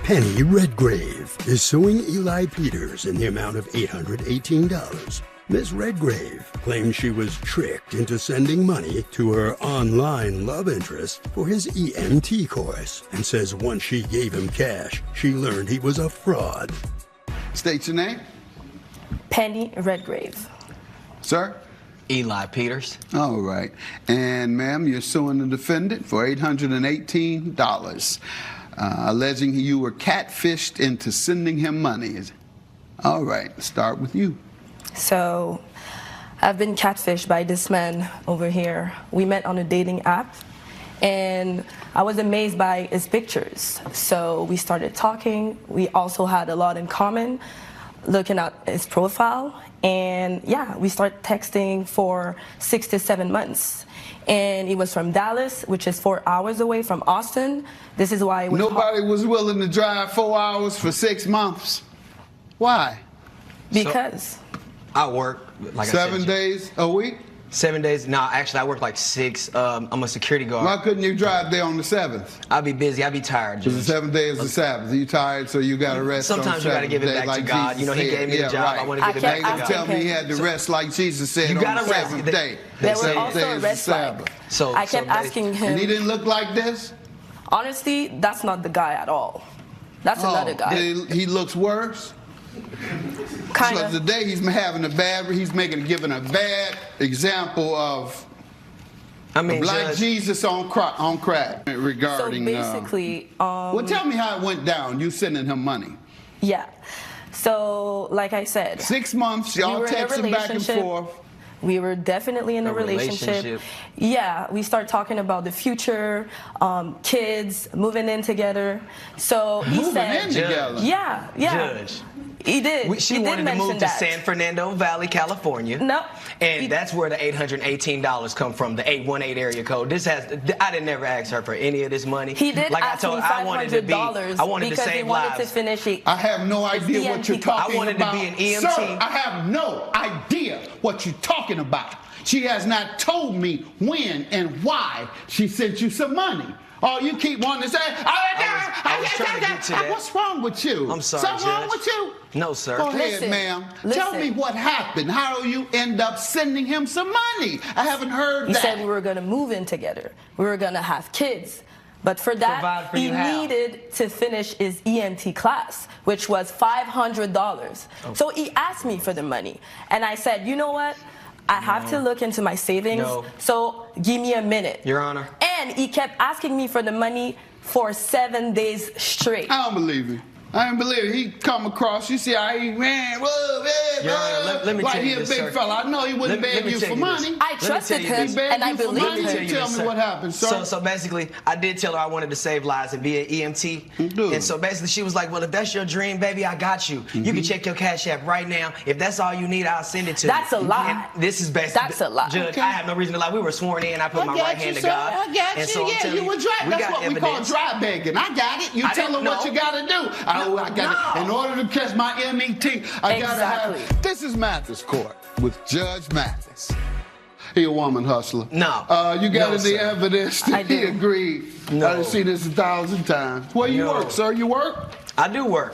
Penny Redgrave is suing Eli Peters in the amount of $818. Ms. Redgrave claims she was tricked into sending money to her online love interest for his EMT course and says once she gave him cash, she learned he was a fraud. State your name. Penny Redgrave. Sir? Eli Peters. All right. And, ma'am, you're suing the defendant for $818, alleging you were catfished into sending him money. All right. Start with you. So, I've been catfished by this man over here. We met on a dating app, and I was amazed by his pictures. So we started talking. We also had a lot in common, looking at his profile. And yeah, we started texting for 6 to 7 months. And he was from Dallas, which is 4 hours away from Austin. This is why it was Nobody was willing to drive 4 hours for 6 months. Why? Because I work like 7 days a week? 7 days. No, actually, I work like 6. I'm a security guard. Why couldn't you drive there on the 7th? I'll be busy. I'll be tired. Because the 7th day is the Sabbath. You tired, so you got to rest. Sometimes you got to give it back to God. Jesus You know, He said. gave me the job. Right. I want to give it back to God. Tell me he had to rest like Jesus said on the 7th day. there The were 7th also day is the red flags. Sabbath. So I kept asking him. And he didn't look like this? Honestly, that's not the guy at all. That's another guy. He looks worse? Kind So of. today giving a bad example of black Judge, Jesus on crack regarding. So basically, well, tell me how it went down. You sending him money? Yeah. So, like I said, 6 months. Y'all were in a texting back and relationship. forth. We were definitely in a relationship. Yeah, we start talking about the future, kids, moving in together. So he Moving said, in together? Yeah. Judge. He did. She he wanted did to move mention to that. San Fernando Valley, California. No. And that's where the $818 come from, the 818 area code. I didn't never ask her for any of this money. He did like ask me $500 I wanted to because save he wanted lives. to finish it. I have no idea what you're talking about. I wanted to be an EMT. Sir, I have no idea what you're talking about. She has not told me when and why she sent you some money. Oh, you keep wanting to say, I was trying to get to that. What's wrong with you? I'm sorry, Something wrong Judge. with you? No, sir. Go ahead, Listen, ma'am. listen. Tell me what happened. How do you end up sending him some money? I haven't heard He that. said we were going to move in together. We were going to have kids. But for that, Provide for he you how? needed to finish his EMT class, which was $500. Oh. So he asked me for the money. And I said, you know what? I have to look into my savings. No. So give me a minute. Your Honor. And he kept asking me for the money for 7 days straight. I don't believe him. I don't believe it. He come across, you see how he ran, Your Honor, let me like tell he you a this, big sir. fella. I know he wouldn't Let beg me you tell for you this. money. I trusted tell you him, this. and I Beg you for believed money. him. Tell me what happened, sir. So basically, I did tell her I wanted to save lives and be an EMT. Good. And so basically, she was like, well, if that's your dream, baby, I got you. You can check your Cash App right now. If that's all you need, I'll send it to you. That's a lie. And this is basically. That's a lie. Judge, Okay. I have no reason to lie. We were sworn in. I put my right hand to God. I got And you. so I'm Yeah, telling you were dry. we That's got what we call evidence. dry begging. I got it. You I tell her didn't what know. you got to do. I got it. In order to catch my MET, I got to Exactly. have. This is Mathis Court with Judge Mathis. He a woman hustler. No. You got No, any sir. evidence that I he do. agreed? No. I've seen this 1,000 times. Where you No. work, sir? You work? I do work.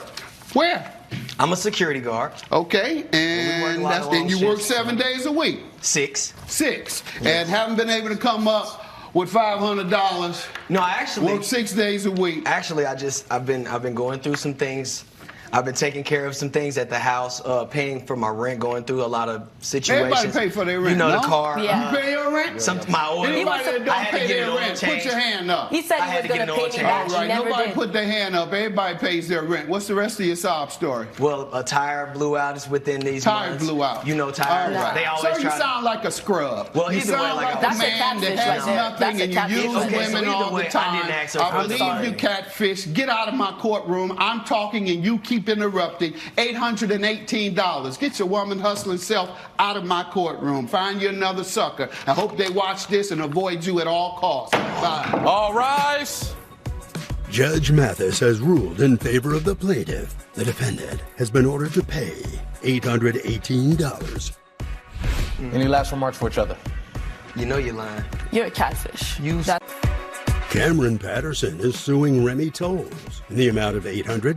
Where? I'm a security guard. Okay, work and a lot of long you work shifts. 7 days a week. 6. 6. And haven't been able to come up with $500. No, I actually. Work 6 days a week. Actually, I've been going through some things. I've been taking care of some things at the house, paying for my rent, going through a lot of situations. Everybody pay for their rent. You know, no? the car. Yeah. You pay your rent? My oil. Anybody that I don't had to pay get their an oil rent, change. put your hand up. He said I he had was to going get to an pay oil me change. back. All He right, never nobody did. put their hand up. Everybody pays their rent. What's the rest of your sob story? Well, a tire blew out. It's within these Tire months. blew out. You know, tires. All right. They always so you try. sound like a scrub. Well, you either way, sound like like I a was- That's a man that catfish has right there. nothing That's a and you catfish. use Okay, so women either all way, the I time. didn't ask her I for the believe sorry. you catfish. Get out of my courtroom. I'm talking and you keep interrupting. $818. Get your woman hustling self out of my courtroom. Find you another sucker. I hope they watch this and avoid you at all costs. Bye. All rise. Judge Mathis has ruled in favor of the plaintiff. The defendant has been ordered to pay $818. Any last remarks for each other? You know you're lying. You're a catfish. You- That's Cameron Patterson is suing Remy Tolles in the amount of $800.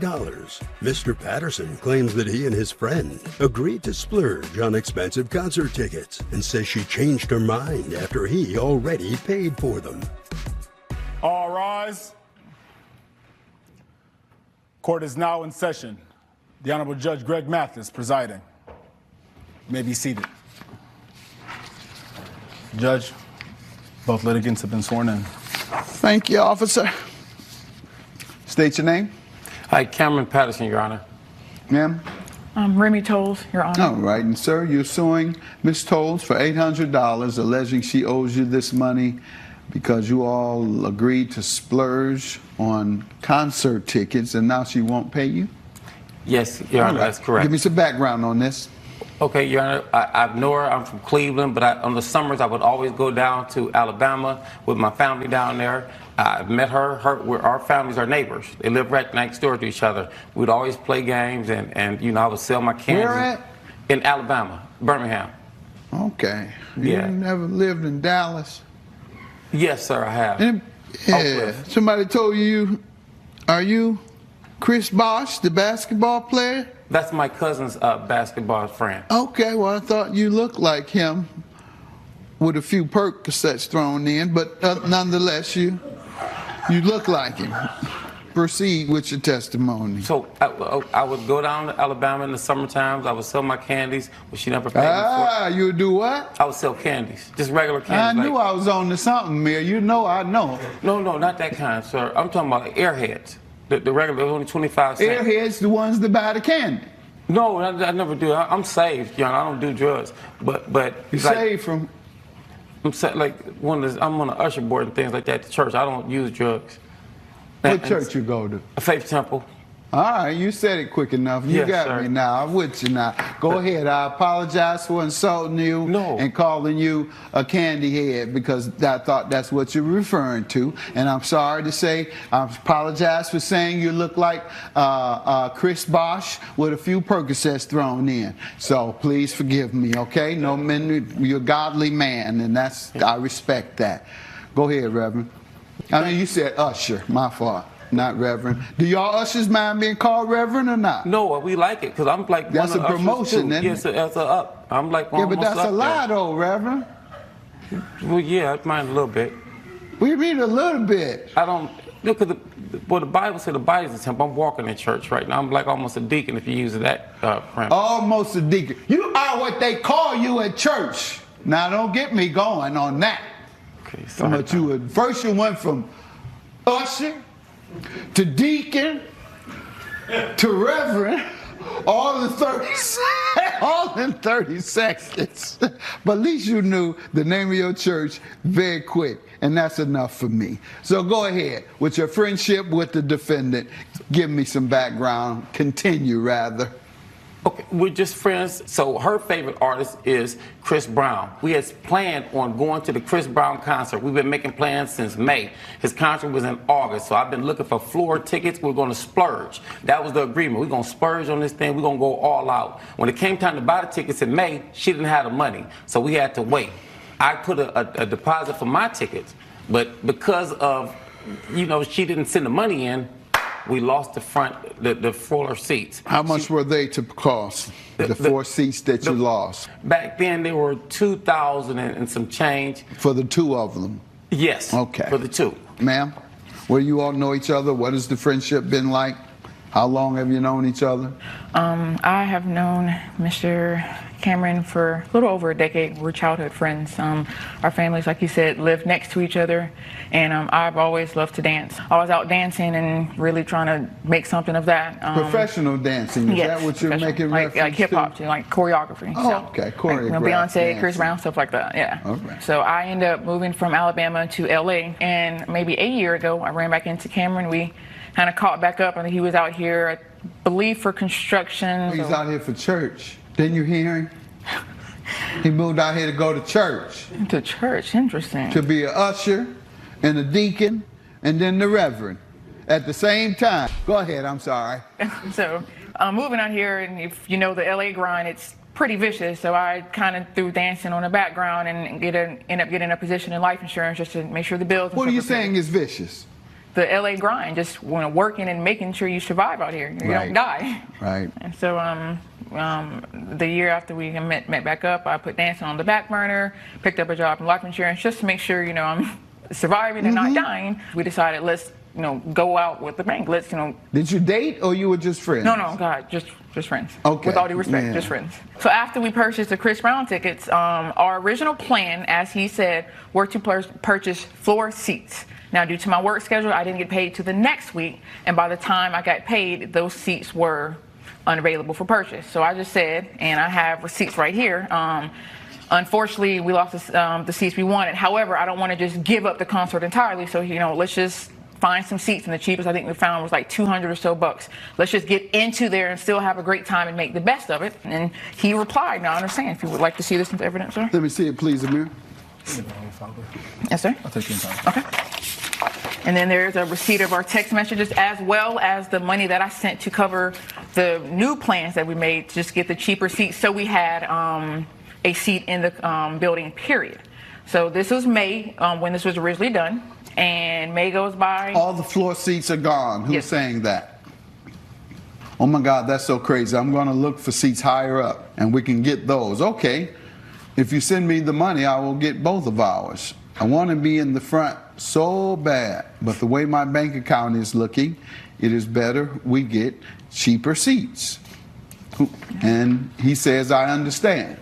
Mr. Patterson claims that he and his friend agreed to splurge on expensive concert tickets and says she changed her mind after he already paid for them. All rise. Court is now in session. The Honorable Judge Greg Mathis presiding. You may be seated. Judge, both litigants have been sworn in. Thank you, officer. State your name. Hi, Cameron Patterson, Your Honor. Ma'am? Remy Tolles, Your Honor. All right, and sir, you're suing Ms. Tolles for $800, alleging she owes you this money because you all agreed to splurge on concert tickets, and now she won't pay you? Yes, Your Honor, that's correct. Give me some background on this. Okay, Your Honor, I know her. I'm from Cleveland, but on the summers I would always go down to Alabama with my family down there. I met her. Our families are neighbors. They live right next door to each other. We'd always play games, and you know, I would sell my candy. Where at? In Alabama, Birmingham. Okay. Yeah. You never lived in Dallas? Yes, sir, I have. Yeah. Somebody told you, are you Chris Bosh, the basketball player? That's my cousin's basketball friend. Okay, well, I thought you looked like him with a few Percocets thrown in, but nonetheless, you look like him. Proceed with your testimony. So I would go down to Alabama in the summer times. I would sell my candies, but she never paid me for it. Ah, you would do what? I would sell candies, just regular I candies. knew I was on to something, Mayor. You know I know. No, not that kind, sir. I'm talking about Airheads. The regular, only 25 cents. Airheads, the ones that buy the candy. No, I never do. I'm saved, John. I don't do drugs. But You like, saved from? I'm on the usher board and things like that at the church. I don't use drugs. What church you go to? Faith Temple. All right, you said it quick enough. You Yes, got sir. me now. I'm with you now. Go ahead. I apologize for insulting you and calling you a candy head because I thought that's what you're referring to. And I'm sorry to say, I apologize for saying you look like Chris Bosh with a few Percocets thrown in. So please forgive me, okay? No, man, you're a godly man, and I respect that. Go ahead, Reverend. I mean, you said usher. My fault. Not Reverend. Do y'all ushers mind being called Reverend or not? No, we like it because I'm like that's one a of the promotion, ushers too. isn't it? Yes, up. I'm like yeah, but almost that's a up lie, there. though, Reverend. Well, yeah, I mind a little bit. We read a little bit. I don't look at the Bible said the body's a temple. I'm walking in church right now. I'm like almost a deacon if you use that premise. Almost a deacon. You are what they call you at church. Now, don't get me going on that. Okay, sorry. But first you went from usher to deacon to reverend, all in 30 seconds. But at least you knew the name of your church very quick, and that's enough for me. So go ahead with your friendship with the defendant. Give me some background. Continue, rather. Okay, we're just friends. So her favorite artist is Chris Brown. We had planned on going to the Chris Brown concert. We've been making plans since May. His concert was in August, so I've been looking for floor tickets. We're going to splurge. That was the agreement. We're going to splurge on this thing. We're going to go all out. When it came time to buy the tickets in May, she didn't have the money, so we had to wait. I put a deposit for my tickets, but because of, she didn't send the money in, we lost the floor seats. How much were they to cost? The 4 seats that you lost? Back then, they were $2,000 and some change. For the 2 of them? Yes. Okay. For the 2. Ma'am, where you all know each other? What has the friendship been like? How long have you known each other? I have known Mr. Cameron for a little over a decade. We're childhood friends. Our families, like you said, live next to each other, and I've always loved to dance. I was out dancing and really trying to make something of that. Professional dancing, is that what you're making reference like hip-hop, to? like choreography. Oh, okay, choreography. Beyonce, dancing. Chris Brown, stuff like that, yeah. Okay. So I ended up moving from Alabama to LA, and maybe a year ago, I ran back into Cameron. We kind of caught back up, and he was out here, I believe, for construction. He's out here for church. Didn't you hear him? He moved out here to go to church. To church, interesting. To be an usher and a deacon and then the reverend at the same time. Go ahead, I'm sorry. So moving out here, and if you know the LA grind, it's pretty vicious, so I kind of threw dancing on the background and end up getting a position in life insurance just to make sure the bills. What are you saying is vicious? The LA grind, just working and making sure you survive out here. You don't die. Right. And so the year after we met back up, I put dancing on the back burner, picked up a job in life insurance just to make sure, I'm surviving and not dying. We decided, let's, go out with the bank. Let's, Did you date or you were just friends? No, God, just friends. Okay. With all due respect, just friends. So after we purchased the Chris Brown tickets, our original plan, as he said, were to purchase floor seats. Now, due to my work schedule, I didn't get paid till the next week, and by the time I got paid, those seats were unavailable for purchase. So I just said, and I have receipts right here, unfortunately, we lost the seats we wanted. However, I don't want to just give up the concert entirely, so, let's just find some seats, and the cheapest I think we found was like $200 or so bucks. Let's just get into there and still have a great time and make the best of it. And he replied, now I understand. If you would like to see this evidence, sir. Let me see it, please, Amir. Yes, sir. I'll take your time. Okay. And then there's a receipt of our text messages as well as the money that I sent to cover the new plans that we made to just get the cheaper seats. So we had a seat in the building, period. So this was May when this was originally done. And May goes by. All the floor seats are gone. Who's Yes. saying that? Oh my God, that's so crazy. I'm going to look for seats higher up and we can get those. Okay. If you send me the money, I will get both of ours. I want to be in the front so bad, but the way my bank account is looking, it is better we get cheaper seats. And he says, I understand.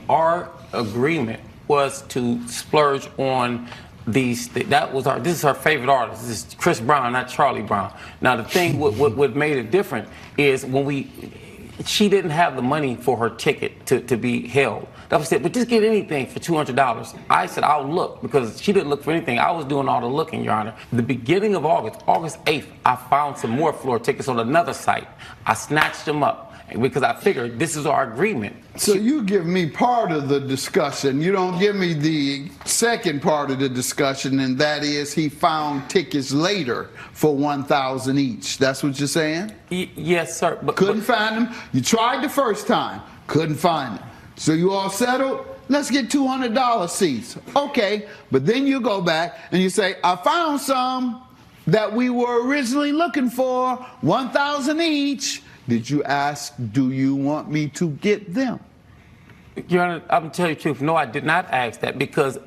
Our agreement was to splurge on these. This is her favorite artist. This is Chris Brown, not Charlie Brown. Now the thing, what made it different is when she didn't have the money for her ticket to be held. That was it. But just get anything for $200. I said I'll look, because she didn't look for anything. I was doing all the looking, Your Honor. The beginning of August 8th, I found some more floor tickets on another site. I snatched them up because I figured this is our agreement. So you give me part of the discussion. You don't give me the second part of the discussion, and that is he found tickets later for $1,000 each. That's what you're saying? Yes, sir. But couldn't find them. You tried the first time, couldn't find them. So you all settled? Let's get $200 seats. Okay, but then you go back and you say, I found some that we were originally looking for, $1,000 each. Did you ask, do you want me to get them? Your Honor, I'm going to tell you the truth. No, I did not ask that, because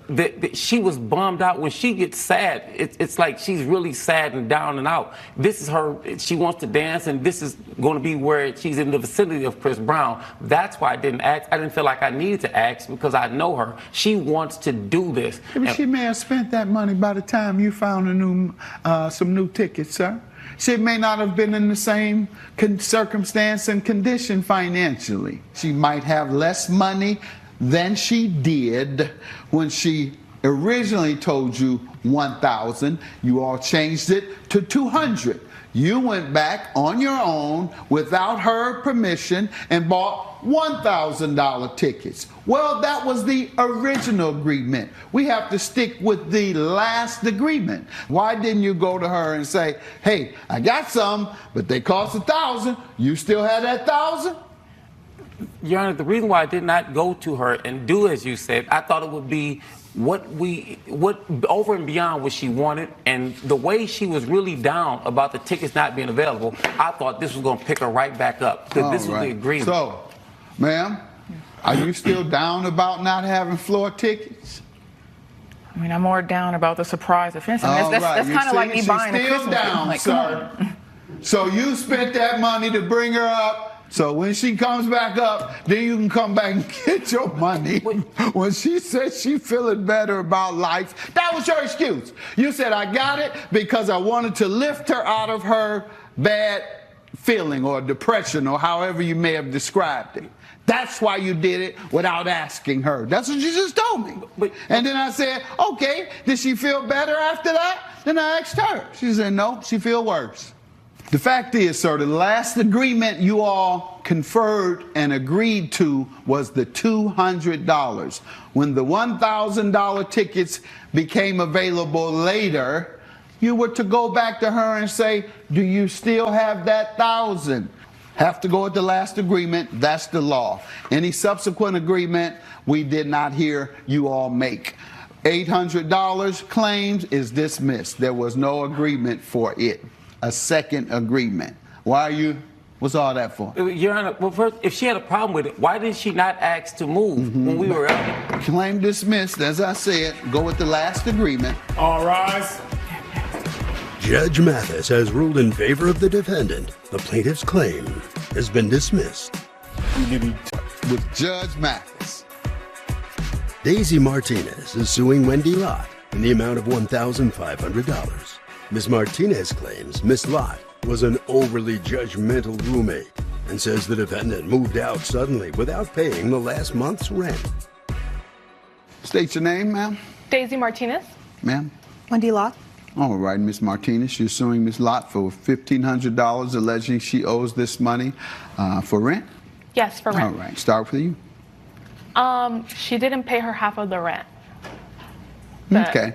she was bummed out. When she gets sad, it's like she's really sad and down and out. This is her. She wants to dance, and this is going to be where she's in the vicinity of Chris Brown. That's why I didn't ask. I didn't feel like I needed to ask, because I know her. She wants to do this. Yeah, but she may have spent that money by the time you found some new tickets, sir. She may not have been in the same circumstance and condition financially. She might have less money than she did when she originally told you $1,000. You all changed it to $200. You went back on your own without her permission and bought $1,000 tickets. Well, that was the original agreement. We have to stick with the last agreement. Why didn't you go to her and say, hey, I got some, but they cost $1,000. You still have that $1,000? Your Honor, the reason why I did not go to her and do as you said, I thought it would be what over and beyond what she wanted, and the way she was really down about the tickets not being available, I thought this was going to pick her right back up, because this was the agreement. So, ma'am, are you still down about not having floor tickets? I mean, I'm more down about the surprise offense. I mean, that's kind of like me buying a Christmas down, like, sir. So you spent that money to bring her up. So when she comes back up, then you can come back and get your money. When she says she feeling better about life, that was your excuse. You said, I got it because I wanted to lift her out of her bad feeling or depression or however you may have described it. That's why you did it without asking her. That's what you just told me. And then I said, okay, did she feel better after that? Then I asked her. She said, no, she feel worse. The fact is, sir, the last agreement you all conferred and agreed to was the $200. When the $1,000 tickets became available later, you were to go back to her and say, do you still have that $1,000? Have to go with the last agreement. That's the law. Any subsequent agreement, we did not hear you all make. $800 claims is dismissed. There was no agreement for it. A second agreement. Why are you? What's all that for? Your Honor, well, first, if she had a problem with it, why did she not ask to move when we were out? Claim dismissed, as I said. Go with the last agreement. All rise. Judge Mathis has ruled in favor of the defendant. The plaintiff's claim has been dismissed. With Judge Mathis. Daisy Martinez is suing Wendy Lott in the amount of $1,500. Ms. Martinez claims Ms. Lott was an overly judgmental roommate and says the defendant moved out suddenly without paying the last month's rent. State your name, ma'am. Daisy Martinez. Ma'am. Wendy Lott. All right, Ms. Martinez, you're suing Ms. Lott for $1,500, alleging she owes this money for rent? Yes, for rent. All right, start with you. She didn't pay her half of the rent. Okay.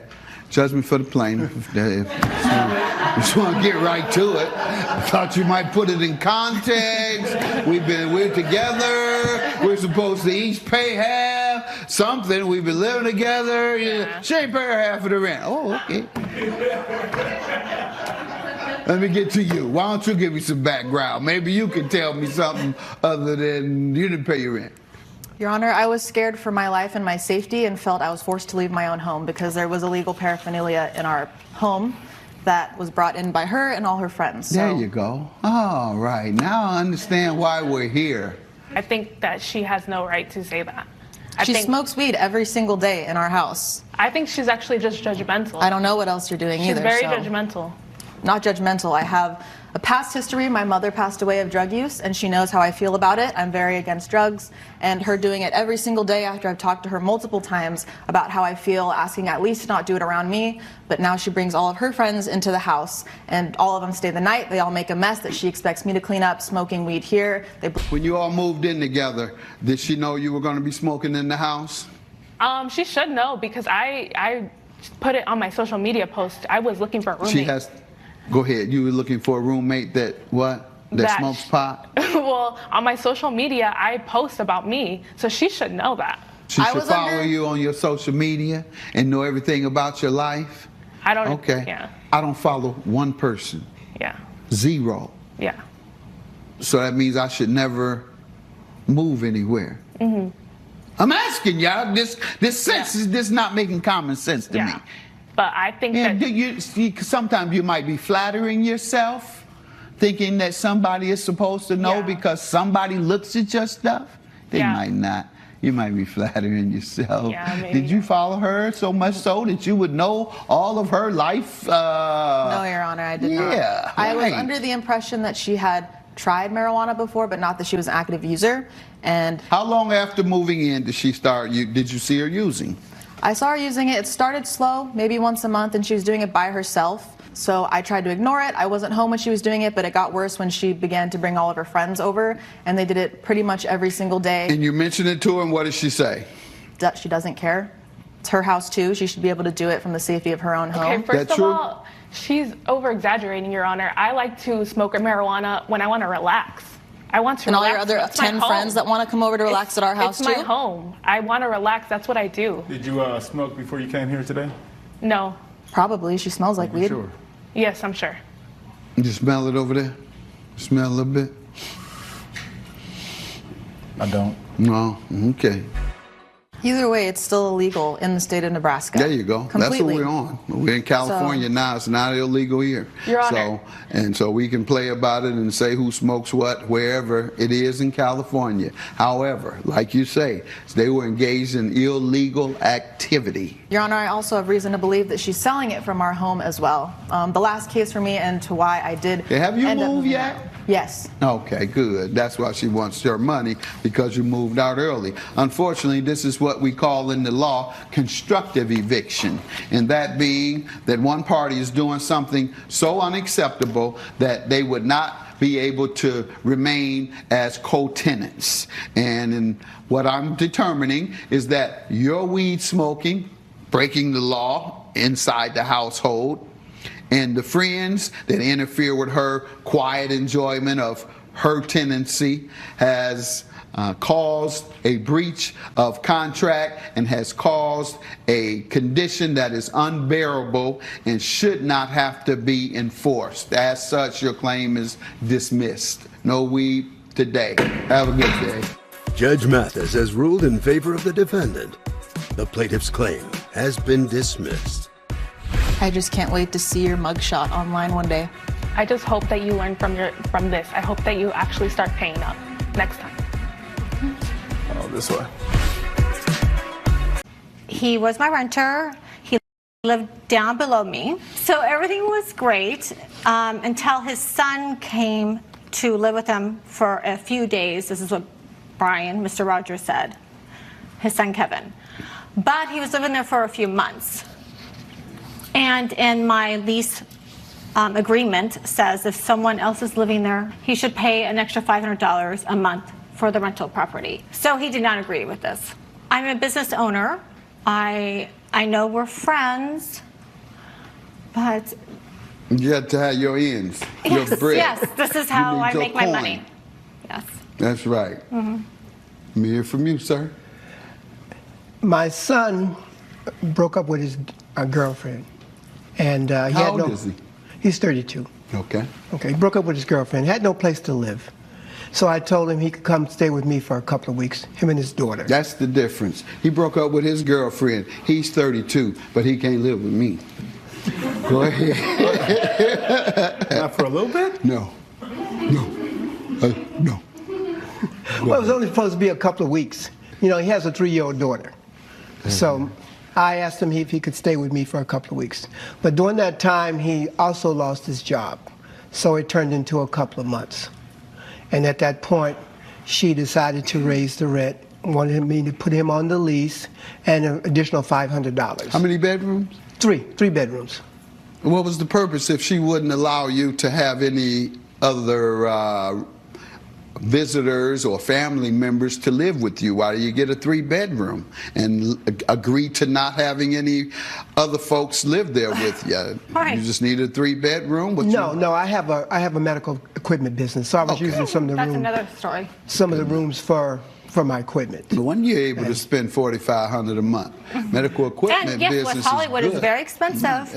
Judgment for the plaintiff. Just want to get right to it. I thought you might put it in context. We're together. We're supposed to each pay half. Something. We've been living together. Yeah. She ain't pay her half of the rent. Oh, okay. Let me get to you. Why don't you give me some background? Maybe you can tell me something other than you didn't pay your rent. Your Honor, I was scared for my life and my safety and felt I was forced to leave my own home because there was illegal paraphernalia in our home that was brought in by her and all her friends. There you go. All right. Now I understand why we're here. I think that she has no right to say that. She smokes weed every single day in our house. I think she's actually just judgmental. I don't know what else you're doing either. She's very judgmental. Not judgmental. I have a past history. My mother passed away of drug use, and she knows how I feel about it. I'm very against drugs, and her doing it every single day after I've talked to her multiple times about how I feel, asking at least to not do it around me. But now she brings all of her friends into the house, and all of them stay the night. They all make a mess that she expects me to clean up, smoking weed here. When you all moved in together, did she know you were going to be smoking in the house? She should know because I put it on my social media post. I was looking for a roommate. Go ahead. You were looking for a roommate that what? That smokes pot? Well, on my social media, I post about me, so she should know that. She should follow you on your social media and know everything about your life? I don't. Okay. Yeah. I don't follow one person. Yeah. 0. Yeah. So that means I should never move anywhere. Mm-hmm. I'm asking y'all. This sense is this not making common sense to me. But I think that sometimes you might be flattering yourself, thinking that somebody is supposed to know because somebody looks at your stuff. They might not. You might be flattering yourself. Yeah, maybe. Did you follow her so much so that you would know all of her life? No, Your Honor, I did not. Yeah, I was under the impression that she had tried marijuana before, but not that she was an active user. And how long after moving in did she start? Did you see her using? I saw her using it. It started slow, maybe once a month, and she was doing it by herself. So I tried to ignore it. I wasn't home when she was doing it, but it got worse when she began to bring all of her friends over, and they did it pretty much every single day. And you mentioned it to her, and what did she say? That she doesn't care. It's her house, too. She should be able to do it from the safety of her own home. Okay, first of all, she's over-exaggerating, Your Honor. I like to smoke marijuana when I want to relax. I want to relax. And all your other 10 friends that want to come over to relax at our house, too? It's my home. I want to relax. That's what I do. Did you smoke before you came here today? No. Probably. She smells like weed. Sure? Yes, I'm sure. You smell it over there? Smell a little bit? I don't. No? Okay. Either way, it's still illegal in the state of Nebraska. There you go. Completely. That's what we're on. We're in California now. It's not illegal here. Your Honor. So we can play about it and say who smokes what wherever it is in California. However, like you say, they were engaged in illegal activity. Your Honor, I also have reason to believe that she's selling it from our home as well. The last case for me and to why I did. Have you moved yet? Yes. Okay, good. That's why she wants her money, because you moved out early. Unfortunately, this is what we call in the law constructive eviction, and that being that one party is doing something so unacceptable that they would not be able to remain as co-tenants. And what I'm determining is that your weed smoking, breaking the law inside the household, and the friends that interfere with her quiet enjoyment of her tenancy has caused a breach of contract and has caused a condition that is unbearable and should not have to be enforced. As such, your claim is dismissed. No weed today. Have a good day. Judge Mathis has ruled in favor of the defendant. The plaintiff's claim has been dismissed. I just can't wait to see your mugshot online one day. I just hope that you learn from this. I hope that you actually start paying up next time. Oh, this way. He was my renter. He lived down below me. So everything was great until his son came to live with him for a few days. This is what Brian, Mr. Rogers, said. His son, Kevin. But he was living there for a few months. And in my lease agreement says if someone else is living there, he should pay an extra $500 a month for the rental property. So he did not agree with this. I'm a business owner. I know we're friends, but You have to have your ends, your bread. yes, this is how I make my money. Yes. That's right. Let me hear from you, sir. My son broke up with his girlfriend, and he How had old no. is he? He's 32. Okay. Okay, he broke up with his girlfriend, had no place to live. So I told him he could come stay with me for a couple of weeks, him and his daughter. That's the difference. He broke up with his girlfriend. He's 32, but he can't live with me. Go ahead. Not for a little bit? No. No. No. Well, it was only supposed to be a couple of weeks. You know, he has a 3-year-old daughter. So I asked him if he could stay with me for a couple of weeks. But during that time, he also lost his job. So it turned into a couple of months. And at that point, she decided to raise the rent, wanted me to put him on the lease, and an additional $500. How many bedrooms? Three bedrooms. What was the purpose if she wouldn't allow you to have any other visitors or family members to live with you? Why do you get a 3-bedroom and agree to not having any other folks live there with you? Right. You just need a 3-bedroom? No, I have a medical equipment business, so I was using some of the That's rooms. another story. Some of the rooms for my equipment. So when you're able to spend $4,500 a month, medical equipment And yes, business West Hollywood is good. very expensive.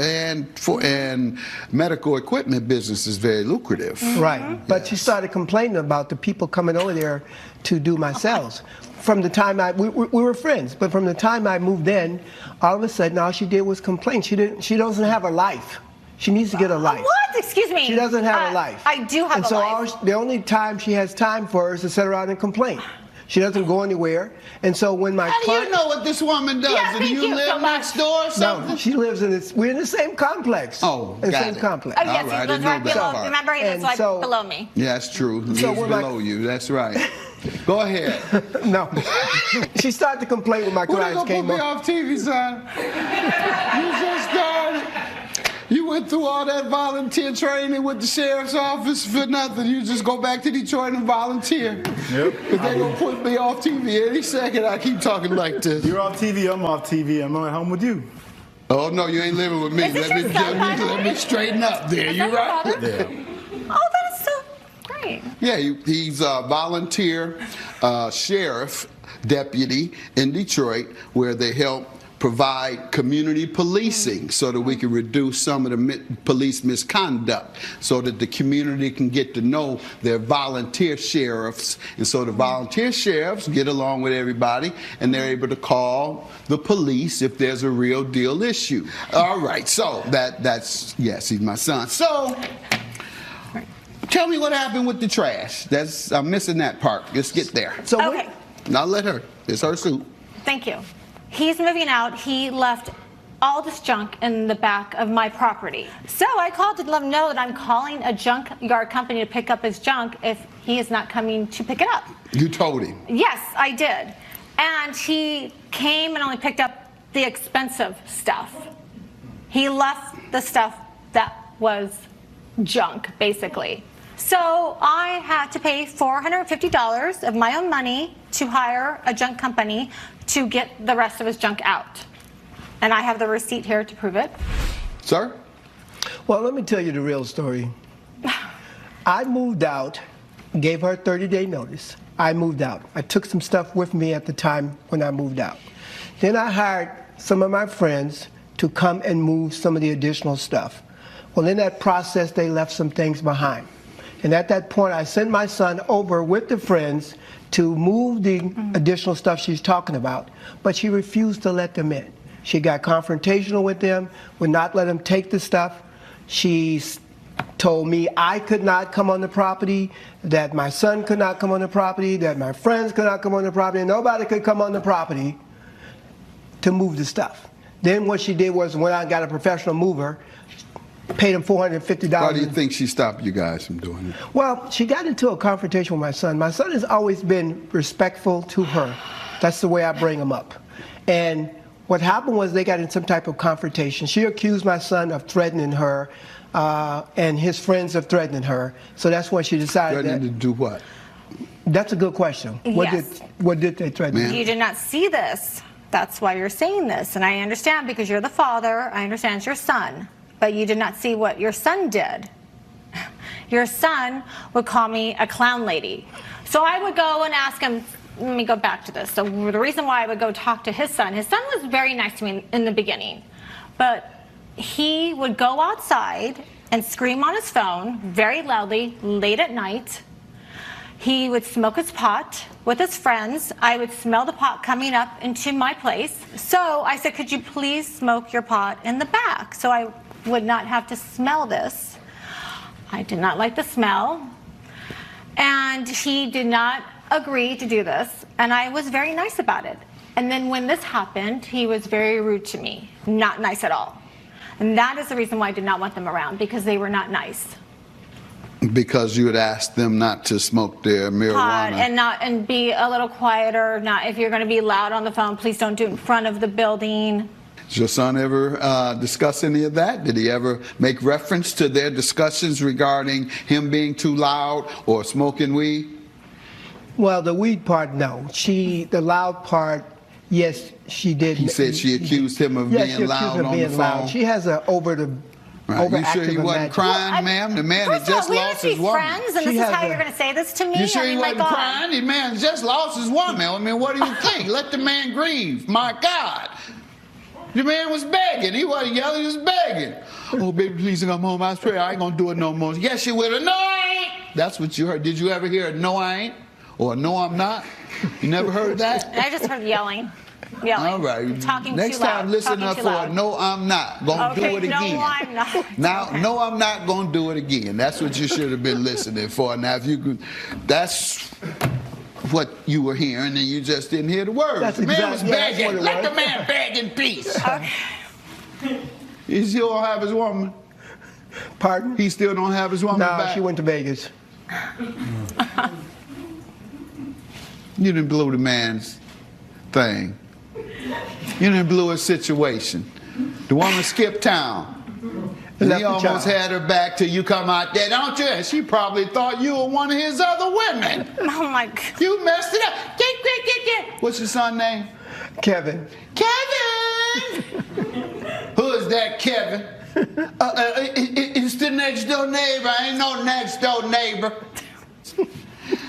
And medical equipment business is very lucrative. Right. But she started complaining about the people coming over there to do my sales. From the time we were friends, but from the time I moved in, all of a sudden all she did was complain. She doesn't have a life. She needs to get a life. What? Excuse me. She doesn't have a life. I do have and a so life. the only time she has time for is to sit around and complain. She doesn't go anywhere. And so when my How do client... you know what this woman does? Yeah, Do thank you you live so much. next door or something? No, she lives in this... We're in the same complex. Oh, in the got same it. complex. Oh, yes, All right, I he lives didn't know right that below. part. Remember, he lives And right so- below me. Yeah, that's true. He So lives when my- below you. That's right. Go ahead. No. She started to complain when my Who they clients gonna put came me up. off TV, son? You just started. You went through all that volunteer training with the sheriff's office for nothing. You just go back to Detroit and volunteer. Yep. If they gonna put me off TV any second, I keep talking like this. You're off TV, I'm off TV, I'm at home with you. Oh no, you ain't living with me. Is this your son, by the Let me way? straighten up there. Is You that your right? brother? Yeah. Oh, that is so great. Yeah, he's a volunteer sheriff deputy in Detroit, where they help provide community policing so that we can reduce some of the police misconduct, so that the community can get to know their volunteer sheriffs, and so the volunteer sheriffs get along with everybody and they're able to call the police if there's a real deal issue. All right, so that's yes, he's my son. So tell me what happened with the trash. I'm missing that part. Let's get there. So Okay. Now let her. It's her suit. Thank you. He's moving out. He left all this junk in the back of my property. So I called to let him know that I'm calling a junk yard company to pick up his junk if he is not coming to pick it up. You told him. Yes, I did. And he came and only picked up the expensive stuff. He left the stuff that was junk, basically. So I had to pay $450 of my own money to hire a junk company to get the rest of his junk out. And I have the receipt here to prove it. Sir? Well, let me tell you the real story. I moved out gave her a 30-day notice. I moved out. I took some stuff with me at the time when I moved out. Then I hired some of my friends to come and move some of the additional stuff. Well, in that process, they left some things behind. And at that point, I sent my son over with the friends to move the additional stuff she's talking about, but she refused to let them in. She got confrontational with them, would not let them take the stuff. She told me I could not come on the property, that my son could not come on the property, that my friends could not come on the property, and nobody could come on the property to move the stuff. Then what she did was when I got a professional mover, paid him $450. Why do you think she stopped you guys from doing it? Well, she got into a confrontation with my son. My son has always been respectful to her. That's the way I bring him up. And what happened was they got in some type of confrontation. She accused my son of threatening her, and his friends of threatening her. So that's when she decided Threatening to do what? That's a good question. Yes. What did they threaten? You did not see this. That's why you're saying this. And I understand because you're the father. I understand it's your son. But you did not see what your son did. Your son would call me a clown lady. So I would go and ask him, let me go back to this. So the reason why I would go talk to his son was very nice to me in the beginning. But he would go outside and scream on his phone very loudly late at night. He would smoke his pot with his friends. I would smell the pot coming up into my place. So I said, could you please smoke your pot in the back? So I would not have to smell this. I did not like the smell. And he did not agree to do this. And I was very nice about it. And then when this happened, he was very rude to me. Not nice at all. And that is the reason why I did not want them around, because they were not nice. Because you had asked them not to smoke their marijuana. And be a little quieter. Not, if you're going to be loud on the phone, please don't do it in front of the building. Did your son ever discuss any of that? Did he ever make reference to their discussions regarding him being too loud or smoking weed? Well, the weed part, no. The loud part, yes, she did. He said she accused him of being loud on the phone. Loud. She has an Right. You sure he wasn't crying, ma'am? The man had just lost his woman. Friends, and this is how you're going to say this to me? You sure he wasn't crying? The man just lost his woman. I mean, what do you think? Let the man grieve. My God. The man was begging. He wasn't yelling, he was begging. Oh, baby, please come home. I swear I ain't going to do it no more. Yes, you will. No, I ain't. That's what you heard. Did you ever hear a no, I ain't? Or a no, I'm not? You never heard that? I just heard yelling. Yelling. All right. Talking Next too loud. time, listen up for a no, I'm not. Gonna do it again. No, I'm not. Now, no, I'm not gonna do it again. That's what you should have been listening for. Now, if you could, that's what you were hearing, and you just didn't hear the words. That's the man exactly, was begging. Let was. the man beg in peace. Okay. He still don't have his woman. Pardon? He still don't have his woman back. No, she went to Vegas. You didn't blow the man's thing. You didn't blow his situation. The woman skipped town. And he almost had her back till you come out there, don't you? And she probably thought you were one of his other women. Oh, my God. You messed it up. What's your son's name? Kevin. Kevin! Who is that, Kevin? It's the next door neighbor. I ain't no next door neighbor.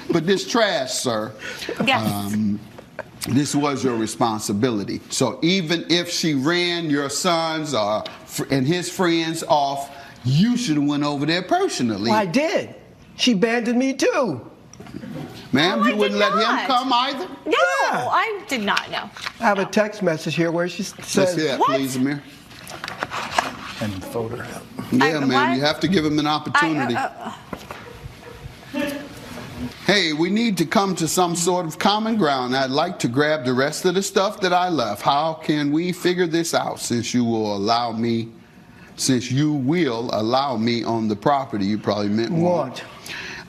But this trash, sir. Yes. This was your responsibility. So even if she ran your sons and his friends off, you should have went over there personally. Well, I did. She abandoned me too. Ma'am, you wouldn't let him come either? No, yeah. I did not know. I have a text message here where she says... Let's hear that, please, Amir. And fold her out. Yeah, man, you have to give him an opportunity. Hey, we need to come to some sort of common ground. I'd like to grab the rest of the stuff that I left. How can we figure this out since you will allow me on the property? You probably meant want.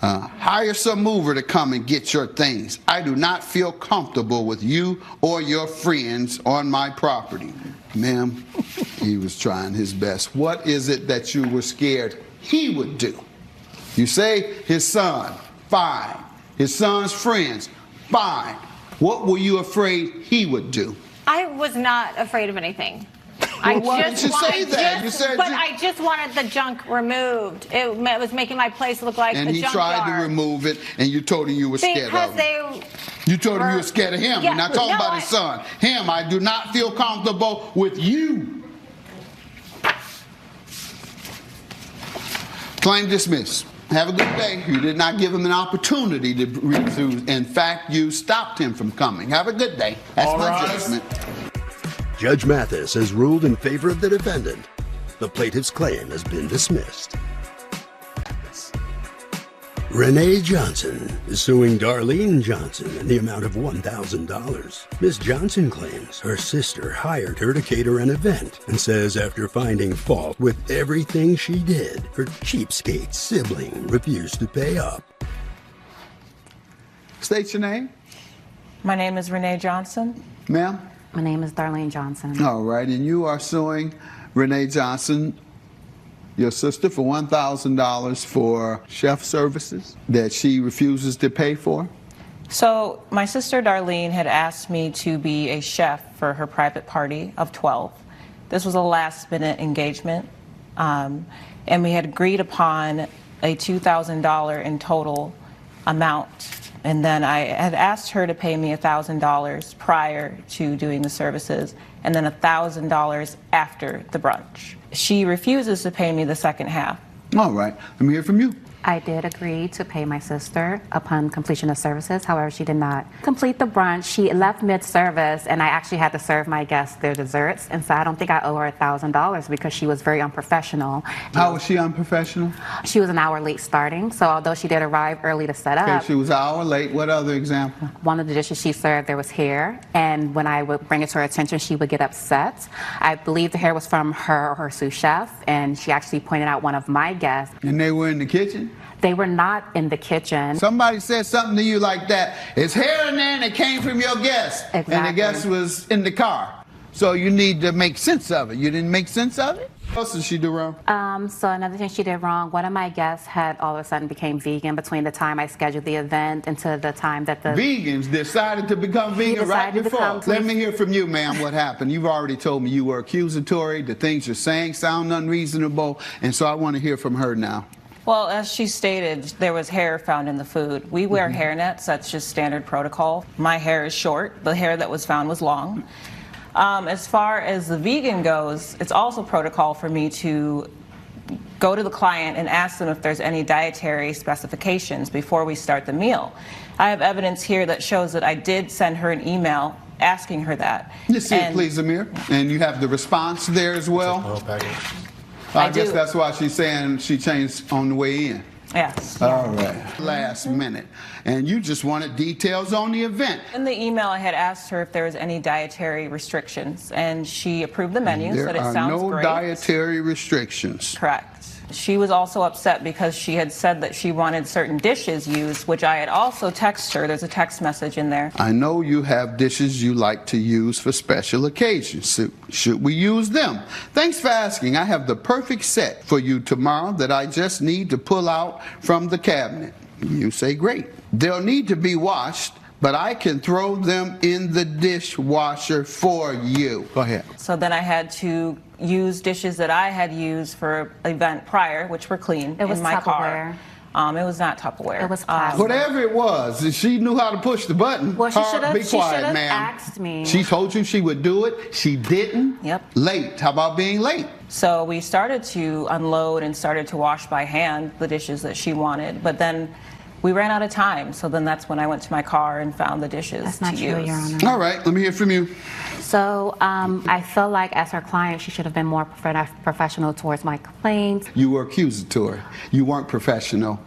Hire some mover to come and get your things. I do not feel comfortable with you or your friends on my property. Ma'am, he was trying his best. What is it that you were scared he would do? You say his son. Fine. His son's friends. Fine. What were you afraid he would do? I was not afraid of anything. I why just didn't you say that? You said I just wanted the junk removed. It was making my place look like a junkyard. And he tried to remove it, and you told him you were scared of him. You told him you were scared of him. Yeah, We're not talking about his son. Him, I do not feel comfortable with you. Claim dismissed. Have a good day. You did not give him an opportunity to resume. In fact, you stopped him from coming. Have a good day. That's my judgment. Judge Mathis has ruled in favor of the defendant. The plaintiff's claim has been dismissed. Renee Johnson is suing Darlene Johnson in the amount of $1,000. Ms. Johnson claims her sister hired her to cater an event and says after finding fault with everything she did, her cheapskate sibling refused to pay up. State your name. My name is Renee Johnson. Ma'am? My name is Darlene Johnson. All right, and you are suing Renee Johnson, your sister, for $1,000 for chef services that she refuses to pay for? So my sister Darlene had asked me to be a chef for her private party of 12. This was a last-minute engagement, and we had agreed upon a $2,000 in total amount. And then I had asked her to pay me $1,000 prior to doing the services, and then $1,000 after the brunch. She refuses to pay me the second half. All right, let me hear from you. I did agree to pay my sister upon completion of services. However, she did not complete the brunch. She left mid-service, and I actually had to serve my guests their desserts. And so I don't think I owe her $1,000 because she was very unprofessional. How was she unprofessional? She was an hour late starting. So although she did arrive early to set up. Okay, she was an hour late. What other example? One of the dishes she served, there was hair. And when I would bring it to her attention, she would get upset. I believe the hair was from her or her sous chef. And she actually pointed out one of my guests. And they were in the kitchen? They were not in the kitchen. Somebody said something to you like that. It's hair in there and it came from your guest. Exactly. And the guest was in the car. So you need to make sense of it. You didn't make sense of it? What else did she do wrong? So another thing she did wrong, one of my guests had all of a sudden became vegan between the time I scheduled the event and to the time that the... Vegans decided to become vegan right before. Let me hear from you, ma'am, what happened. You've already told me you were accusatory. The things you're saying sound unreasonable. And so I want to hear from her now. Well, as she stated, there was hair found in the food. We wear hairnets. That's just standard protocol. My hair is short. The hair that was found was long. As far as the vegan goes, it's also protocol for me to go to the client and ask them if there's any dietary specifications before we start the meal. I have evidence here that shows that I did send her an email asking her that. You see it, please, Amir. And you have the response there as well? I guess that's why she's saying she changed on the way in. Yes. All right. Last minute. And you just wanted details on the event. In the email, I had asked her if there was any dietary restrictions, and she approved the menu, said it sounds great. There are no dietary restrictions. Correct. She was also upset because she had said that she wanted certain dishes used, which I had also texted her. There's a text message in there. I know you have dishes you like to use for special occasions. So should we use them? Thanks for asking. I have the perfect set for you tomorrow that I just need to pull out from the cabinet. You say great. They'll need to be washed, but I can throw them in the dishwasher for you. Go ahead. So then I had to use dishes that I had used for an event prior, which were clean in my car. It was not Tupperware. It was plastic. Whatever it was, she knew how to push the button. Well, she should have. Be quiet, ma'am. Asked me. She told you she would do it. She didn't. Yep. Late. How about being late? So we started to unload and started to wash by hand the dishes that she wanted, but then we ran out of time. So then that's when I went to my car and found the dishes That's not to true, use. Your Honor. All right. Let me hear from you. So I feel like as her client, she should have been more professional towards my complaints. You were accusatory. You weren't professional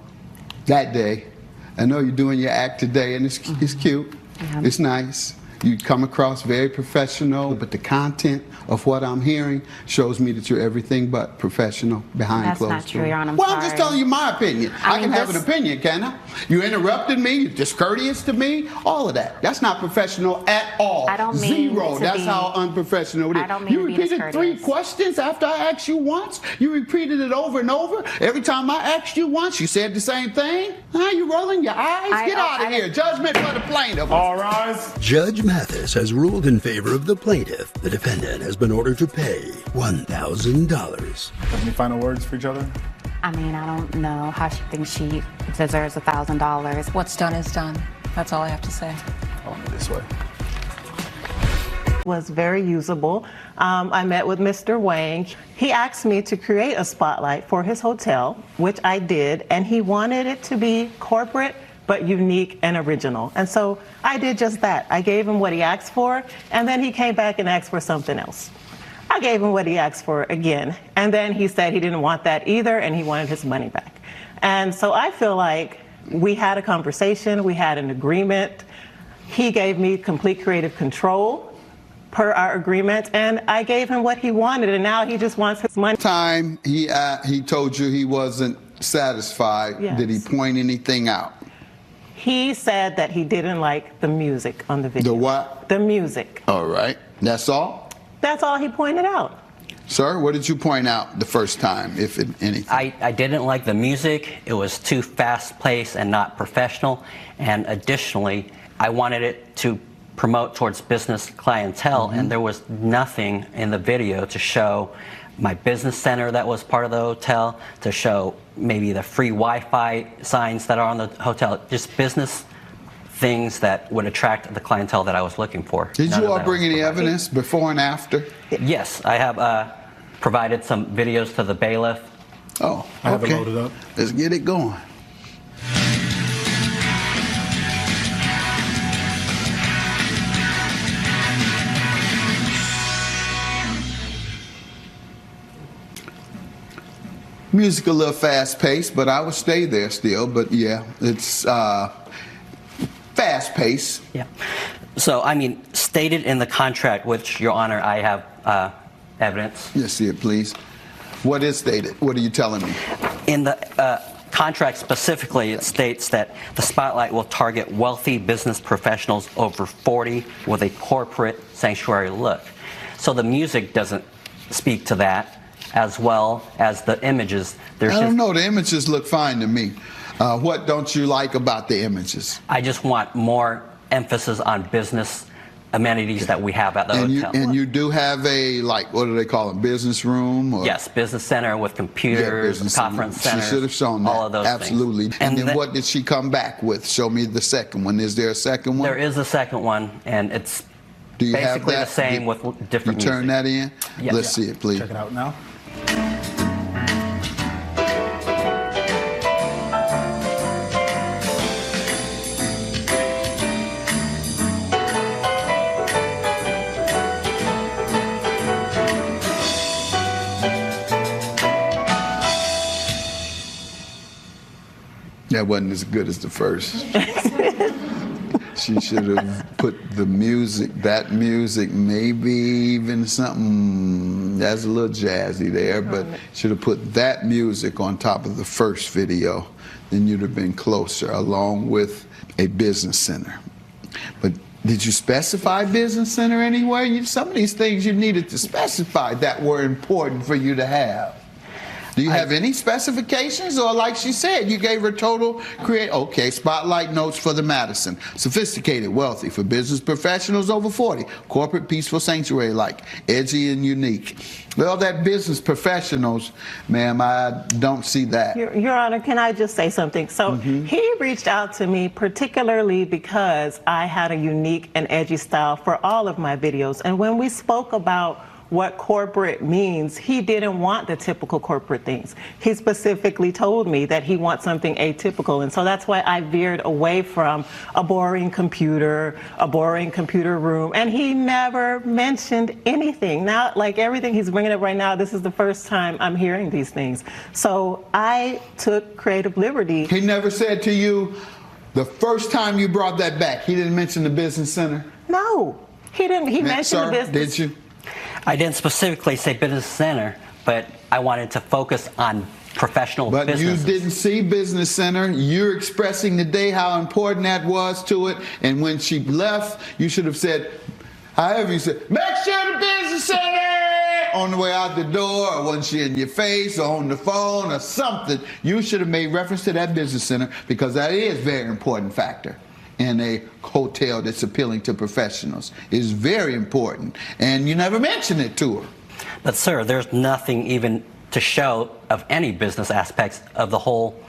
that day. I know you're doing your act today, and it's cute. Yeah. It's nice. You come across very professional, but the content of what I'm hearing shows me that you're everything but professional behind closed doors. That's not true, Your Honor. Well, I'm just telling you my opinion. I can have an opinion, can I? You interrupted me, you're discourteous to me, all of that. That's not professional at all. I don't mean Zero. That's how unprofessional it is. I don't mean you to be repeated 3 questions after I asked you once. You repeated it over and over. Every time I asked you once, you said the same thing. Now you rolling your eyes? Get out of here. Judgment for the plaintiff. All rise. Judge Mathis has ruled in favor of the plaintiff. The defendant has been ordered to pay $1,000. Have any final words for each other? I mean, I don't know how she thinks she deserves $1,000. What's done is done. That's all I have to say. Follow me this way. Was very usable. I met with Mr. Wang. He asked me to create a spotlight for his hotel, which I did, and he wanted it to be corporate but unique and original. And so I did just that. I gave him what he asked for, and then he came back and asked for something else. I gave him what he asked for again, and then he said he didn't want that either, and he wanted his money back. And so I feel like we had a conversation, we had an agreement. He gave me complete creative control per our agreement, and I gave him what he wanted, and now he just wants his money. Time he told you he wasn't satisfied. Yes. Did he point anything out? He said that he didn't like the music on the video. The what? The music. All right. That's all? That's all he pointed out. Sir, what did you point out the first time, if anything? I didn't like the music. It was too fast-paced and not professional. And additionally, I wanted it to promote towards business clientele, and there was nothing in the video to show my business center that was part of the hotel, to show maybe the free Wi-Fi signs that are on the hotel, just business things that would attract the clientele that I was looking for. Did you all bring any evidence before and after? Yes, I have provided some videos to the bailiff. Oh, I have it okay. loaded up. Let's get it going. Music a little fast-paced, but I would stay there still. But yeah, it's fast-paced. Yeah. So, I mean, stated in the contract, which, Your Honor, I have evidence. Yes, see it, please. What is stated? What are you telling me? In the contract specifically, it states that the spotlight will target wealthy business professionals over 40 with a corporate sanctuary look. So the music doesn't speak to that, as well as the images. I don't know. The images look fine to me. What don't you like about the images? I just want more emphasis on business amenities that we have at the hotel. And you do have a, like, what do they call it, business room? Or? Yes, business center with computers, conference centers. She should have shown that. All of those Absolutely. things. And then what did she come back with? Show me the second one. Is there a second one? There is a second one, and it's do you basically have that? the same with different You turn music. that in? Yes. Let's see it, please. Check it out now. That wasn't as good as the first. She should have put the music, that music, maybe even something that's a little jazzy there, but should have put that music on top of the first video. Then you'd have been closer, along with a business center. But did you specify business center anywhere? Some of these things you needed to specify that were important for you to have. Do you have any specifications, or like she said, you gave her total spotlight notes for the Madison. Sophisticated, wealthy, for business professionals over 40. Corporate, peaceful, sanctuary-like, edgy and unique. Well, that business professionals, ma'am, I don't see that. Your Honor, can I just say something? So he reached out to me particularly because I had a unique and edgy style for all of my videos. And when we spoke about what corporate means, he didn't want the typical corporate things. He specifically told me that he wants something atypical, and so that's why I veered away from a boring computer room, and he never mentioned anything. Now, like everything he's bringing up right now, this is the first time I'm hearing these things. So I took creative liberty. He never said to you, the first time you brought that back, he didn't mention the business center? No, he didn't. He mentioned the business. Did you? I didn't specifically say business center, but I wanted to focus on professional businesses. But you didn't see business center. You're expressing today how important that was to it. And when she left, you should have said, however you said, make sure the business center on the way out the door, or wasn't she in your face or on the phone or something. You should have made reference to that business center, because that is a very important factor in a hotel that's appealing to professionals. It's very important. And you never mention it to her. But sir, there's nothing even to show of any business aspects of the whole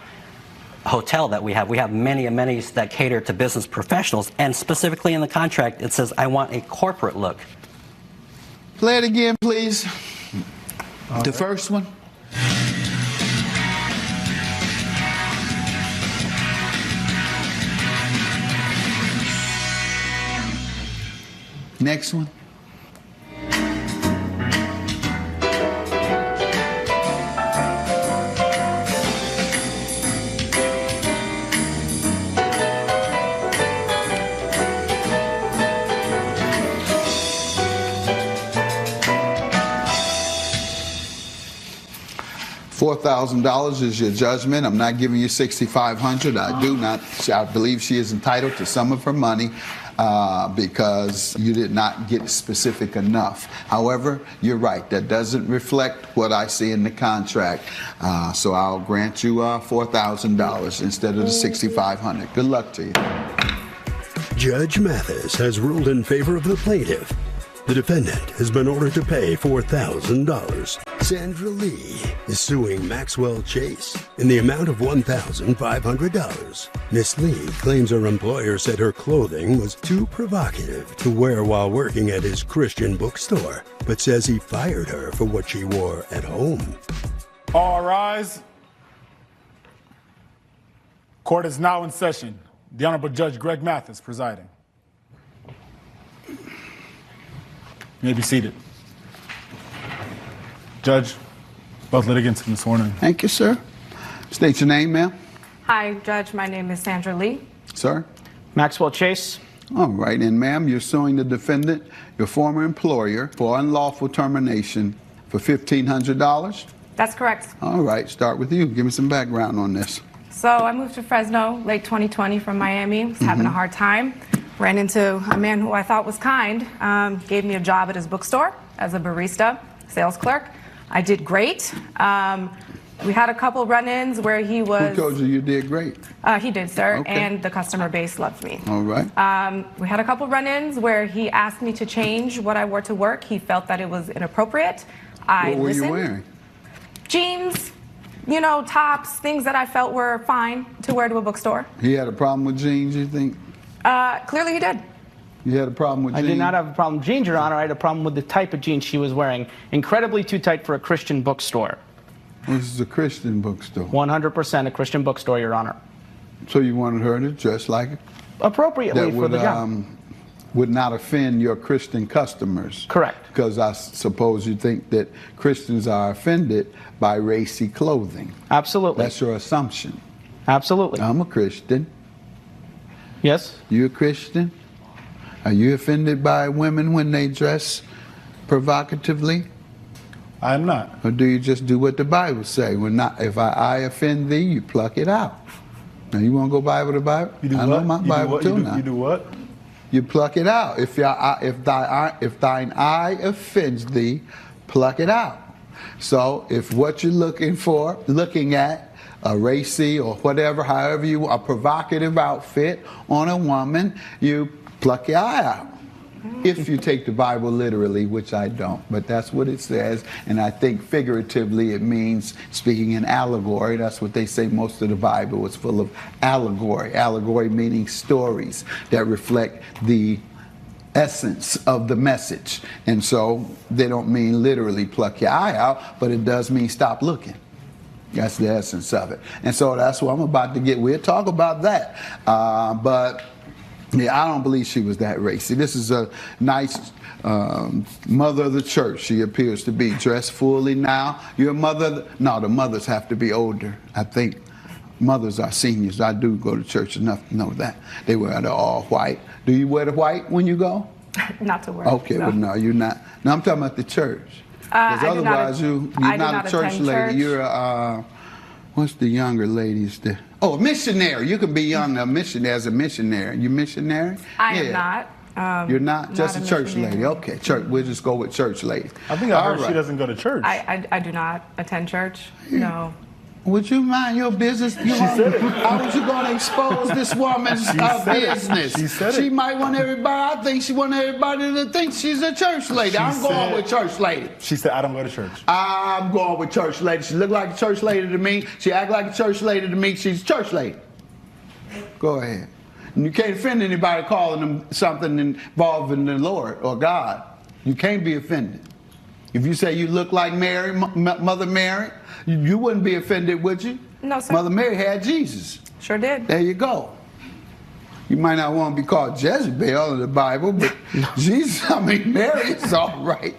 hotel that we have. We have many amenities that cater to business professionals, and specifically in the contract it says I want a corporate look. Play it again, please. The first one. Next one. $4,000 is your judgment. I'm not giving you $6,500. I believe she is entitled to some of her money because you did not get specific enough. However, you're right. That doesn't reflect what I see in the contract. So I'll grant you $4,000 instead of the $6,500. Good luck to you. Judge Mathis has ruled in favor of the plaintiff. The defendant has been ordered to pay $4,000. Sandra Lee is suing Maxwell Chase in the amount of $1,500. Miss Lee claims her employer said her clothing was too provocative to wear while working at his Christian bookstore, but says he fired her for what she wore at home. All rise. Court is now in session. The Honorable Judge Greg Mathis presiding. You may be seated. Judge, both litigants have been sworn in. Thank you, sir. State your name, ma'am. Hi, Judge. My name is Sandra Lee. Sir? Maxwell Chase. All right, and ma'am, you're suing the defendant, your former employer, for unlawful termination for $1,500? That's correct. All right, start with you. Give me some background on this. So I moved to Fresno late 2020 from Miami. Was having a hard time. Ran into a man who I thought was kind. Gave me a job at his bookstore as a barista, sales clerk. I did great. We had a couple run-ins where he was... Who told you you did great? He did, sir, Okay. and the customer base loved me. All right. We had a couple run-ins where he asked me to change what I wore to work. He felt that it was inappropriate. What were listened. you wearing? Jeans, you know, tops, things that I felt were fine to wear to a bookstore. He had a problem with jeans, you think? Clearly he did. You had a problem with jeans? I did not have a problem with jeans, Your Honor. I had a problem with the type of jeans she was wearing. Incredibly too tight for a Christian bookstore. This is a Christian bookstore. 100% a Christian bookstore, Your Honor. So you wanted her to dress like it? Appropriately for the job. Would not offend your Christian customers. Correct. Because I suppose you think that Christians are offended by racy clothing. Absolutely. That's your assumption. Absolutely. I'm a Christian. Yes. You a Christian? Are you offended by women when they dress provocatively? I am not. Or do you just do what the Bible say? If I offend thee, you pluck it out. Now you want to go Bible to Bible? You do I what? know my You do Bible what? too You now. do what? You pluck it out. If thine eye offends thee, pluck it out. So if what you're looking at, a racy or whatever, however you a provocative outfit on a woman, you pluck your eye out. If you take the Bible literally, which I don't, but that's what it says, and I think figuratively it means speaking in allegory. That's what they say. Most of the Bible is full of allegory. Allegory meaning stories that reflect the essence of the message. And so they don't mean literally pluck your eye out, but it does mean stop looking. That's the essence of it. And so that's what I'm about to get. We'll talk about that. But yeah, I don't believe she was that racy. This is a nice mother of the church. She appears to be dressed fully now. Your mother? No, the mothers have to be older. I think mothers are seniors. I do go to church enough to know that. They wear the all white. Do you wear the white when you go? Not to work. Okay, no. but no, you're not. No, I'm talking about the church. Because otherwise you're not a church lady. You're a, what's the younger ladies there? Oh, a missionary. You can be young a missionary as a missionary. You missionary? I am not. You're not? Just not a a church missionary. lady. Okay, church. We'll just go with church lady. I think I heard she doesn't go to church. I do not attend church. No. Would you mind your business? How was you going to expose this woman's business? She said She it. might want everybody, I think she want everybody to think she's a church lady. I'm going with church lady. She said, I don't go to church. I'm going with church lady. She look like a church lady to me. She act like a church lady to me. She's a church lady. Go ahead. And you can't offend anybody calling them something involving the Lord or God. You can't be offended. If you say you look like Mary, Mother Mary, you wouldn't be offended, would you? No, sir. Mother Mary had Jesus. Sure did. There you go. You might not want to be called Jezebel in the Bible, but Jesus, Mary is all right.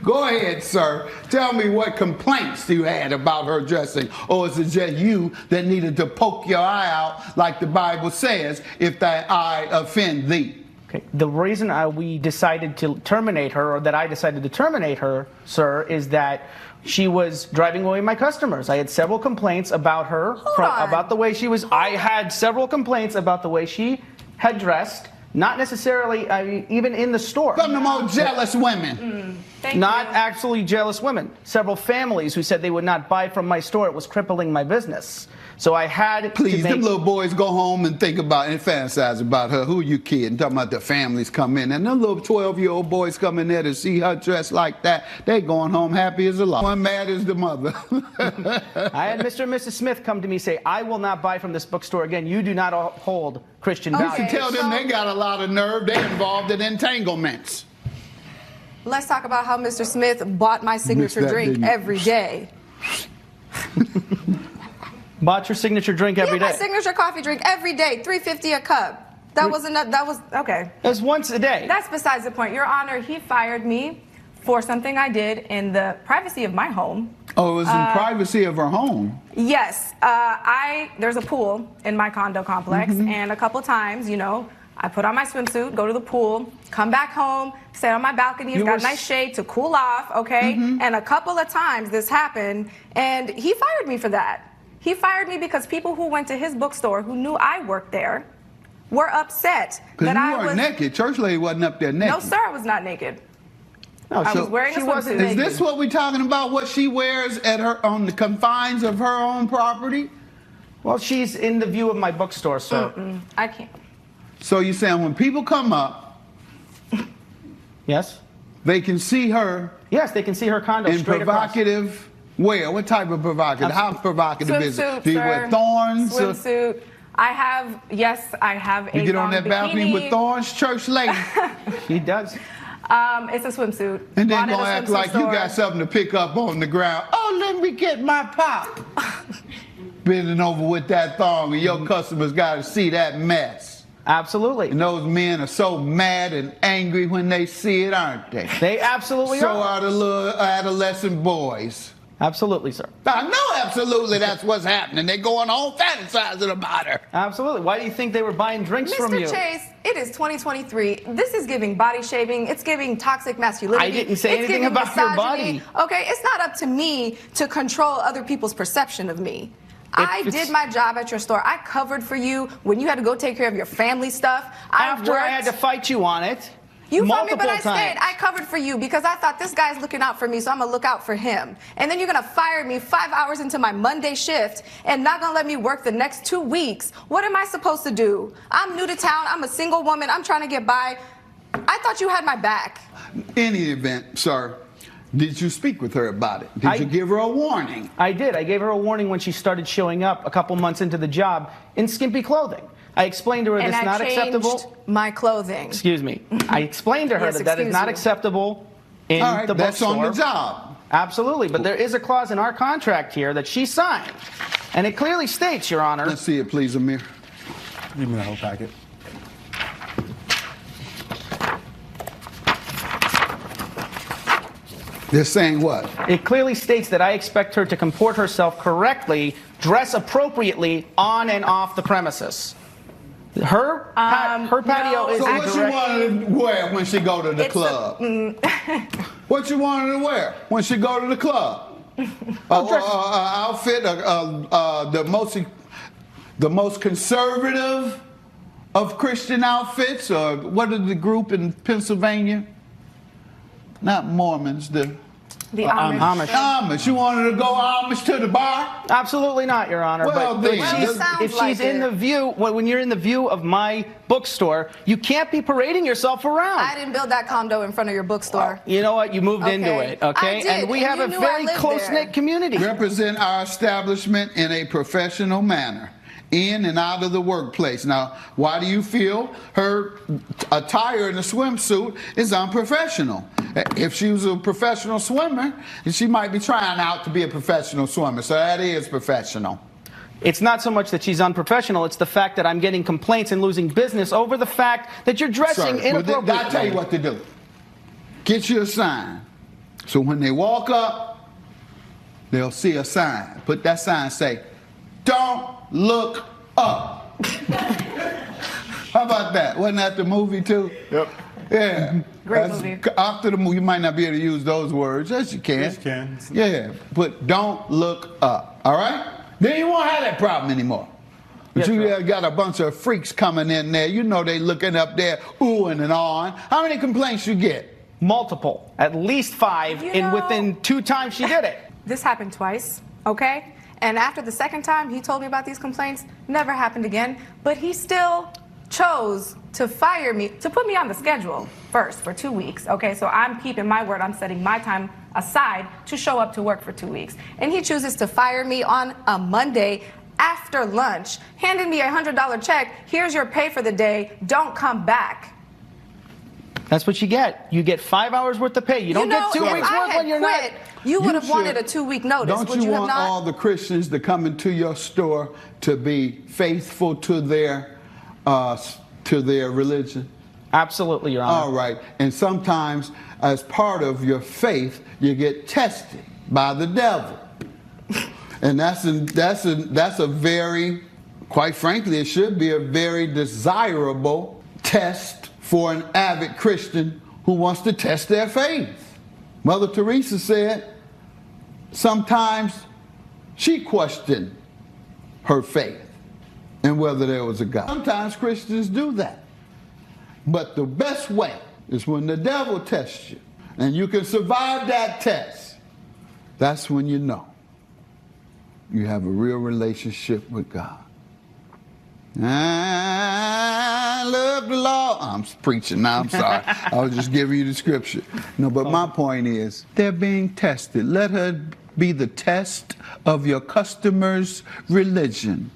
Go ahead, sir. Tell me what complaints you had about her dressing. Or is it just you that needed to poke your eye out like the Bible says, if thy eye offend thee? Okay. The reason we decided to terminate her, or that I decided to terminate her, sir, is that she was driving away my customers. I had several complaints about her, about the way she was. I had several complaints about the way she had dressed, not necessarily even in the store. From the more jealous women. Not actually jealous women. Several families who said they would not buy from my store. It was crippling my business. So I had Please, to make... them little boys go home and think about and fantasize about her. Who you kidding? Talking about the families come in. And them little 12-year-old boys come in there to see her dressed like that. They going home happy as a lot. One mad is the mother. I had Mr. and Mrs. Smith come to me say, I will not buy from this bookstore again. You do not hold Christian values. You can tell them they got a lot of nerve. They're involved in entanglements. Let's talk about how Mr. Smith bought my signature drink every day. Bought your signature drink every day? My signature coffee drink every day, $3.50 a cup. That was enough. That was okay. It was once a day. That's besides the point. Your Honor, he fired me for something I did in the privacy of my home. Oh, it was in privacy of her home. Yes, there's a pool in my condo complex, and a couple times, you know, I put on my swimsuit, go to the pool, come back home, sit on my balcony. It's got a nice shade to cool off, okay? And a couple of times this happened, and he fired me for that. He fired me because people who went to his bookstore who knew I worked there were upset that I was... Because you weren't naked. Church lady wasn't up there naked. No, sir, I was not naked. No, I was wearing a swimsuit. Is this what we're talking about? What she wears at her on the confines of her own property? Well, she's in the view of my bookstore, sir. I can't. So you're saying when people come up, yes, they can see her. Yes, they can see her condo in straight provocative. Across. Where? What type of provocative? How provocative is it? Do you wear sir. thorns? Swimsuit. I have. Yes, I have a. You get on that bikini. balcony with thorns, church lady. He does. It's a swimsuit. And then gonna act like you got something to pick up on the ground. Oh, let me get my pop. Bending over with that thong, and your customers got to see that mess. Absolutely. And those men are so mad and angry when they see it, aren't they? They absolutely so are. So are the little adolescent boys. Absolutely, sir. I know absolutely that's what's happening. They're going on fantasizing about her. Absolutely. Why do you think they were buying drinks from you? Mr. Chase, it is 2023. This is giving body shaming. It's giving toxic masculinity. I didn't say anything about your body. Okay, it's not up to me to control other people's perception of me. I did my job at your store. I covered for you when you had to go take care of your family stuff. After I had to fight you on it. You fought me, multiple but I times. stayed. I covered for you because I thought this guy's looking out for me, so I'm going to look out for him. And then you're going to fire me 5 hours into my Monday shift and not going to let me work the next 2 weeks. What am I supposed to do? I'm new to town. I'm a single woman. I'm trying to get by. I thought you had my back. In any event, sir, did you speak with her about it? Did you give her a warning? I did. I gave her a warning when she started showing up a couple months into the job in skimpy clothing. I explained to her and that's not acceptable. My clothing. Excuse me. I explained to her that is not acceptable in the bookstore. That's on the job. Absolutely, but there is a clause in our contract here that she signed, and it clearly states, Your Honor. Let's see it, please, Amir. Give me the whole packet. They're saying what? It clearly states that I expect her to comport herself correctly, dress appropriately on and off the premises. Her patio is so what you want her to wear when she go to the club? What you want her to wear when she go to the club? Outfit, the most conservative of Christian outfits, or what is the group in Pennsylvania? Not Mormons, the The Amish. Amish. You wanted to go Amish to the bar? Absolutely not, Your Honor. Well, but then. if she's in the view, when you're in the view of my bookstore, you can't be parading yourself around. I didn't build that condo in front of your bookstore. You know what? You moved into it, okay? I did, and we have a very close-knit community. Represent our establishment in a professional manner, in and out of the workplace. Now, why do you feel her attire in a swimsuit is unprofessional? If she was a professional swimmer, she might be trying out to be a professional swimmer, so that is professional. It's not so much that she's unprofessional, it's the fact that I'm getting complaints and losing business over the fact that you're dressing inappropriately. I'll tell you what to do. Get you a sign. So when they walk up, they'll see a sign. Put that sign, say, "Don't look up." How about that? Wasn't that the movie too? Yep. Yeah. Great movie. After the movie, you might not be able to use those words. Yes, you can. Yes, you can. Yeah, but don't look up. All right? Then you won't have that problem anymore. But you got a bunch of freaks coming in there. You know they looking up there, oohing and on. How many complaints you get? Multiple. At least 5 within 2 times she did it. This happened twice, okay? And after the second time he told me about these complaints, never happened again, but he still chose to fire me, to put me on the schedule first for 2 weeks, okay? So I'm keeping my word, I'm setting my time aside to show up to work for 2 weeks. And he chooses to fire me on a Monday after lunch, handing me a $100 check, here's your pay for the day, don't come back. That's what you get. You get 5 hours worth of pay. You don't get 2 weeks worth when you're not. You would have wanted a 2-week notice. Don't would you have want not? all the Christians to come into your store to be faithful to their religion? Absolutely, Your Honor. All right. And sometimes, as part of your faith, you get tested by the devil, and that's a very, quite frankly, it should be a very desirable test for an avid Christian who wants to test their faith. Mother Teresa said sometimes she questioned her faith and whether there was a God. Sometimes Christians do that. But the best way is when the devil tests you and you can survive that test. That's when you know you have a real relationship with God. I love the law. I'm preaching now, I'm sorry. I was just giving you the scripture. No, but my point is, they're being tested. Let her be the test of your customer's religion.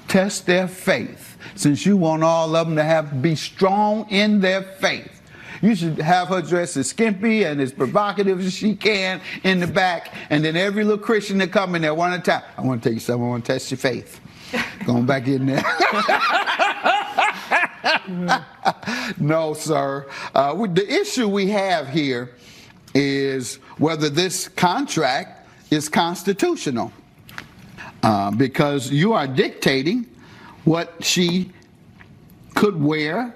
Test their faith. Since you want all of them to be strong in their faith, you should have her dressed as skimpy and as provocative as she can in the back, and then every little Christian that come in there one at a time. I want to tell you something. I want to test your faith. Going back in there. No, sir. The issue we have here is whether this contract is constitutional, because you are dictating what she could wear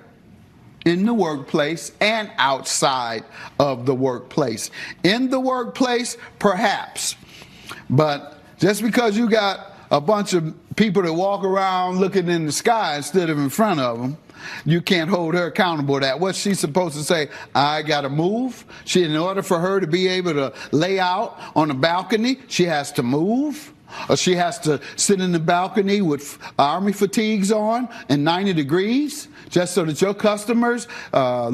in the workplace and outside of the workplace. In the workplace, perhaps, but just because you got a bunch of people that walk around looking in the sky instead of in front of them, you can't hold her accountable to that. What's she supposed to say? I got to move. In order for her to be able to lay out on a balcony, she has to move. Or she has to sit in the balcony with army fatigues on and 90 degrees just so that your customers are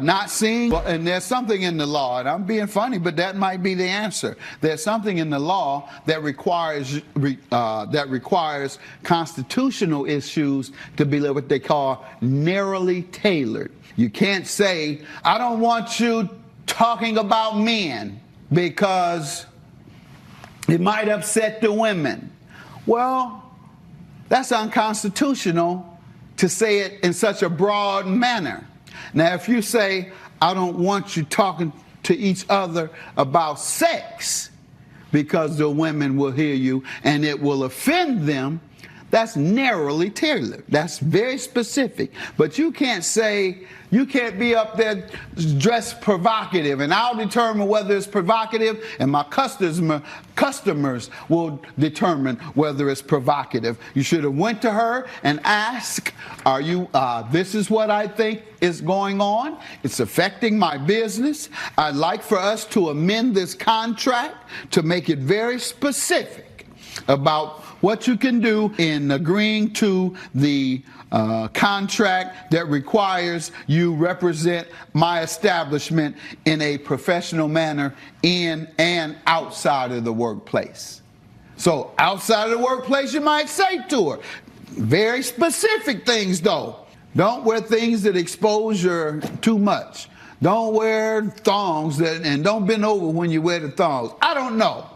not seeing. And there's something in the law, and I'm being funny, but that might be the answer. There's something in the law that requires constitutional issues to be what they call narrowly tailored. You can't say, I don't want you talking about men because it might upset the women. Well, that's unconstitutional to say it in such a broad manner. Now, if you say, I don't want you talking to each other about sex because the women will hear you and it will offend them, That's narrowly tailored. That's very specific. But you can't say, you can't be up there dressed provocative, and I'll determine whether it's provocative, and my customers will determine whether it's provocative. You should have went to her and asked, are you, this is what I think is going on. It's affecting my business. I'd like for us to amend this contract to make it very specific about what you can do in agreeing to the contract that requires you represent my establishment in a professional manner in and outside of the workplace. So outside of the workplace, you might say to her, very specific things though. Don't wear things that expose your too much. Don't wear thongs and don't bend over when you wear the thongs. I don't know.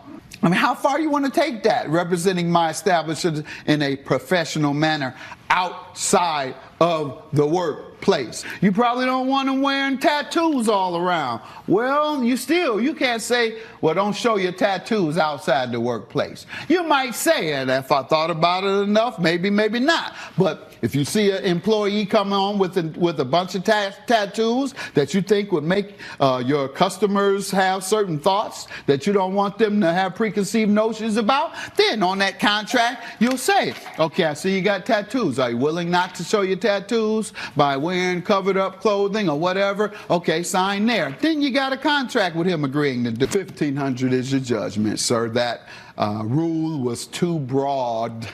I mean, how far you want to take that, representing my establishment in a professional manner outside of the workplace? You probably don't want them wearing tattoos all around. Well, you can't say, well, don't show your tattoos outside the workplace. You might say it if I thought about it enough, maybe, maybe not. But if you see an employee come on with a bunch of tattoos that you think would make your customers have certain thoughts that you don't want them to have preconceived notions about, then on that contract, you'll say, okay, I see you got tattoos. Are you willing not to show your tattoos by wearing covered up clothing or whatever? Okay, sign there. Then you got a contract with him agreeing to do. $1,500 is your judgment, sir. That rule was too broad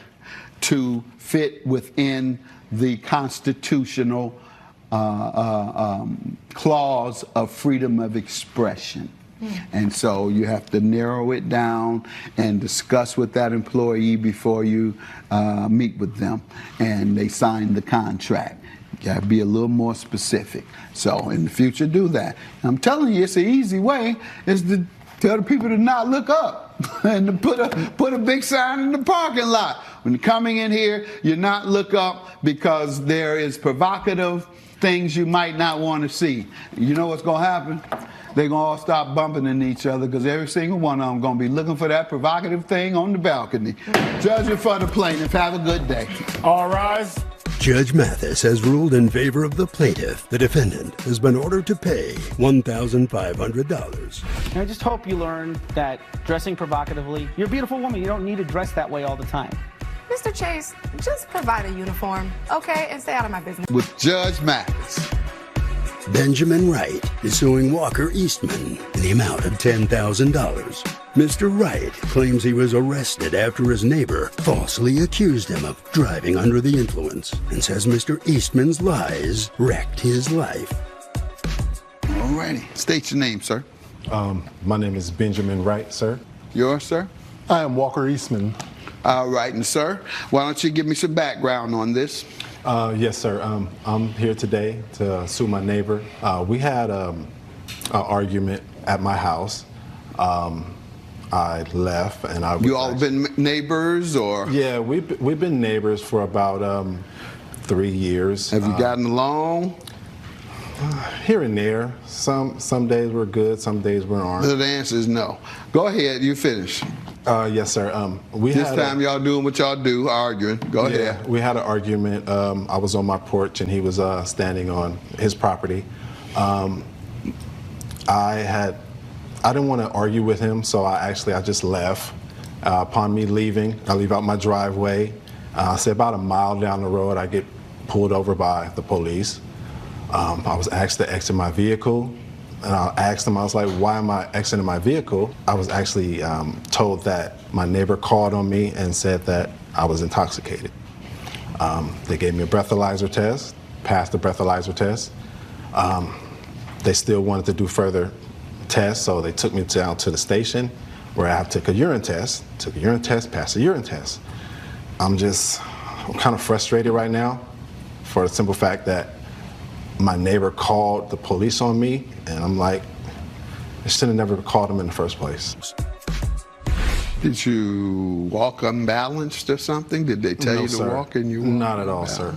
to fit within the constitutional clause of freedom of expression. And so you have to narrow it down and discuss with that employee before you meet with them and they sign the contract. You got to be a little more specific. So in the future, do that. I'm telling you, it's an easy way, is to tell the people to not look up and to put a big sign in the parking lot. When you're coming in here, you not look up because there is provocative things you might not want to see. You know what's going to happen? They're going to all stop bumping into each other because every single one of them going to be looking for that provocative thing on the balcony. Judgment for the plaintiff. Have a good day. All rise. Judge Mathis has ruled in favor of the plaintiff. The defendant has been ordered to pay $1,500. And I just hope you learn that dressing provocatively, you're a beautiful woman. You don't need to dress that way all the time. Mr. Chase, just provide a uniform, okay, and stay out of my business. With Judge Mathis. Benjamin Wright is suing Walker Eastman in the amount of $10,000. Mr. Wright claims he was arrested after his neighbor falsely accused him of driving under the influence and says Mr. Eastman's lies wrecked his life. All righty. State your name, sir. My name is Benjamin Wright, sir. Yours, sir? I am Walker Eastman. All right, and sir, why don't you give me some background on this? Yes, sir. I'm here today to sue my neighbor. We had an argument at my house. I left, and I. You all been neighbors, or? Yeah, we've been neighbors for about 3 years. Have you gotten along? Here and there. Some days we're good, some days we aren't. The answer is no. Go ahead, you finish. Yes, sir. This time y'all doing what y'all do, arguing. Go ahead. We had an argument. I was on my porch and he was standing on his property. I didn't want to argue with him, so I just left. Upon me leaving, I leave out my driveway. Say about a mile down the road, I get pulled over by the police. I was asked to exit my vehicle. And I asked them, I was like, why am I exiting my vehicle? I was actually told that my neighbor called on me and said that I was intoxicated. They gave me a breathalyzer test, passed the breathalyzer test. They still wanted to do further tests, so they took me down to the station where I took a urine test, passed a urine test. I'm kind of frustrated right now for the simple fact that my neighbor called the police on me, and I'm like, I should have never called them in the first place. Did you walk unbalanced or something? Did they tell you to walk and you walked? Not at all, sir.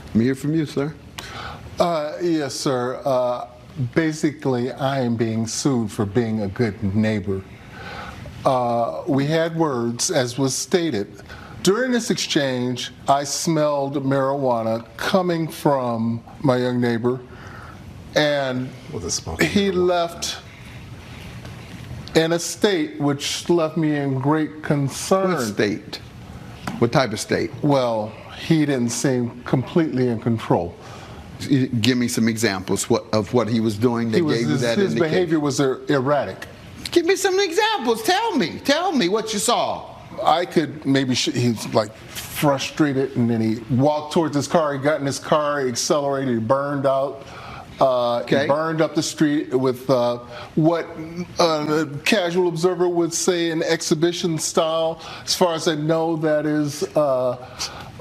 Let me hear from you, sir. Yes, sir. Basically, I am being sued for being a good neighbor. We had words, as was stated, During this exchange, I smelled marijuana coming from my young neighbor, and he left in a state which left me in great concern. What state? What type of state? Well, he didn't seem completely in control. Give me some examples of what he was doing that gave you that his indication. behavior was erratic. Give me some examples. Tell me what you saw. I could maybe, he's like frustrated, and then he walked towards his car. He got in his car, he accelerated, he burned out. He burned up the street with what a casual observer would say an exhibition style. As far as I know, that is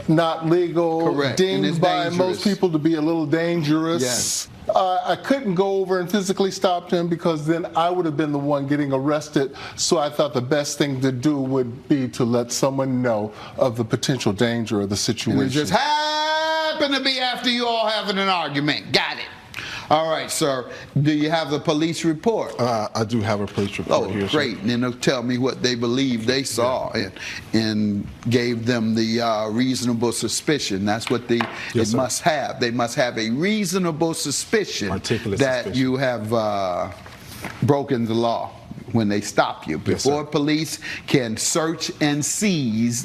not legal. Correct. Deemed by most people to be a little dangerous. Yes. I couldn't go over and physically stop him because then I would have been the one getting arrested. So I thought the best thing to do would be to let someone know of the potential danger of the situation. And it just happened to be after you all having an argument. Got it. All right, sir. Do you have the police report? I do have a police report here. Great. And then they'll tell me what they believe they saw and gave them the reasonable suspicion. That's what they must have. They must have a reasonable suspicion that you have broken the law when they stop you. Before police can search and seize,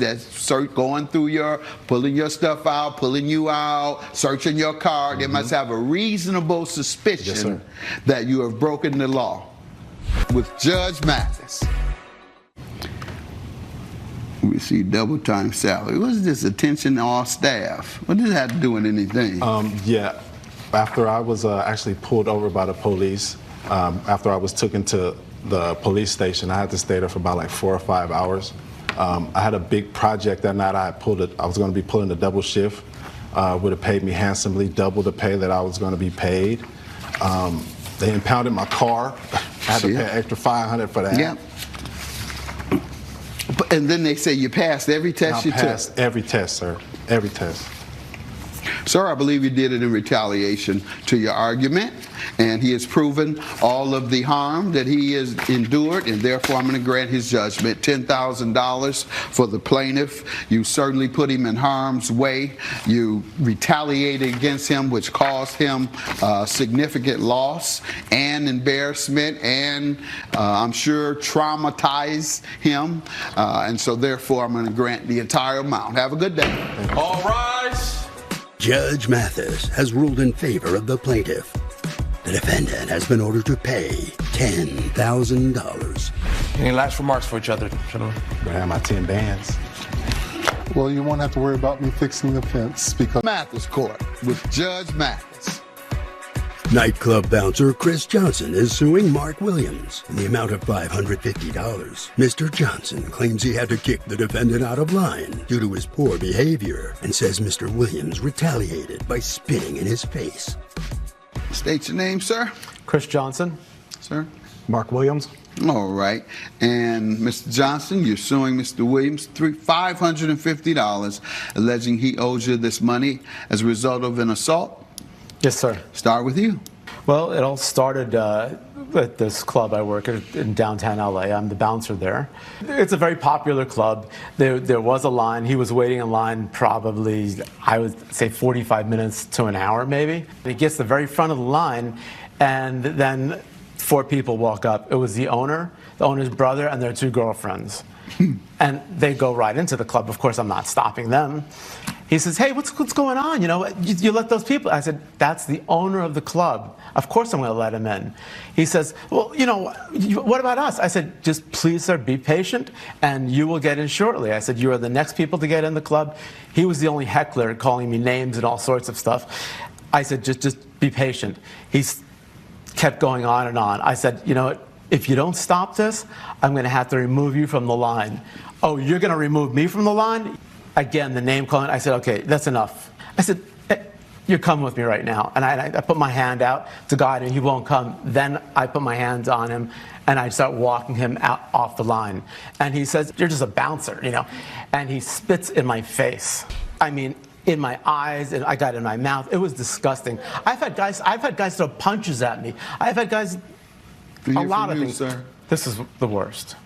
going through pulling your stuff out, pulling you out, searching your car, they must have a reasonable suspicion that you have broken the law. With Judge Mathis. We see double time salary. What's this, attention to all staff? What does that have to do with anything? Yeah, after I was actually pulled over by the police, after I was taken to the police station, I had to stay there for about like 4 or 5 hours. I had a big project that night. I was going to be pulling a double shift. Would have paid me handsomely, double the pay that I was going to be paid. They impounded my car. I had to pay an extra $500 for that. Yeah. And then they say you passed every test you took. I passed every test, sir. Every test. Sir, I believe you did it in retaliation to your argument, and he has proven all of the harm that he has endured, and therefore I'm going to grant his judgment. $10,000 for the plaintiff. You certainly put him in harm's way. You retaliated against him, which caused him significant loss and embarrassment, and I'm sure traumatized him, and so therefore I'm going to grant the entire amount. Have a good day. All rise. Judge Mathis has ruled in favor of the plaintiff. The defendant has been ordered to pay $10,000. Any last remarks for each other, gentlemen? I have my 10 bands. Well, you won't have to worry about me fixing the fence because... Mathis Court with Judge Mathis. Nightclub bouncer Chris Johnson is suing Mark Williams in the amount of $550. Mr. Johnson claims he had to kick the defendant out of line due to his poor behavior and says Mr. Williams retaliated by spitting in his face. State your name, sir. Chris Johnson. Sir. Mark Williams. All right. And Mr. Johnson, you're suing Mr. Williams $550, alleging he owes you this money as a result of an assault. Yes, sir. Start with you. Well, it all started at this club I work at in downtown LA. I'm the bouncer there. It's a very popular club. There was a line. He was waiting in line probably, I would say 45 minutes to an hour maybe. He gets to the very front of the line, and then 4 people walk up. It was the owner's brother, and their 2 girlfriends. And they go right into the club. Of course, I'm not stopping them. He says, hey, what's going on? You know, you let those people. I said, that's the owner of the club. Of course I'm going to let him in. He says, well, you know, what about us? I said, just please, sir, be patient, and you will get in shortly. I said, you are the next people to get in the club. He was the only heckler calling me names and all sorts of stuff. I said, just be patient. He kept going on and on. I said, you know what? If you don't stop this, I'm going to have to remove you from the line. Oh, you're going to remove me from the line? Again, the name calling. I said, okay, that's enough. I said, hey, you're coming with me right now. And I put my hand out to guide him. He won't come. Then I put my hands on him, and I start walking him out off the line. And he says, you're just a bouncer, you know. And he spits in my face. I mean, in my eyes, and I got it in my mouth. It was disgusting. I've had guys throw punches at me. I've had guys, a lot of things. Sir. This is the worst.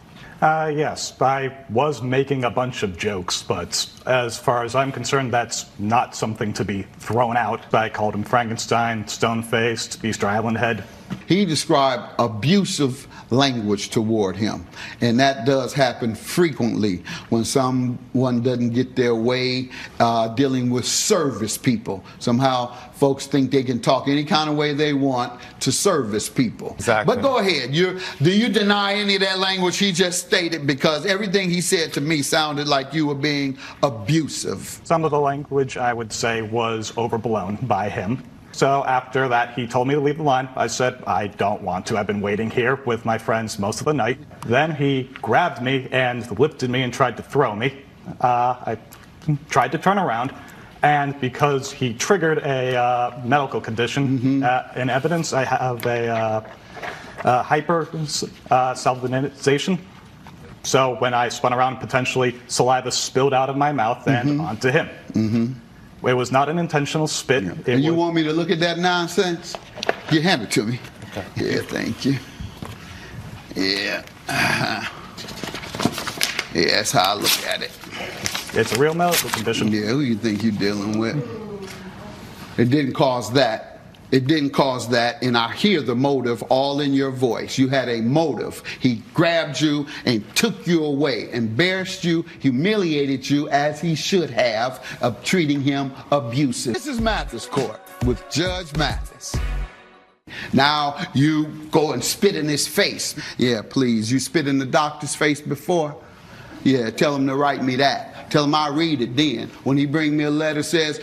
Yes, I was making a bunch of jokes, but as far as I'm concerned, that's not something to be thrown out. I called him Frankenstein, stone-faced, Easter Island head. He described abusive language toward him, and that does happen frequently when someone doesn't get their way dealing with service people. Somehow folks think they can talk any kind of way they want to service people. Exactly. But go ahead. Do you deny any of that language he just stated? Because everything he said to me sounded like you were being abusive. Some of the language, I would say, was overblown by him. So after that, he told me to leave the line. I said, I don't want to. I've been waiting here with my friends most of the night. Then he grabbed me and lifted me and tried to throw me. I tried to turn around, and because he triggered a medical condition, in evidence, I have a hypersalinization. So when I spun around, potentially saliva spilled out of my mouth and onto him. It was not an intentional spit. And you want me to look at that nonsense? You hand it to me. Okay. Yeah, thank you. Yeah. Yeah, that's how I look at it. It's a real medical condition. Yeah, who you think you're dealing with? It didn't cause that. It didn't cause that, and I hear the motive all in your voice. You had a motive. He grabbed you and took you away, embarrassed you, humiliated you, as he should have, of treating him abusive. This is Mathis Court with Judge Mathis. Now you go and spit in his face. Yeah, please. You spit in the doctor's face before? Yeah, tell him to write me that. Tell him I'll read it then. When he bring me a letter says,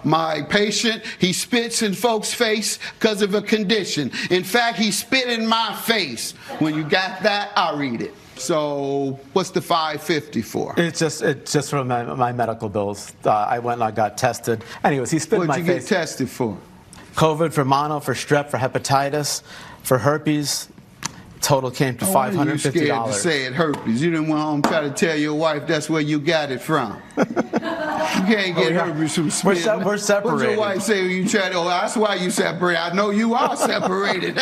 my patient, he spits in folks' face because of a condition. In fact, he spit in my face. When you got that, I'll read it. So what's the $550 for? It's just for my medical bills. I went and I got tested. Anyways, he spit in my face. What'd you get tested for? COVID, for mono, for strep, for hepatitis, for herpes. Total came to $550. Why are you scared to say it herpes? You didn't want home try to tell your wife that's where you got it from. You can't get herpes from spitting. We're separated. What'd your wife say when you tried to, that's why you separated. I know you are separated.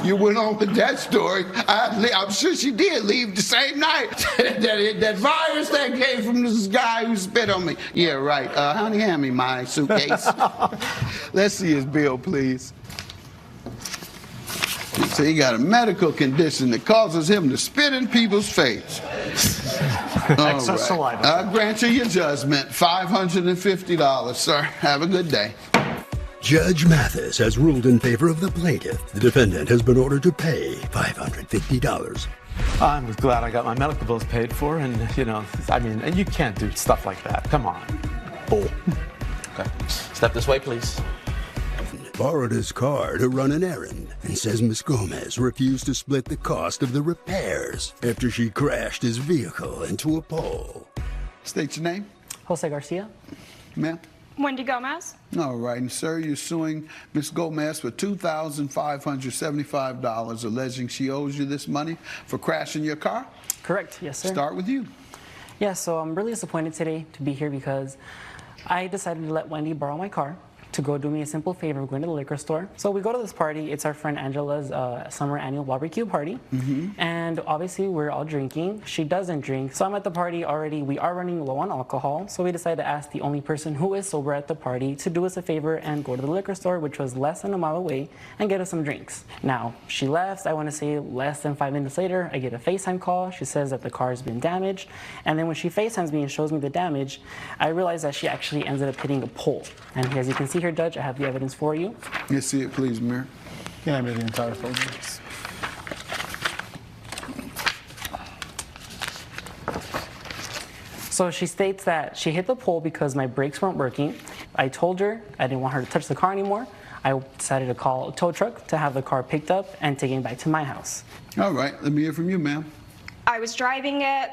You went on with that story. I'm sure she did leave the same night. that virus that came from this guy who spit on me. Yeah, right. Honey, hand me my suitcase. Let's see his bill, please. So he got a medical condition that causes him to spit in people's face. Excess saliva. I grant you your judgment. $550, sir. Have a good day. Judge Mathis has ruled in favor of the plaintiff. The defendant has been ordered to pay $550. I'm glad I got my medical bills paid for, and and you can't do stuff like that. Come on. Bull. Okay. Step this way, please. Borrowed his car to run an errand and says Miss Gomez refused to split the cost of the repairs after she crashed his vehicle into a pole. State your name. Jose Garcia. Ma'am. Wendy Gomez. All right, and sir, you're suing Miss Gomez for $2,575, alleging she owes you this money for crashing your car? Correct, yes, sir. Start with you. Yeah, so I'm really disappointed today to be here because I decided to let Wendy borrow my car to go do me a simple favor of going to the liquor store. So we go to this party. It's our friend Angela's summer annual barbecue party. And obviously we're all drinking. She doesn't drink. So I'm at the party already. We are running low on alcohol. So we decided to ask the only person who is sober at the party to do us a favor and go to the liquor store, which was less than a mile away, and get us some drinks. Now, she left, I want to say less than 5 minutes later, I get a FaceTime call. She says that the car has been damaged. And then when she FaceTimes me and shows me the damage, I realize that she actually ended up hitting a pole. And as you can see here, Judge, I have the evidence for you. Let's see it, please, Mayor. Yeah, I made the entire folder. So she states that she hit the pole because my brakes weren't working. I told her I didn't want her to touch the car anymore. I decided to call a tow truck to have the car picked up and taken back to my house. All right, let me hear from you, ma'am. I was driving it.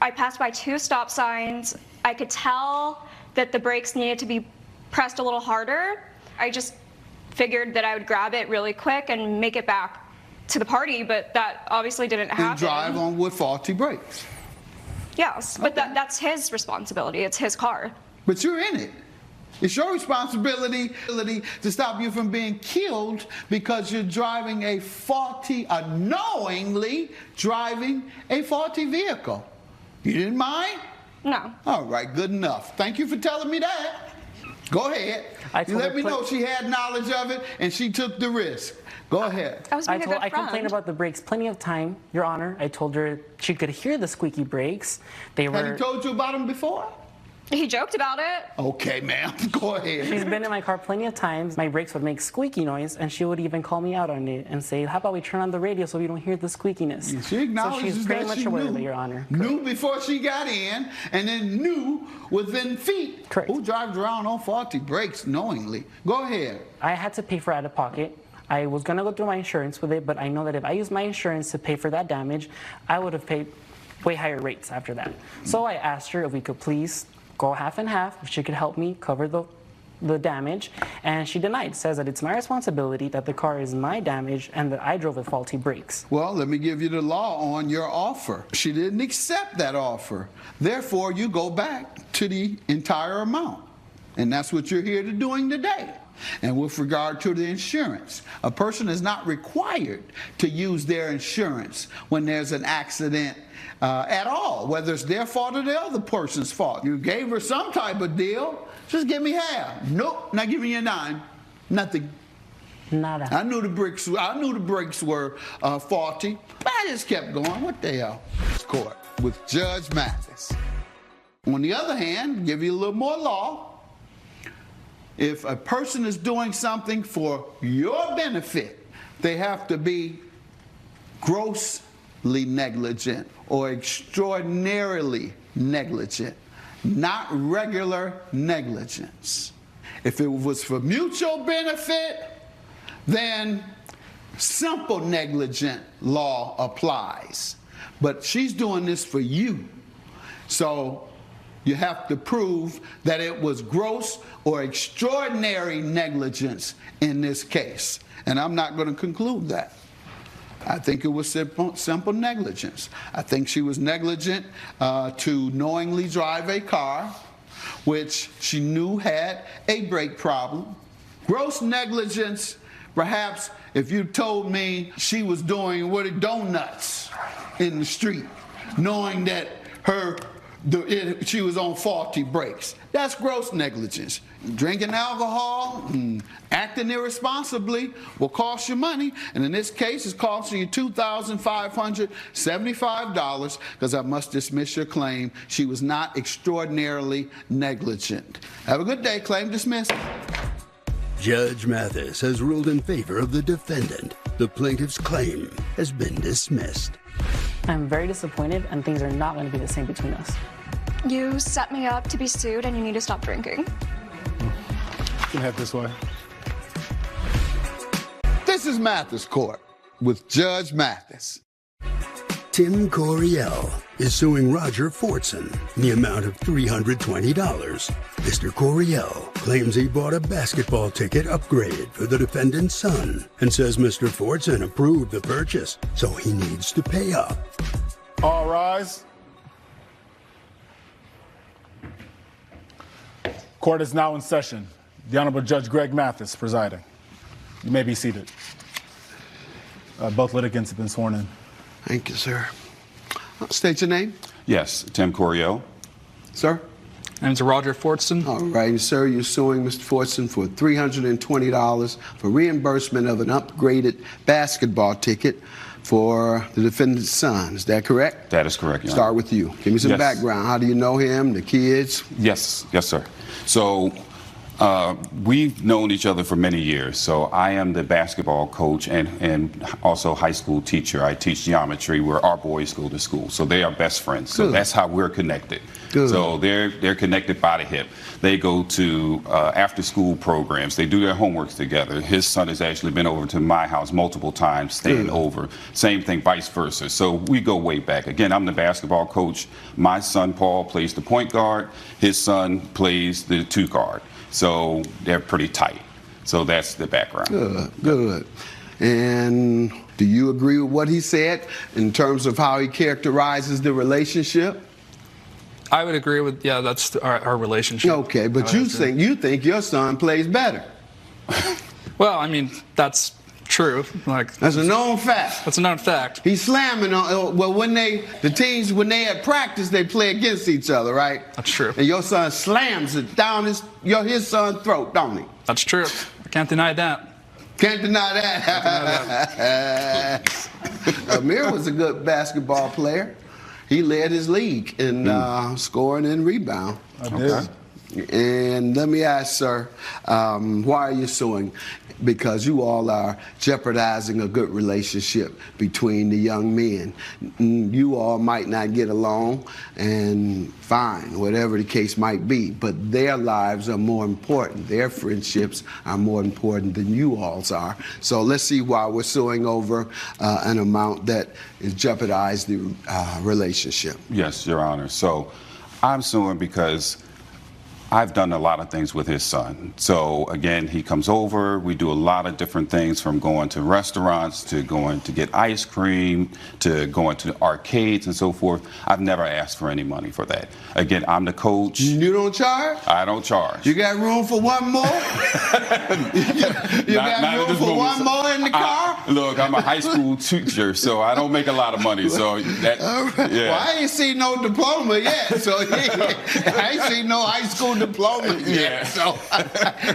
I passed by 2 stop signs. I could tell that the brakes needed to be pressed a little harder. I just figured that I would grab it really quick and make it back to the party, but that obviously didn't happen. And drive on with faulty brakes. Yes, but that's his responsibility. It's his car. But you're in it. It's your responsibility to stop you from being killed because you're driving knowingly driving a faulty vehicle. You didn't mind? No. All right, good enough. Thank you for telling me that. Go ahead. You let me know she had knowledge of it and she took the risk. Go ahead. I complained about the brakes plenty of time, Your Honor. I told her she could hear the squeaky brakes. Had he told you about them before? He joked about it. Okay, ma'am. Go ahead. She's been in my car plenty of times. My brakes would make squeaky noise, and she would even call me out on it and say, how about we turn on the radio so we don't hear the squeakiness? She acknowledges so she's pretty much aware of it, Your Honor. Knew before she got in, and then knew within feet. Correct. Who drives around on faulty brakes knowingly? Go ahead. I had to pay for out of pocket. I was going to go through my insurance with it, but I know that if I used my insurance to pay for that damage, I would have paid way higher rates after that. So I asked her if we could please go half and half, if she could help me cover the damage, and she denied. Says that it's my responsibility, that the car is my damage, and that I drove with faulty brakes. Well, let me give you the law on your offer. She didn't accept that offer. Therefore, you go back to the entire amount. And that's what you're here to doing today. And with regard to the insurance, a person is not required to use their insurance when there's an accident at all, whether it's their fault or the other person's fault. You gave her some type of deal, just give me half. Nope, not giving you a dime. Nothing. Nada. I knew the brakes were faulty, but I just kept going. What the hell? Court with Judge Mathis. On the other hand, give you a little more law. If a person is doing something for your benefit, they have to be grossly negligent or extraordinarily negligent, not regular negligence. If it was for mutual benefit, then simple negligent law applies. But she's doing this for you. So you have to prove that it was gross or extraordinary negligence in this case. And I'm not going to conclude that. I think it was simple negligence. I think she was negligent to knowingly drive a car which she knew had a brake problem. Gross negligence, perhaps if you told me she was doing donuts in the street, knowing that she was on faulty brakes. That's gross negligence. Drinking alcohol, acting irresponsibly will cost you money, and in this case it's costing you $2,575 because I must dismiss your claim. She was not extraordinarily negligent. Have a good day. Claim dismissed. Judge Mathis has ruled in favor of the defendant. The plaintiff's claim has been dismissed. I'm very disappointed, and things are not going to be the same between us. You set me up to be sued, and you need to stop drinking. You can head this way. This is Mathis Court with Judge Mathis. Tim Coryell is suing Roger Fortson in the amount of $320. Mr. Coryell claims he bought a basketball ticket upgrade for the defendant's son and says Mr. Fortson approved the purchase, so he needs to pay up. All rise. Court is now in session. The Honorable Judge Greg Mathis presiding. You may be seated. Both litigants have been sworn in. Thank you, sir. State your name. Yes, Tim Coryell. Sir? And it's Roger Fortson. All right, sir, you're suing Mr. Fortson for $320 for reimbursement of an upgraded basketball ticket for the defendant's son. Is that correct? That is correct, Your Honor. Start with you. Give me some background. How do you know him, the kids? Yes, sir. So we've known each other for many years. So I am the basketball coach and also high school teacher. I teach geometry where our boys go to school. So they are best friends. So that's how we're connected. Good. So they're connected by the hip. They go to after school programs. They do their homework together. His son has actually been over to my house multiple times, staying over. Same thing, vice versa. So we go way back. Again, I'm the basketball coach. My son, Paul, plays the point guard. His son plays the two guard. So they're pretty tight. So that's the background. Good, good. And do you agree with what he said in terms of how he characterizes the relationship? I would agree with, yeah, that's our relationship. Okay, but you think your son plays better. Well, I mean, that's true. Like, that's a known fact. That's a known fact. He's slamming on. Well, when they at practice, they play against each other, right? That's true. And your son slams it down his son's throat, don't he? That's true. I can't deny that. Can't deny that. Amir was a good basketball player. He led his league in scoring and rebound. I did. And let me ask, sir, why are you suing? Because you all are jeopardizing a good relationship between the young men. You all might not get along, and fine, whatever the case might be, but their lives are more important. Their friendships are more important than you all's are. So let's see why we're suing over an amount that has jeopardized the relationship. Yes, Your Honor. So I'm suing because I've done a lot of things with his son. So again, he comes over, we do a lot of different things, from going to restaurants to going to get ice cream to going to arcades and so forth. I've never asked for any money for that. Again, I'm the coach. You don't charge? I don't charge. You got room for one more? you got room for one more in the car? Look, I'm a high school teacher, so I don't make a lot of money. So that, yeah. Well, I ain't seen no diploma yet, so I ain't seen no high school diploma yet, so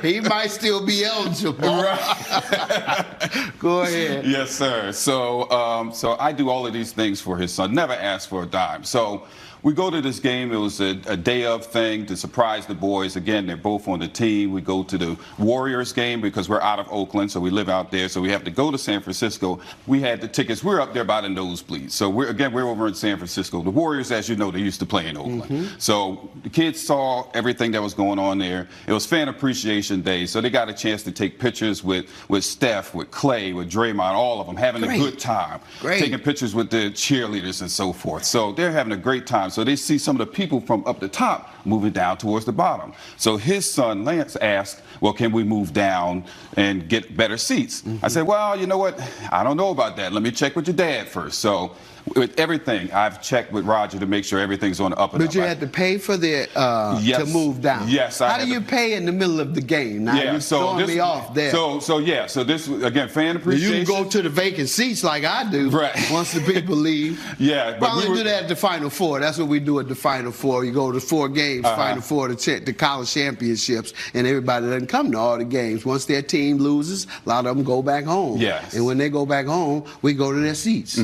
he might still be eligible. Right. Go ahead. Yes, sir. So, so I do all of these things for his son. Never asked for a dime. So we go to this game. It was a day of thing to surprise the boys. Again, they're both on the team. We go to the Warriors game because we're out of Oakland, so we live out there. So we have to go to San Francisco. We had the tickets. We're up there by the nosebleeds. So we're over in San Francisco. The Warriors, as you know, they used to play in Oakland. So the kids saw everything that was going on there. It was Fan Appreciation Day, so they got a chance to take pictures with Steph, with Clay, with Draymond, all of them having a good time. Taking pictures with the cheerleaders and so forth. So they're having a great time. So they see some of the people from up the top moving down towards the bottom. So his son, Lance, asked, well, can we move down and get better seats? I said, well, you know what? I don't know about that. Let me check with your dad first. So with everything, I've checked with Roger to make sure everything's on the up and up. But you had to pay for the to move down. Yes. How do you pay in the middle of the game? Now you're throwing me off there. So this, again, Fan Appreciation. You can go to the vacant seats like I do. Right. Once the people leave. Yeah. But probably do that at the Final Four. That's what we do at the Final Four. You go to 4 games, Final Four, the college championships, and everybody doesn't come to all the games. Once their team loses, a lot of them go back home. Yes. And when they go back home, we go to their seats.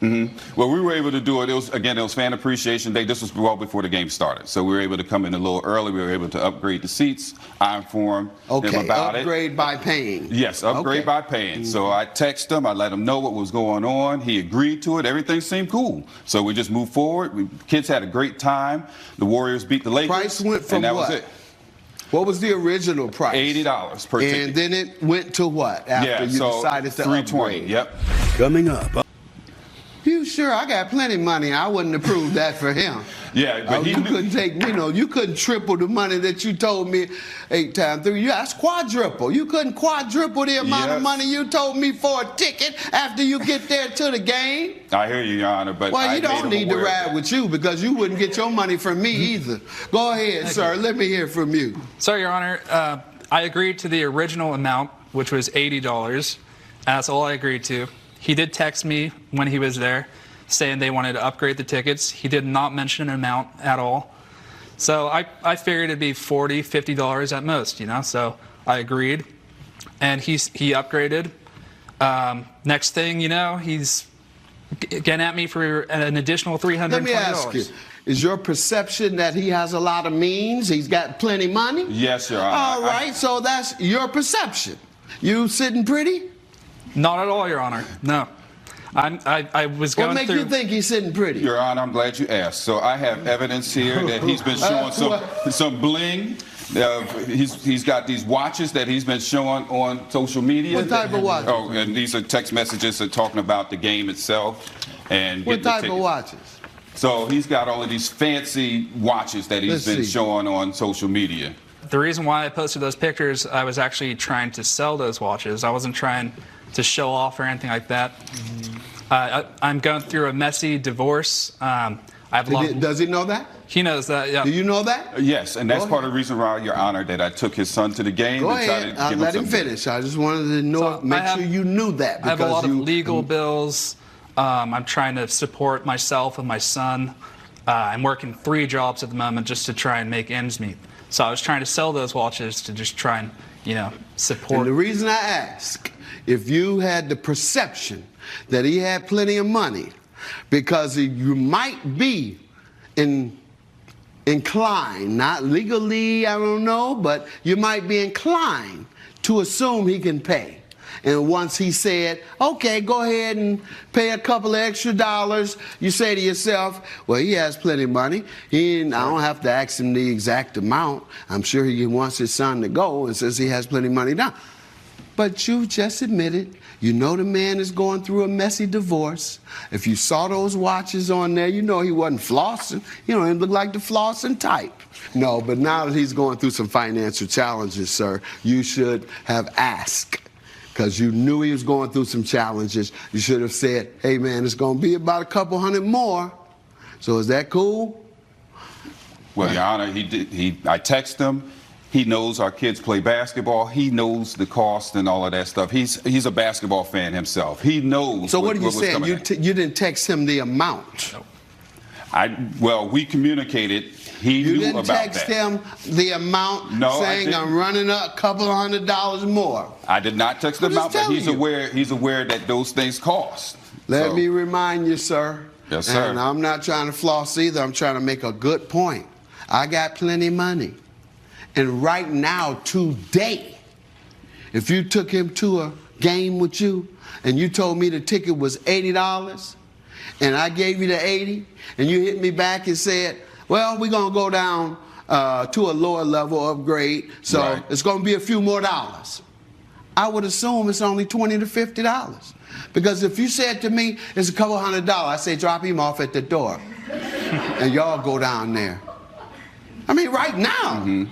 Well, we were able to do it. It was Fan Appreciation Day. This was well before the game started. So we were able to come in a little early. We were able to upgrade the seats. I informed them about it. Upgrade by paying. Yes, upgrade by paying. So I texted him. I let him know what was going on. He agreed to it. Everything seemed cool. So we just moved forward. Kids had a great time. The Warriors beat the Lakers. Price went from and that what? was it. What was the original price? $80 per ticket. And then it went to what after you decided to $320. upgrade? Yep. Coming up. You sure? I got plenty of money. I wouldn't approve that for him. Yeah, but you couldn't take, you couldn't triple the money that you told me 8 times 3. That's quadruple. You couldn't quadruple the amount of money you told me for a ticket after you get there to the game. I hear you, Your Honor, but well, you don't need to ride with you because you wouldn't get your money from me either. Go ahead, sir. Let me hear from you. So, Your Honor, I agreed to the original amount, which was $80. That's all I agreed to. He did text me when he was there saying they wanted to upgrade the tickets. He did not mention an amount at all. So I figured it'd be $40, $50 at most, so I agreed. And he upgraded. Next thing you know, he's getting at me for an additional $320. Let me ask you, is your perception that he has a lot of means? He's got plenty money? Yes, Your Honor. All right, so that's your perception. You sitting pretty? Not at all, Your Honor. No. I was going through... What makes you think he's sitting pretty? Your Honor, I'm glad you asked. So I have evidence here that he's been showing some bling. He's got these watches that he's been showing on social media. What type of watches? Oh, and these are text messages that talking about the game itself. And what type of watches? So he's got all of these fancy watches that he's been showing on social media. The reason why I posted those pictures, I was actually trying to sell those watches. I wasn't trying to show off or anything like that. I'm going through a messy divorce. I have a lot. Does he know that? He knows that. Yeah. Do you know that? Yes, and that's part of the reason why, Your Honor, that I took his son to the game. Go and tried ahead. to give Let him something. finish. I just wanted to know, make sure you knew that. I have a lot of legal bills. I'm trying to support myself and my son. I'm working 3 jobs at the moment just to try and make ends meet. So I was trying to sell those watches to just try and, support. And the reason I ask, if you had the perception that he had plenty of money, because you might be inclined, not legally, I don't know, but you might be inclined to assume he can pay. And once he said, okay, go ahead and pay a couple of extra dollars, you say to yourself, well, he has plenty of money. I don't have to ask him the exact amount. I'm sure he wants his son to go and says he has plenty of money now. But you just admitted, you know the man is going through a messy divorce. If you saw those watches on there, you know he wasn't flossing. He don't even look like the flossing type. No, but now that he's going through some financial challenges, sir, you should have asked. Because you knew he was going through some challenges. You should have said, hey man, it's going to be about a couple hundred more. So is that cool? Well, Your Honor, I text him. He knows our kids play basketball. He knows the cost and all of that stuff. He's a basketball fan himself. He knows. So what are you saying? You didn't text him the amount? No. Well, we communicated. He knew about that. You didn't text him the amount saying I'm running up a couple $100 more? I did not text the amount, but he's aware that those things cost. Let me remind you, sir. Yes, sir. And I'm not trying to floss either. I'm trying to make a good point. I got plenty of money. And right now, today, if you took him to a game with you and you told me the ticket was $80 and I gave you the 80 and you hit me back and said, well, we're going to go down to a lower level upgrade, so it's going to be a few more dollars. I would assume it's only $20 to $50. Because if you said to me, it's a couple $100, I say drop him off at the door and y'all go down there. I mean, right now,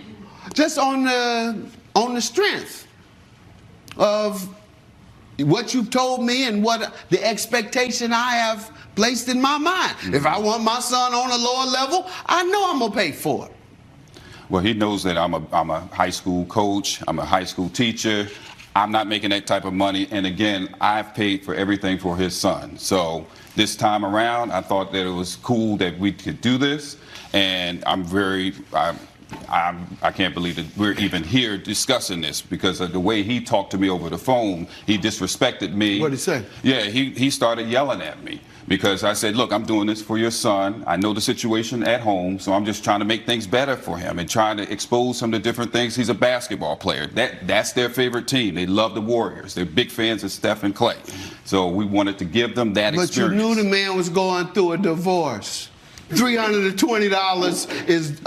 just on the strength of what you've told me and what the expectation I have placed in my mind. If I want my son on a lower level, I know I'm gonna pay for it. Well, he knows that I'm a high school coach. I'm a high school teacher. I'm not making that type of money. And again, I've paid for everything for his son. So this time around, I thought that it was cool that we could do this. And I can't believe that we're even here discussing this because of the way he talked to me over the phone. He disrespected me. What did he say? Yeah, he started yelling at me because I said, look, I'm doing this for your son. I know the situation at home, so I'm just trying to make things better for him and trying to expose some of the different things. He's a basketball player. That's their favorite team. They love the Warriors. They're big fans of Steph and Clay. So we wanted to give them that experience. But you knew the man was going through a divorce. $320 is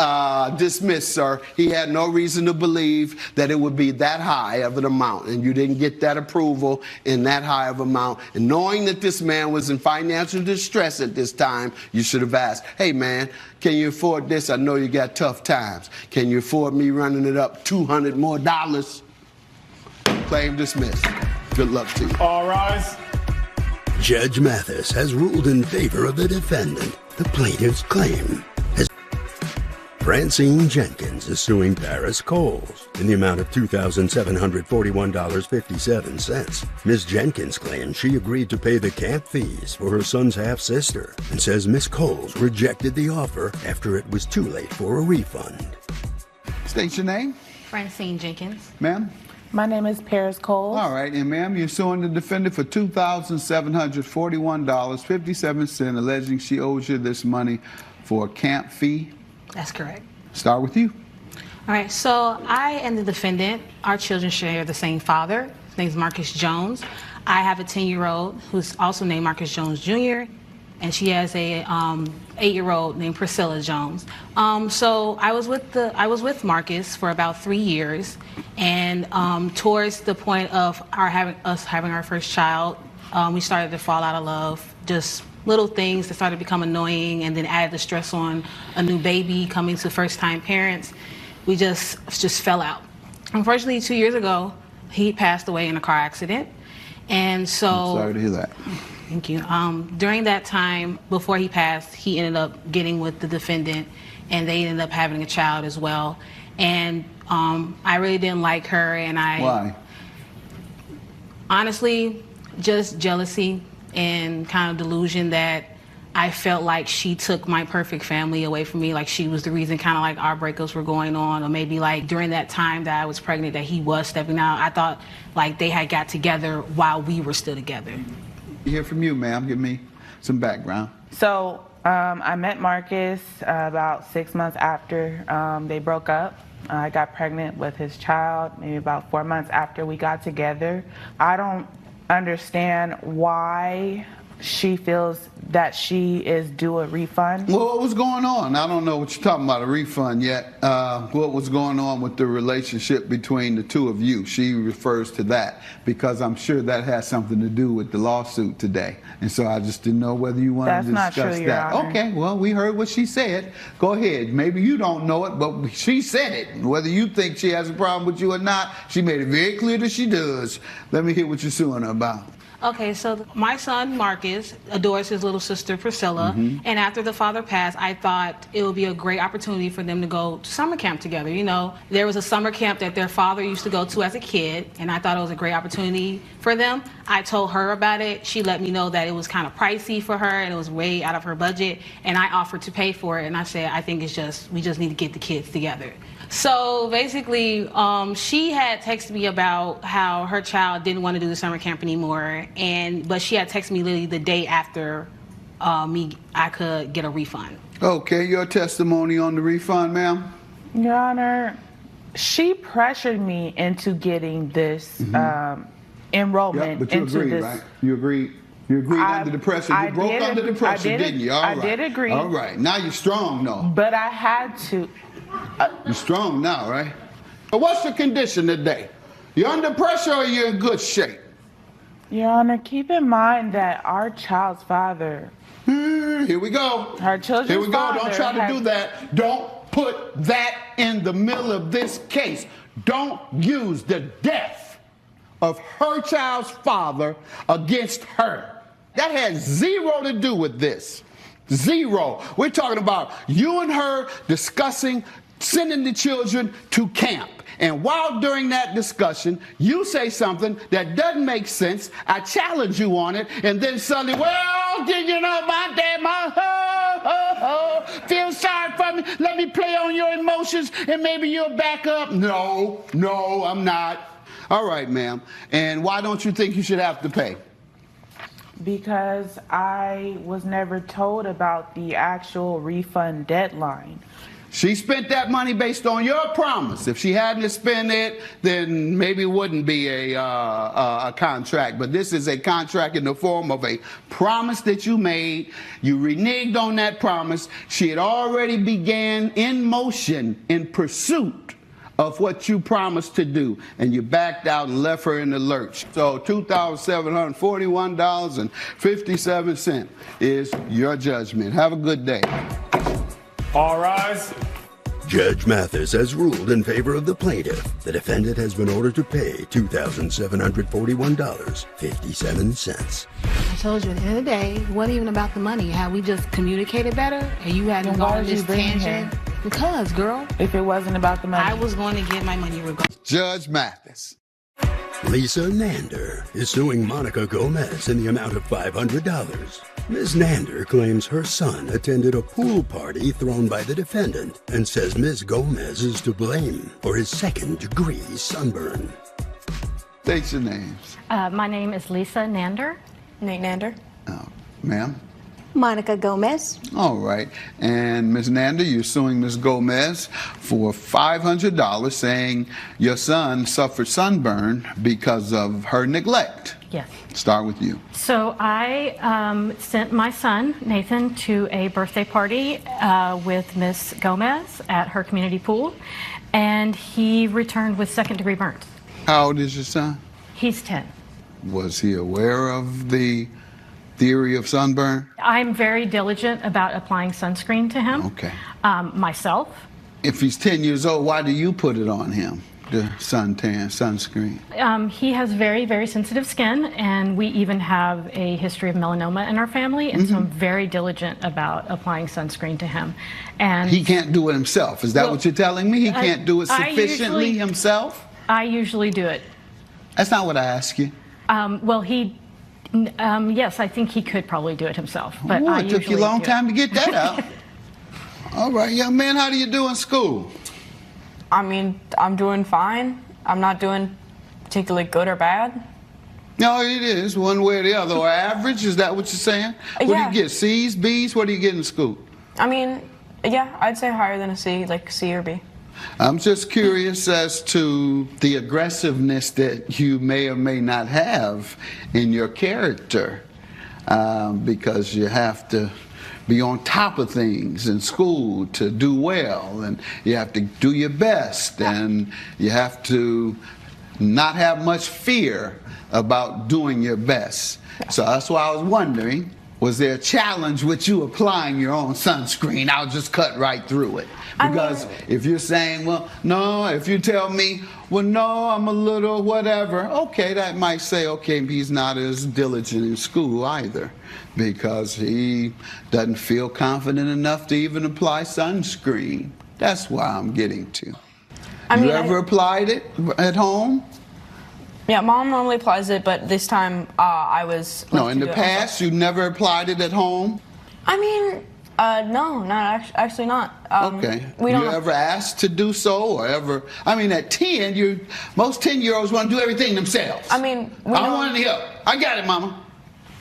dismissed, sir. He had no reason to believe that it would be that high of an amount, and you didn't get that approval in that high of amount. And knowing that this man was in financial distress at this time, you should have asked, hey, man, can you afford this? I know you got tough times. Can you afford me running it up $200 more? Claim dismissed. Good luck to you. All rise. Judge Mathis has ruled in favor of the defendant. The plaintiff's claim has Francine Jenkins is suing Paris Coles in the amount of $2,741.57. Ms. Jenkins claims she agreed to pay the camp fees for her son's half-sister and says Ms. Coles rejected the offer after it was too late for a refund. State your name. Francine Jenkins. Ma'am? My name is Paris Coles. All right, and ma'am, you're suing the defendant for $2,741.57, alleging she owes you this money for a camp fee. That's correct. Start with you. All right, so I and the defendant, our children share the same father. His name's Marcus Jones. I have a 10-year-old who's also named Marcus Jones Jr., and she has a 8-year-old named Priscilla Jones. So I was with Marcus for about 3 years, and towards the point of us having our first child, we started to fall out of love. Just little things that started to become annoying, and then added the stress on a new baby coming to first-time parents. We just fell out. Unfortunately, 2 years ago, he passed away in a car accident, and so. I'm sorry to hear that. Thank you. During that time, before he passed, he ended up getting with the defendant, and they ended up having a child as well. And I really didn't like her, and Why? Honestly, just jealousy and kind of delusion that I felt like she took my perfect family away from me, like she was the reason kind of like our breakups were going on, or maybe like during that time that I was pregnant that he was stepping out. I thought like they had got together while we were still together. Hear from you, ma'am. Give me some background. So I met Marcus about 6 months after they broke up. I got pregnant with his child maybe about 4 months after we got together. I don't understand why she feels that she is due a refund. Well, what was going on? I don't know what you're talking about, a refund yet. What was going on with the relationship between the two of you? She refers to that because I'm sure that has something to do with the lawsuit today. And so I just didn't know whether you wanted to discuss true, Your that. Honor. Okay, well, we heard what she said. Go ahead. Maybe you don't know it, but she said it. Whether you think she has a problem with you or not, she made it very clear that she does. Let me hear what you're suing her about. Okay, so my son Marcus adores his little sister Priscilla, and after the father passed, I thought it would be a great opportunity for them to go to summer camp together. You know, there was a summer camp that their father used to go to as a kid, and I thought it was a great opportunity for them. I told her about it. She let me know that it was kind of pricey for her and it was way out of her budget, and I offered to pay for it, and I said, I think we just need to get the kids together. So basically, she had texted me about how her child didn't want to do the summer camp anymore, but she had texted me literally the day after I could get a refund. Okay, your testimony on the refund, ma'am? Your Honor, she pressured me into getting this enrollment but you into agreed, this. right? You agreed? You agreed under the pressure. You broke under the pressure, didn't you? All right. I did agree. All right. Now you're strong, though. But I had to. You're strong now, right? But what's your condition today? You under pressure or you in good shape? Your Honor, keep in mind that our child's father. Here we go. Her children's Here we go. father Don't try to do that. Don't put that in the middle of this case. Don't use the death of her child's father against her. That has zero to do with this. Zero. We're talking about you and her discussing sending the children to camp. And while during that discussion, you say something that doesn't make sense, I challenge you on it, and then suddenly, well, you know, my dad, feel sorry for me, let me play on your emotions, and maybe you'll back up. No, I'm not. All right, ma'am. And why don't you think you should have to pay? Because I was never told about the actual refund deadline. She spent that money based on your promise. If she hadn't spent it, then maybe it wouldn't be a contract. But this is a contract in the form of a promise that you made. You reneged on that promise. She had already began in motion in pursuit of what you promised to do, and you backed out and left her in the lurch. So $2,741.57 is your judgment. Have a good day. All rise. Judge Mathis has ruled in favor of the plaintiff. The defendant has been ordered to pay $2,741.57. I told you at the end of the day, it wasn't even about the money. Had we just communicated better and you hadn't gone on this tangent. Because, girl. If it wasn't about the money. I was going to get my money regardless. Judge Mathis. Lisa Nander is suing Monica Gomez in the amount of $500. Ms. Nander claims her son attended a pool party thrown by the defendant and says Ms. Gomez is to blame for his second-degree sunburn. State your names. My name is Lisa Nander. Nate Nander. Ma'am? Monica Gomez. All right. And Ms. Nander, you're suing Ms. Gomez for $500, saying your son suffered sunburn because of her neglect. Yes. Start with you. So I sent my son, Nathan, to a birthday party with Miss Gomez at her community pool, and he returned with second-degree burns. How old is your son? He's 10. Was he aware of the theory of sunburn? I'm very diligent about applying sunscreen to him. Okay. Myself. If he's 10 years old, why do you put it on him? the sunscreen? He has very, very sensitive skin, and we even have a history of melanoma in our family, and so I'm very diligent about applying sunscreen to him. And he can't do it himself. Is that what you're telling me? He can't do it sufficiently himself? I usually do it. That's not what I asked you. Well, yes, I think he could probably do it himself. But it took you a long time to get that out. All right, young man, how do you do in school? I mean, I'm doing fine. I'm not doing particularly good or bad. No, it is one way or the other. Or average, is that what you're saying? What do you get, C's, B's? What do you get in school? I mean, yeah, I'd say higher than a C, like C or B. I'm just curious as to the aggressiveness that you may or may not have in your character, because you have to be on top of things in school to do well, and you have to do your best, and you have to not have much fear about doing your best. So that's why I was wondering, was there a challenge with you applying your own sunscreen? I'll just cut right through it. Because if you're saying, well, no, if you tell me, well, no, I'm a little whatever, okay, that might say, okay, he's not as diligent in school either, because he doesn't feel confident enough to even apply sunscreen. That's why I'm getting to. You ever applied it at home? Yeah, Mom normally applies it, but this time I was... No, in the past, you never applied it at home? I mean, no, actually not. Okay. You ever asked to do so, or ever? I mean, at 10, most 10-year-olds want to do everything themselves. I mean, I want to help. I got it, Mama.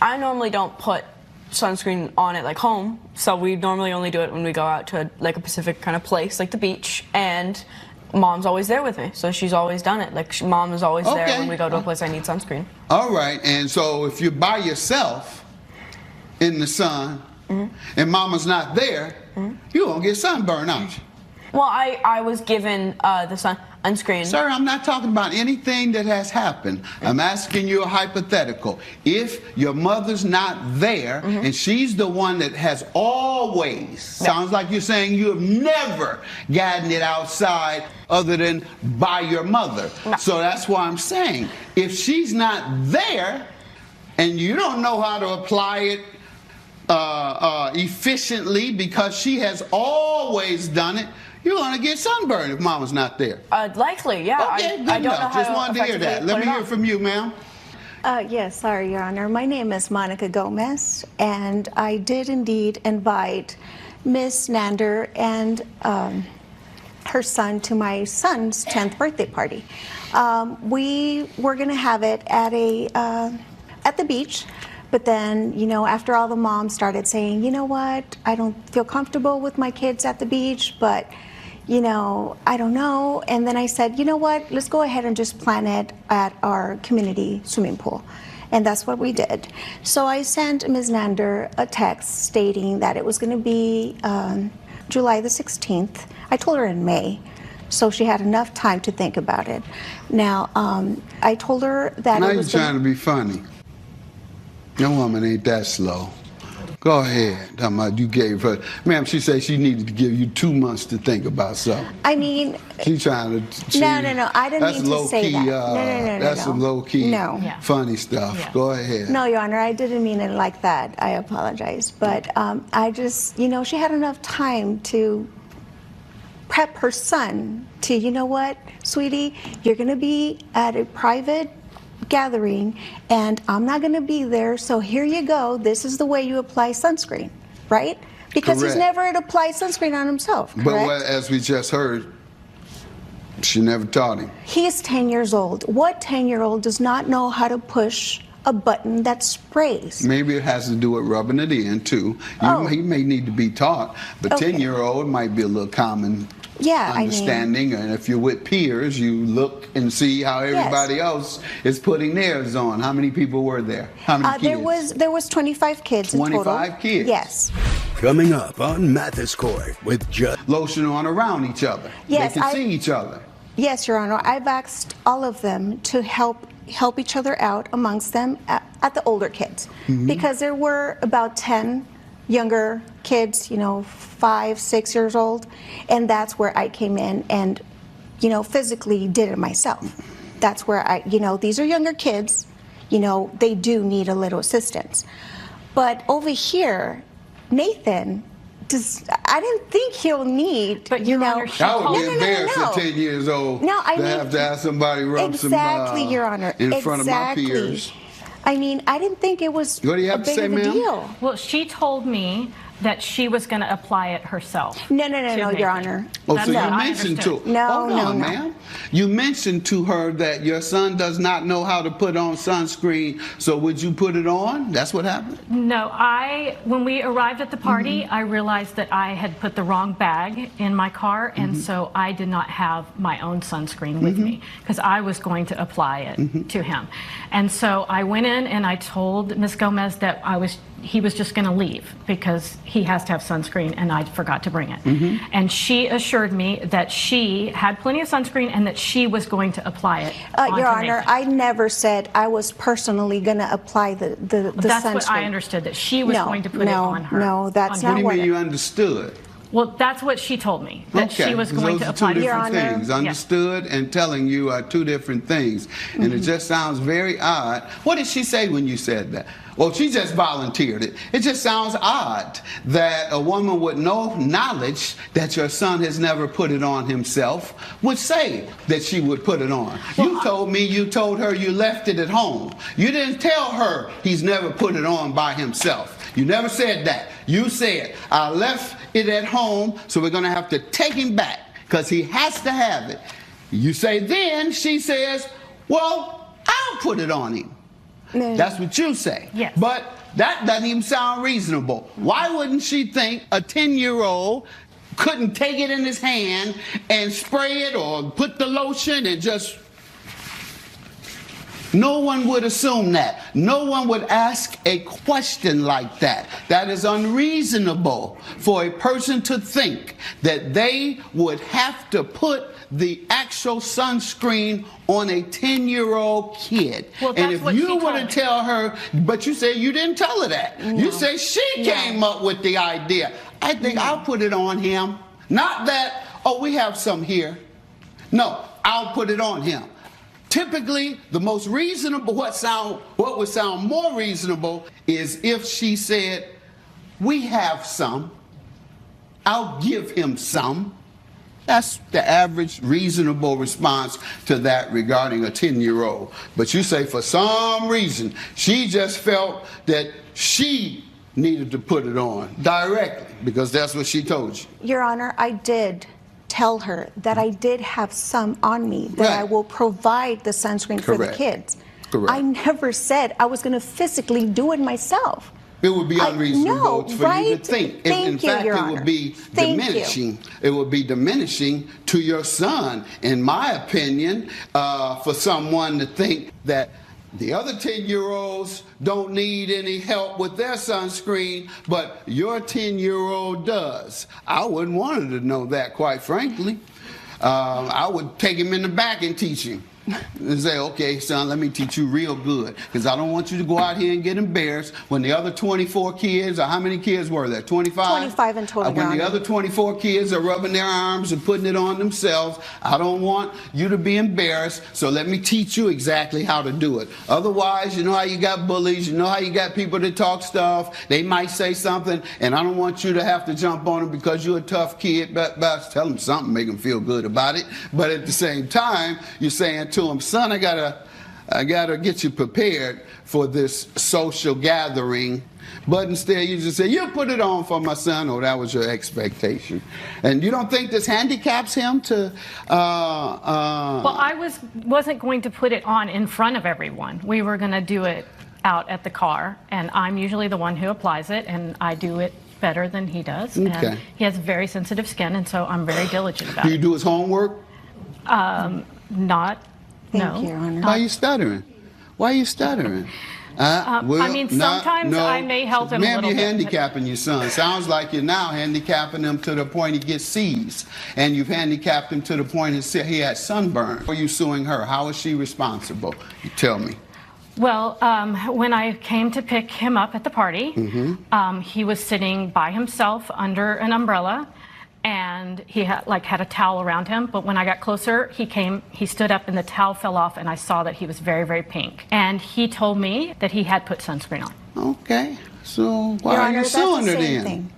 I normally don't put sunscreen on it like home, so we normally only do it when we go out to like a Pacific kind of place, like the beach, and Mom's always there with me, so she's always done it. Like, Mom is always there when we go to a place I need sunscreen. All right, and so if you're by yourself in the sun, and Mama's not there, you're going to get sunburned, aren't you? Well, I was given the sunscreen. Sir, I'm not talking about anything that has happened. I'm asking you a hypothetical. If your mother's not there, and she's the one that has always, sounds like you're saying you have never gotten it outside other than by your mother. So that's why I'm saying, if she's not there, and you don't know how to apply it efficiently because she has always done it, you're going to get sunburned if Mama's not there. Likely, yeah. Okay, good I don't know enough. how Just wanted to hear that. Let me hear from you, ma'am. Yes, sorry, Your Honor. My name is Monica Gomez, and I did indeed invite Miss Nander and her son to my son's 10th birthday party. We were going to have it at the beach. But then, you know, after all the moms started saying, you know what, I don't feel comfortable with my kids at the beach, but, you know, I don't know. And then I said, you know what, let's go ahead and just plan it at our community swimming pool. And that's what we did. So I sent Ms. Nander a text stating that it was going to be July the 16th. I told her in May, so she had enough time to think about it. Now, I told her that now it was you're trying to be funny. Your woman ain't that slow. Go ahead. You gave her, ma'am, she said she needed to give you 2 months to think about something. I mean, she's trying to. No, I didn't mean to say that. No. That's some low key, funny stuff. Yeah. Go ahead. No, Your Honor, I didn't mean it like that. I apologize. But I just, you know, she had enough time to prep her son to, you know what, sweetie, you're going to be at a private gathering and I'm not going to be there, so here you go, this is the way you apply sunscreen, right? Because he's never had applied sunscreen on himself, correct? But as we just heard, she never taught him. He's 10 years old. What 10-year-old does not know how to push a button that sprays? Maybe it has to do with rubbing it in too. He may need to be taught, but 10-year-old might be a little common understanding, and if you're with peers, you look and see how everybody else is putting theirs on. How many people were there? How many kids? There was 25 kids in total. 25 kids? Yes. Coming up on Mathis Court with Judge. Lotion on around each other. Yes, they can see each other. Yes, Your Honor. I've asked all of them to help each other out amongst them at the older kids, because there were about 10 younger kids, you know, 5, 6 years old, and that's where I came in and physically did it myself. That's where these are younger kids, they do need a little assistance. But over here, Nathan, I didn't think he'll need, but That would be embarrassing at 10 years old have to have somebody rub exactly, Your Honor. in front of my peers. I didn't think it was what do you have a to big say, of a ma'am? deal. Well, she told me that she was going to apply it herself. No, Your Honor. Oh, so you mentioned to No, hold on, ma'am. You mentioned to her that your son does not know how to put on sunscreen, so would you put it on? That's what happened? No, when we arrived at the party, I realized that I had put the wrong bag in my car, and so I did not have my own sunscreen with me, because I was going to apply it to him. And so I went in and I told Ms. Gomez that he was just going to leave because he has to have sunscreen, and I forgot to bring it. And she assured me that she had plenty of sunscreen and that she was going to apply it. Your Honor, I never said I was personally going to apply the That's sunscreen. what I understood, that she was going to put it on her. No, that's not what what do you mean you understood? Well, that's what she told me, that she was going to apply to it. Your Honor. Things. Understood and telling you are two different things. And it just sounds very odd. What did she say when you said that? Well, she just volunteered it. It just sounds odd that a woman with no knowledge that your son has never put it on himself would say that she would put it on. You told her you left it at home. You didn't tell her he's never put it on by himself. You never said that. You said, I left it at home, so we're going to have to take him back because he has to have it. You say then, she says, well, I'll put it on him. That's what you say. Yes. But that doesn't even sound reasonable. Why wouldn't she think a 10-year-old couldn't take it in his hand and spray it or put the lotion and just... No one would assume that. No one would ask a question like that. That is unreasonable for a person to think that they would have to put the actual sunscreen on a 10-year-old kid. Well, and if you were to tell her, but you say you didn't tell her that. No. You say she came up with the idea. I think I'll put it on him. Not that, oh, we have some here. No, I'll put it on him. Typically, the most reasonable, what would sound more reasonable is if she said, we have some, I'll give him some. That's the average reasonable response to that regarding a 10-year-old. But you say for some reason, she just felt that she needed to put it on directly because that's what she told you. Your Honor, I did tell her that I did have some on me, that I will provide the sunscreen for the kids. Correct. I never said I was going to physically do it myself. It would be unreasonable for you to think. Thank you, Your Honor. It would be diminishing. It would be diminishing to your son, in my opinion, for someone to think that the other 10-year-olds don't need any help with their sunscreen, but your 10-year-old does. I wouldn't want her to know that, quite frankly. I would take him in the back and teach him. And say, okay, son, let me teach you real good. Because I don't want you to go out here and get embarrassed when the other 24 kids, or how many kids were there? 25? 25 in total. When the other 24 kids are rubbing their arms and putting it on themselves, I don't want you to be embarrassed, so let me teach you exactly how to do it. Otherwise, you know how you got bullies, you know how you got people that talk stuff, they might say something, and I don't want you to have to jump on them because you're a tough kid, but tell them something, make them feel good about it. But at the same time, you're saying to him, son, I gotta get you prepared for this social gathering. But instead you just say, you put it on for my son, or that was your expectation. And you don't think this handicaps him to Well, I wasn't going to put it on in front of everyone. We were going to do it out at the car, and I'm usually the one who applies it, and I do it better than he does. Okay. And he has very sensitive skin, and so I'm very diligent about it. Do you do his homework? Not. Thank you, Your Honor. Why are you stuttering? Why are you stuttering? I mean, sometimes I may help him a little bit. Ma'am, you're bit. handicapping your son. Sounds like you're now handicapping him to the point he gets seized. And you've handicapped him to the point he had sunburn. Are you suing her? How is she responsible? You tell me. Well, when I came to pick him up at the party, he was sitting by himself under an umbrella, and he had a towel around him. But when I got closer, he stood up and the towel fell off, and I saw that he was very, very pink. And he told me that he had put sunscreen on. Okay, so why are you suing her then?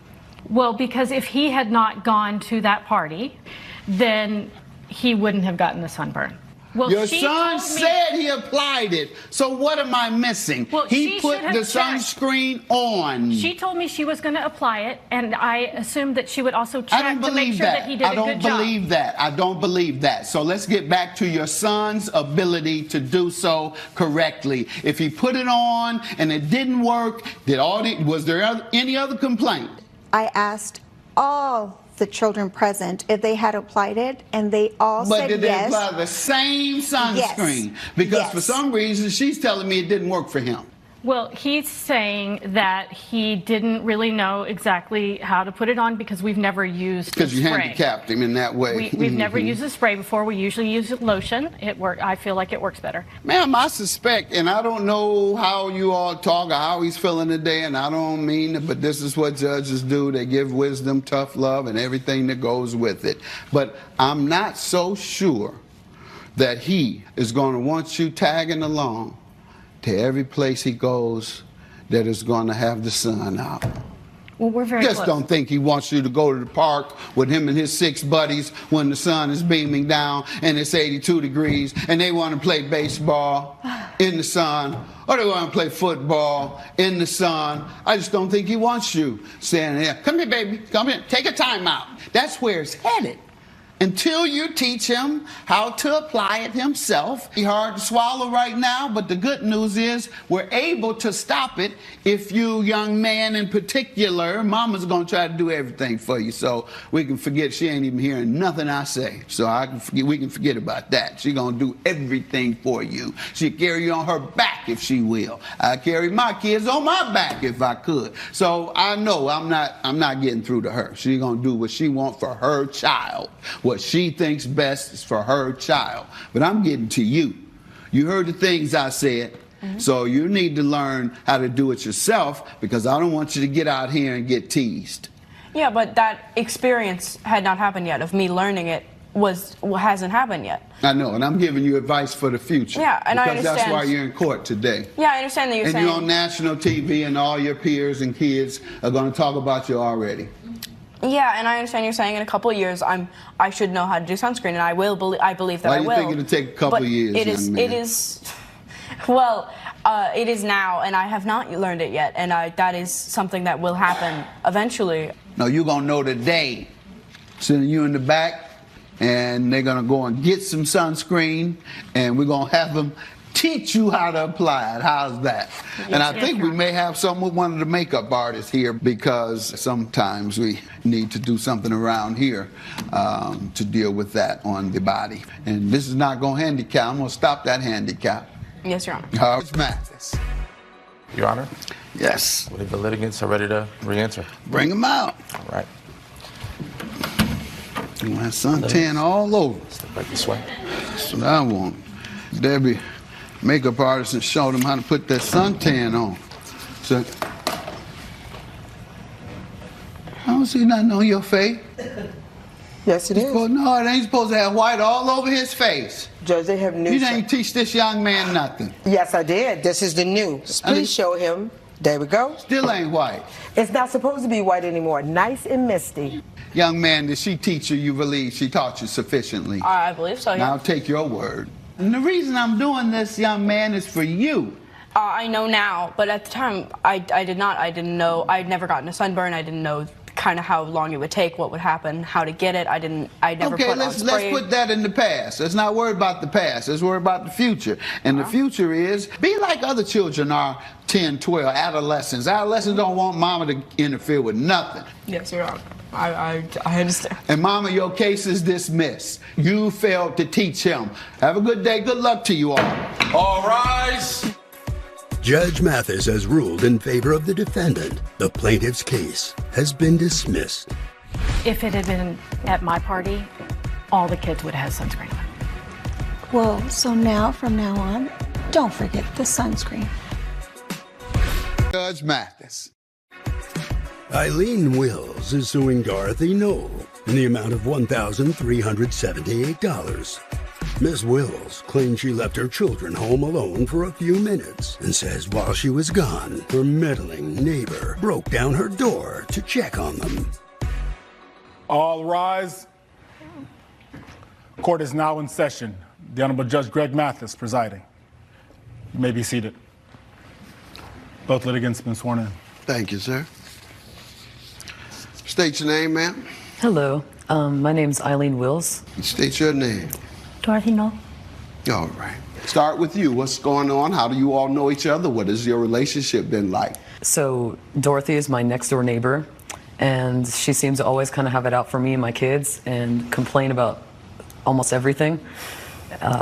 Well, because if he had not gone to that party, then he wouldn't have gotten the sunburn. Well, your son said he applied it. So what am I missing? Well, he put the sunscreen on. She told me she was going to apply it, and I assumed that she would also check to make sure that he did a good job. I don't believe that. I don't believe that. So let's get back to your son's ability to do so correctly. If he put it on and it didn't work, was there any other complaint? I asked all the children present if they had applied it, and they all said yes. But did they apply the same sunscreen? Yes. Because for some reason, she's telling me it didn't work for him. Well, he's saying that he didn't really know exactly how to put it on because we've never used the spray. Because you handicapped him in that way. We've never used the spray before. We usually use lotion. I feel like it works better. Ma'am, I suspect, and I don't know how you all talk or how he's feeling today, and I don't mean it, but this is what judges do. They give wisdom, tough love, and everything that goes with it. But I'm not so sure that he is going to want you tagging along to every place he goes that is going to have the sun out. Well, we're very Just close. don't think he wants you to go to the park with him and his 6 buddies when the sun is beaming down and it's 82 degrees and they want to play baseball in the sun or they want to play football in the sun. I just don't think he wants you saying, yeah, come here, baby, come here, take a time out. That's where it's headed. Until you teach him how to apply it himself. It's hard to swallow right now, but the good news is we're able to stop it if you, young man in particular, mama's going to try to do everything for you. So we can forget she ain't even hearing nothing I say. So we can forget about that. She's going to do everything for you. She'll carry you on her back if she will. I carry my kids on my back if I could. So I know I'm not getting through to her. She's going to do what she wants for her child. What she thinks best is for her child. But I'm getting to you. You heard the things I said. So you need to learn how to do it yourself because I don't want you to get out here and get teased. Yeah, but that experience had not happened yet. Of me learning it hasn't happened yet. I know, and I'm giving you advice for the future. Yeah, and I understand. Because that's why you're in court today. Yeah, I understand that you're saying. And you're on national TV and all your peers and kids are going to talk about you already. Yeah, and I understand you're saying in a couple of years I should know how to do sunscreen, and I believe that I will. Why do you think it'll take a couple of years, young man? It is now, and I have not learned it yet, and that is something that will happen eventually. No, you're going to know today. Sending you in the back, and they're going to go and get some sunscreen, and we're going to have them teach you how to apply it. How's that? Yes, and I think we may have some with one of the makeup artists here because sometimes we need to do something around here to deal with that on the body. And this is not going to handicap. I'm going to stop that handicap. Yes, Your Honor. It's Mathis. Your Honor? Yes. I believe the litigants are ready to re-answer. Bring them out. All right. You want to have suntan all over. Step right this way. That's what I want. Debbie, makeup artist, and showed them how to put that suntan on. So, how is he not know your face? Yes, it is. No, it ain't supposed to have white all over his face. Judge, they have new. You didn't teach this young man nothing. Yes, I did. This is the new. Please show him. There we go. Still ain't white. It's not supposed to be white anymore. Nice and misty. Young man, did she teach you believe she taught you sufficiently? I believe so, yeah. Now take your word. And the reason I'm doing this, young man, is for you. I know now, but at the time, I didn't know. I'd never gotten a sunburn. I didn't know kind of how long it would take, what would happen, how to get it. I never put on spray. Let's put that in the past. Let's not worry about the past. Let's worry about the future. And the future is, be like other children are 10, 12, adolescents. Adolescents don't want mama to interfere with nothing. Yes, Your Honor. I understand. And mama, your case is dismissed. You failed to teach him. Have a good day. Good luck to you all. All rise. Judge Mathis has ruled in favor of the defendant. The plaintiff's case has been dismissed. If it had been at my party, all the kids would have had sunscreen on. Well, so now, from now on, don't forget the sunscreen. Judge Mathis. Eileen Wills is suing Dorothy Knoll in the amount of $1,378. Miss Wills claims she left her children home alone for a few minutes and says while she was gone, her meddling neighbor broke down her door to check on them. All rise. Court is now in session. The Honorable Judge Greg Mathis presiding. You may be seated. Both litigants have been sworn in. Thank you, sir. State your name, ma'am. Hello. My name's Eileen Wills. State your name. Dorothy Knoll. All right. Start with you. What's going on? How do you all know each other? What has your relationship been like? So Dorothy is my next door neighbor, and she seems to always kind of have it out for me and my kids and complain about almost everything,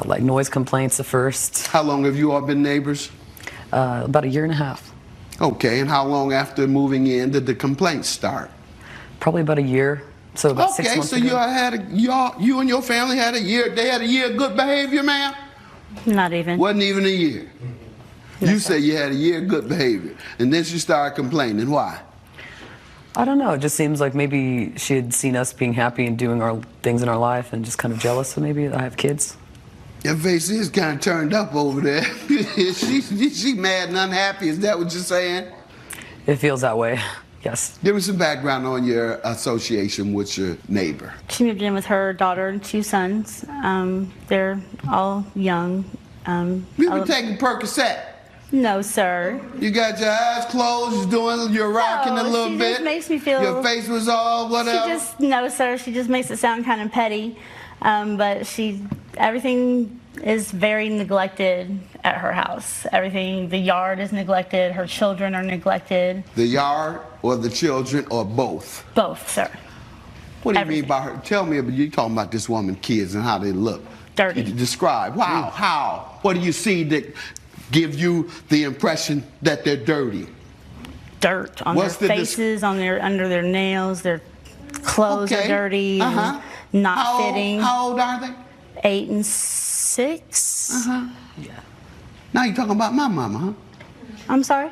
like noise complaints the first. How long have you all been neighbors? About a year and a half. Okay, and how long after moving in did the complaints start? Probably about a year. So about 6 months so ago. you and your family had a year. They had a year of good behavior, ma'am? Not even. Wasn't even a year. You say you had a year of good behavior, and then she started complaining. Why? I don't know. It just seems like maybe she had seen us being happy and doing our things in our life and just kind of jealous. So maybe I have kids. Your face is kind of turned up over there. she mad and unhappy. Is that what you're saying? It feels that way. Yes. Give me some background on your association with your neighbor. She moved in with her daughter and 2 sons. They're all young. You been taking Percocet? No, sir. You got your eyes closed, you're rocking a little bit. She just makes me feel... Your face was all whatever? No, sir. She just makes it sound kind of petty. But everything is very neglected at her house. Everything, the yard is neglected. Her children are neglected. The yard or the children or both? Both, sir. What do you mean by her? Tell me, you talking about this woman's kids and how they look. Dirty. Describe. Wow, how? What do you see that give you the impression that they're dirty? Dirt on their faces, under their nails. Their clothes are dirty, not fitting. How old are they? 8 and 6. Yeah. Now you're talking about my mama, huh? I'm sorry?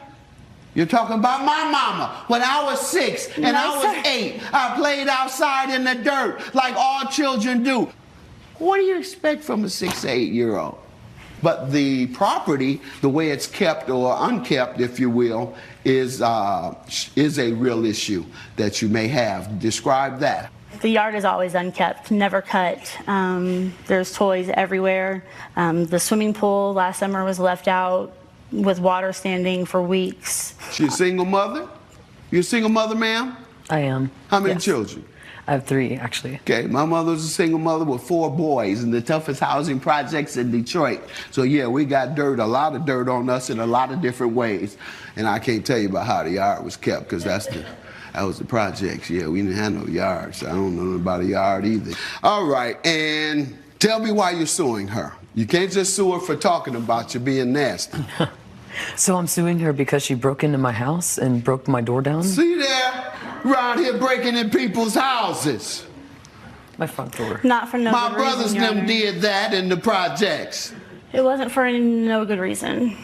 You're talking about my mama. When I was 6 and I was 8, I played outside in the dirt like all children do. What do you expect from a 6 to 8-year-old? But the property, the way it's kept or unkept, if you will, is a real issue that you may have. Describe that. The yard is always unkept, never cut. There's toys everywhere. The swimming pool last summer was left out with water standing for weeks. She a single mother? You a single mother, ma'am? I am. How many children? I have 3, actually. Okay, my mother's a single mother with 4 boys in the toughest housing projects in Detroit. So yeah, we got a lot of dirt on us in a lot of different ways. And I can't tell you about how the yard was kept, because that was the projects. Yeah, we didn't have no yards. So I don't know about a yard either. All right, and tell me why you're suing her. You can't just sue her for talking about you being nasty. So I'm suing her because she broke into my house and broke my door down? See there? Around here breaking in people's houses. My front door. Not for no good reason, My brothers Your Honor. did that in the projects. It wasn't for no good reason.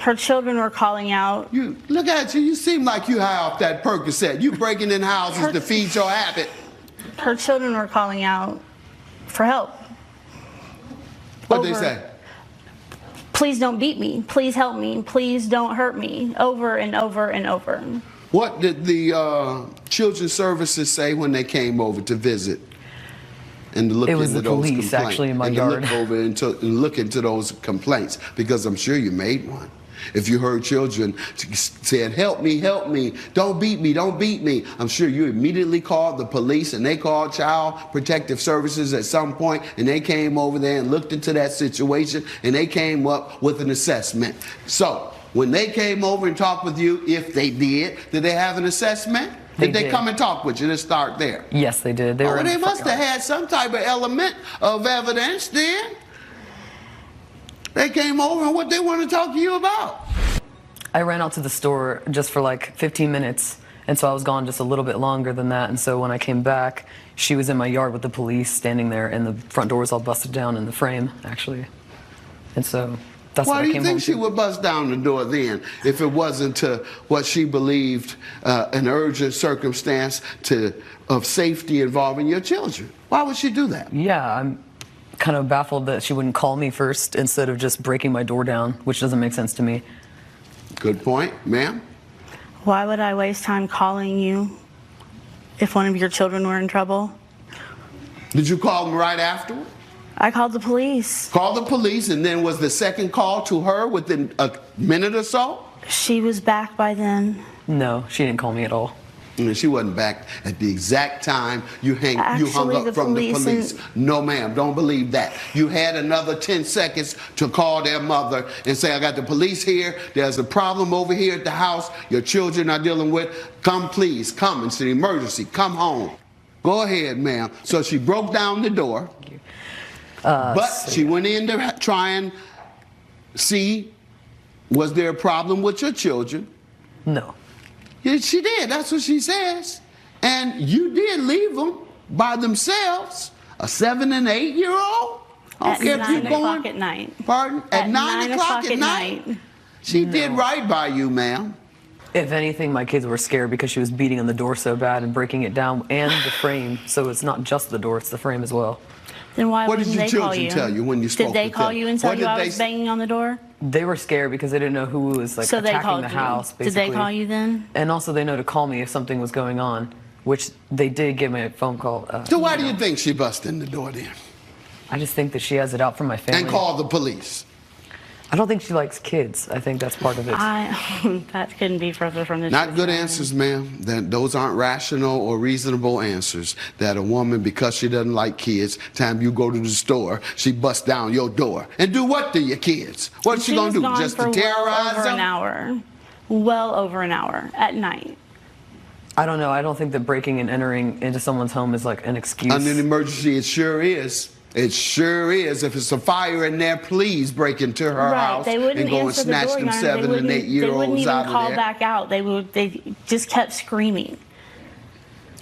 Her children were calling out. You look at you. You seem like you high off that Percocet. You breaking in houses to feed your habit. Her children were calling out for help. What'd they say? Please don't beat me. Please help me. Please don't hurt me. Over and over and over. What did the children's services say when they came over to visit and to look into those complaints? It was the police, actually, in my yard. Look over and look into those complaints, because I'm sure you made one. If you heard children saying, help me, don't beat me, don't beat me, I'm sure you immediately called the police, and they called Child Protective Services at some point, and they came over there and looked into that situation, and they came up with an assessment. So when they came over and talked with you, if they did they have an assessment? Did they come and talk with you? Let's start there. Yes, they did. They must have had some type of element of evidence then. They came over, and what they want to talk to you about? I ran out to the store just for like 15 minutes, and so I was gone just a little bit longer than that. And so when I came back, she was in my yard with the police standing there, and the front door was all busted down in the frame, actually. And so That's Why what do I you came think home she to. would bust down the door then if it wasn't to what she believed an urgent circumstance of safety involving your children? Why would she do that? Yeah, I'm kind of baffled that she wouldn't call me first instead of just breaking my door down, which doesn't make sense to me. Good point, ma'am. Why would I waste time calling you if one of your children were in trouble? Did you call them right afterward? I called the police. Called the police, and then was the second call to her within a minute or so? She was back by then. No, she didn't call me at all. And she wasn't back at the exact time you hung up from the police. No, ma'am, don't believe that. You had another 10 seconds to call their mother and say, I got the police here. There's a problem over here at the house your children are dealing with. Come, please, come. It's an emergency. Come home. Go ahead, ma'am. So she broke down the door, but she went in to try and see, was there a problem with your children? No. Yeah, she did. That's what she says. And you did leave them by themselves, a 7 and 8 year old. At 9 o'clock at night. Pardon? At 9 o'clock at night? She did right by you, ma'am. If anything, my kids were scared because she was beating on the door so bad and breaking it down, and the frame. So it's not just the door, it's the frame as well. Then why What did wouldn't your they call children you? tell you when you spoke Did they with call them? you and tell What you did I they was banging on the door? They were scared because they didn't know who was like So they attacking called the you. house. Did they Basically. call you then? And also, they know to call me if something was going on, which they did give me a phone call. So why do you think she busted in the door then? I just think that she has it out for my family. And called the police? I don't think she likes kids. I think that's part of it. That couldn't be further from the Not truth. good answers, ma'am. Those aren't rational or reasonable answers. That a woman, because she doesn't like kids, time you go to the store, she busts down your door. And do what to your kids? What's she gonna was do? gone Just for to terrorize well over them? an hour. Well over an hour at night. I don't know. I don't think that breaking and entering into someone's home is like an excuse. Under an emergency, it sure is. It sure is. If it's a fire in there, please break into her house They wouldn't and go and answer the snatch door, them Your Honor. 7 and 8 year They wouldn't olds even out of call there. back out. They just kept screaming.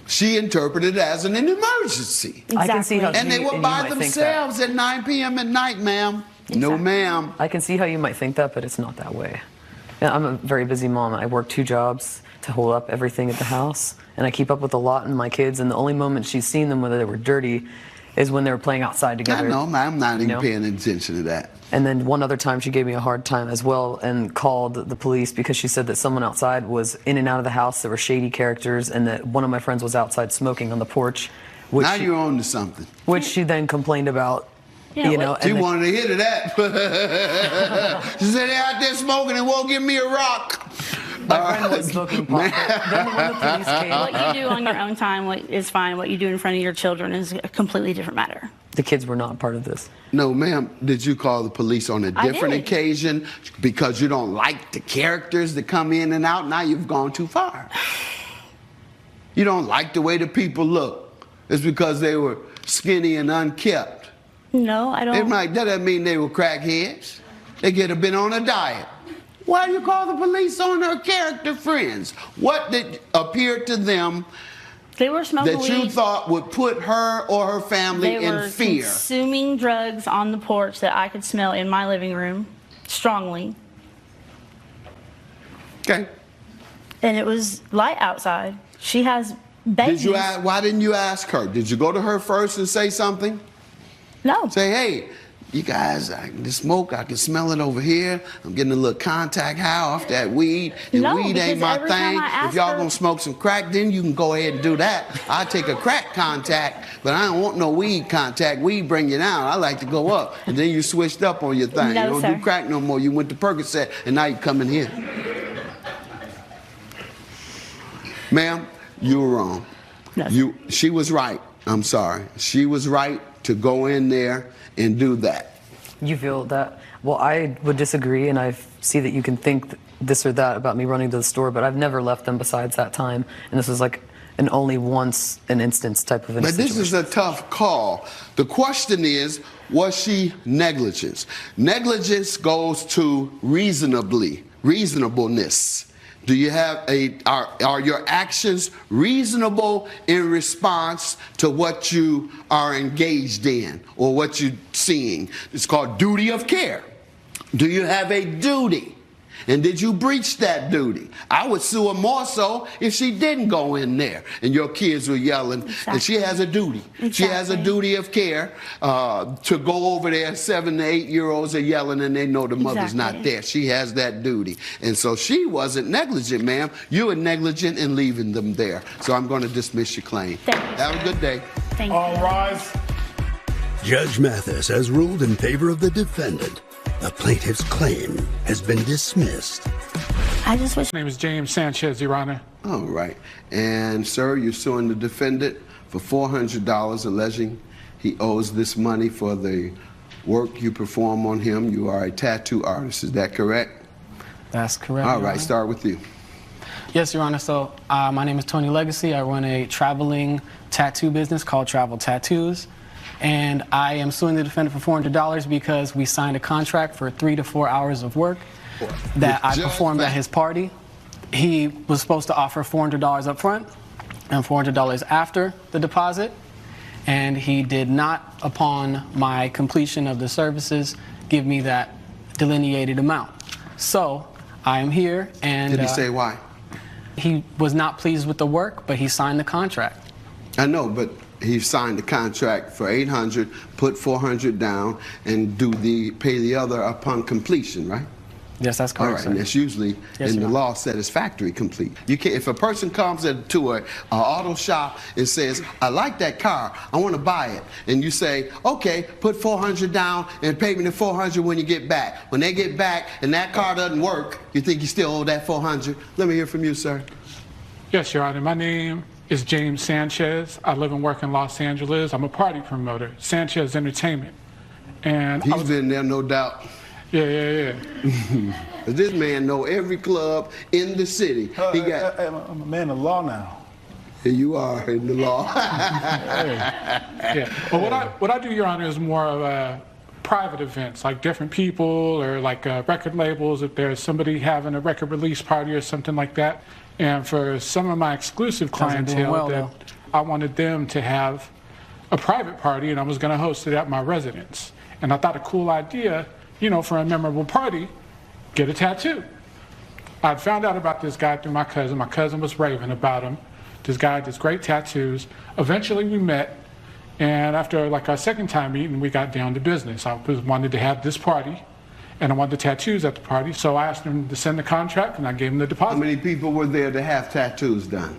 She interpreted it as an emergency. I can see how And they were by themselves at 9 p.m. at night, ma'am. No, ma'am. I can see how you might think that, but it's not that way. And I'm a very busy mom. I work 2 jobs to hold up everything at the house, and I keep up with a lot in my kids, and the only moment she's seen them, whether they were dirty, is when they were playing outside together. I know, I'm not even paying attention to that. And then one other time she gave me a hard time as well and called the police because she said that someone outside was in and out of the house. There were shady characters, and that one of my friends was outside smoking on the porch. Now you're on to something. Which she then complained about. Yeah, you know, She and then- wanted to hit to that. She said, they're out there smoking and won't give me a rock. My friend was smoking pot. Then when the police came, What you do on your own time is fine. What you do in front of your children is a completely different matter. the kids were not part of this. No, ma'am. Did you call the police on a different did. occasion because you don't like the characters that come in and out? Now you've gone too far. You don't like the way the people look. It's because they were skinny and unkept. No, I don't. That doesn't mean they were crackheads. They could have been on a diet. Why do you call the police on her character friends? What did appear to them They were smoking that you weed. thought would put her or her family They in were fear? consuming drugs on the porch that I could smell in my living room, strongly. Okay. And it was light outside. She has babies. Did you ask, why didn't you ask her? Did you go to her first and say something? No. Say, hey, you guys, the smoke, I can smell it over here. I'm getting a little contact high off that weed. And No, weed ain't because my every time thing. I If ask y'all her- gonna smoke some crack, then you can go ahead and do that. I take a crack contact, but I don't want no weed contact. Weed bring you down. I like to go up. And then you switched up on your thing. No, you don't sir. do crack no more. You went to Percocet, and now you come in here. Ma'am, you were wrong. No. She was right. I'm sorry. She was right to go in there and do that. You feel that? Well, I would disagree, and I see that you can think this or that about me running to the store, but I've never left them besides that time, and this was like an only once an instance type of But situation. this is a tough call. The question is, was she negligence? Negligence goes to reasonableness. Do you have are your actions reasonable in response to what you are engaged in or what you're seeing? It's called duty of care. Do you have a duty? And did you breach that duty? I would sue her more so if she didn't go in there and your kids were yelling. Exactly. And she has a duty. Exactly. She has a duty of care to go over there. 7 to 8 year olds are yelling and they know the mother's not there. She has that duty. And so she wasn't negligent, ma'am. You were negligent in leaving them there. So I'm going to dismiss your claim. Thank you, have a good day. Thank you. All rise. Judge Mathis has ruled in favor of the defendant. The plaintiff's claim has been dismissed. I just wish. My name is James Sanchez, Your Honor. All right. And, sir, you're suing the defendant for $400, alleging he owes this money for the work you perform on him. You are a tattoo artist. Is that correct? That's correct. All right. Start with you. Yes, Your Honor. So, my name is Tony Legacy. I run a traveling tattoo business called Travel Tattoos. And I am suing the defendant for $400 because we signed a contract for 3 to 4 hours of work that I performed at his party. He was supposed to offer $400 up front and $400 after the deposit, and he did not, upon my completion of the services, give me that delineated amount. So I am here, and did he say why? He was not pleased with the work, but he signed the contract. I know, but he signed the contract for $800, put $400 down, and pay the other upon completion, right? Yes, that's correct. All right, sir. and it's usually in the law satisfactory complete. You can't, if a person comes to an auto shop and says, "I like that car, I want to buy it," and you say, "Okay, put $400 down and pay me the $400 when you get back." When they get back and that car doesn't work, you think you still owe that $400? Let me hear from you, sir. Yes, Your Honor. My name is James Sanchez. I live and work in Los Angeles. I'm a party promoter, Sanchez Entertainment. And he's been there, no doubt. Yeah. This man know every club in the city. I'm a man of law now. Here you are in the law. Yeah. Well, what I do, Your Honor, is more of private events, like different people or like record labels. If there's somebody having a record release party or something like that. And for some of my exclusive clientele, I wanted them to have a private party, and I was going to host it at my residence. And I thought a cool idea, you know, for a memorable party, get a tattoo. I found out about this guy through my cousin. My cousin was raving about him. This guy does great tattoos. Eventually we met, and after like our second time meeting, we got down to business. I wanted to have this party, and I wanted the tattoos at the party, so I asked him to send the contract, and I gave him the deposit. How many people were there to have tattoos done?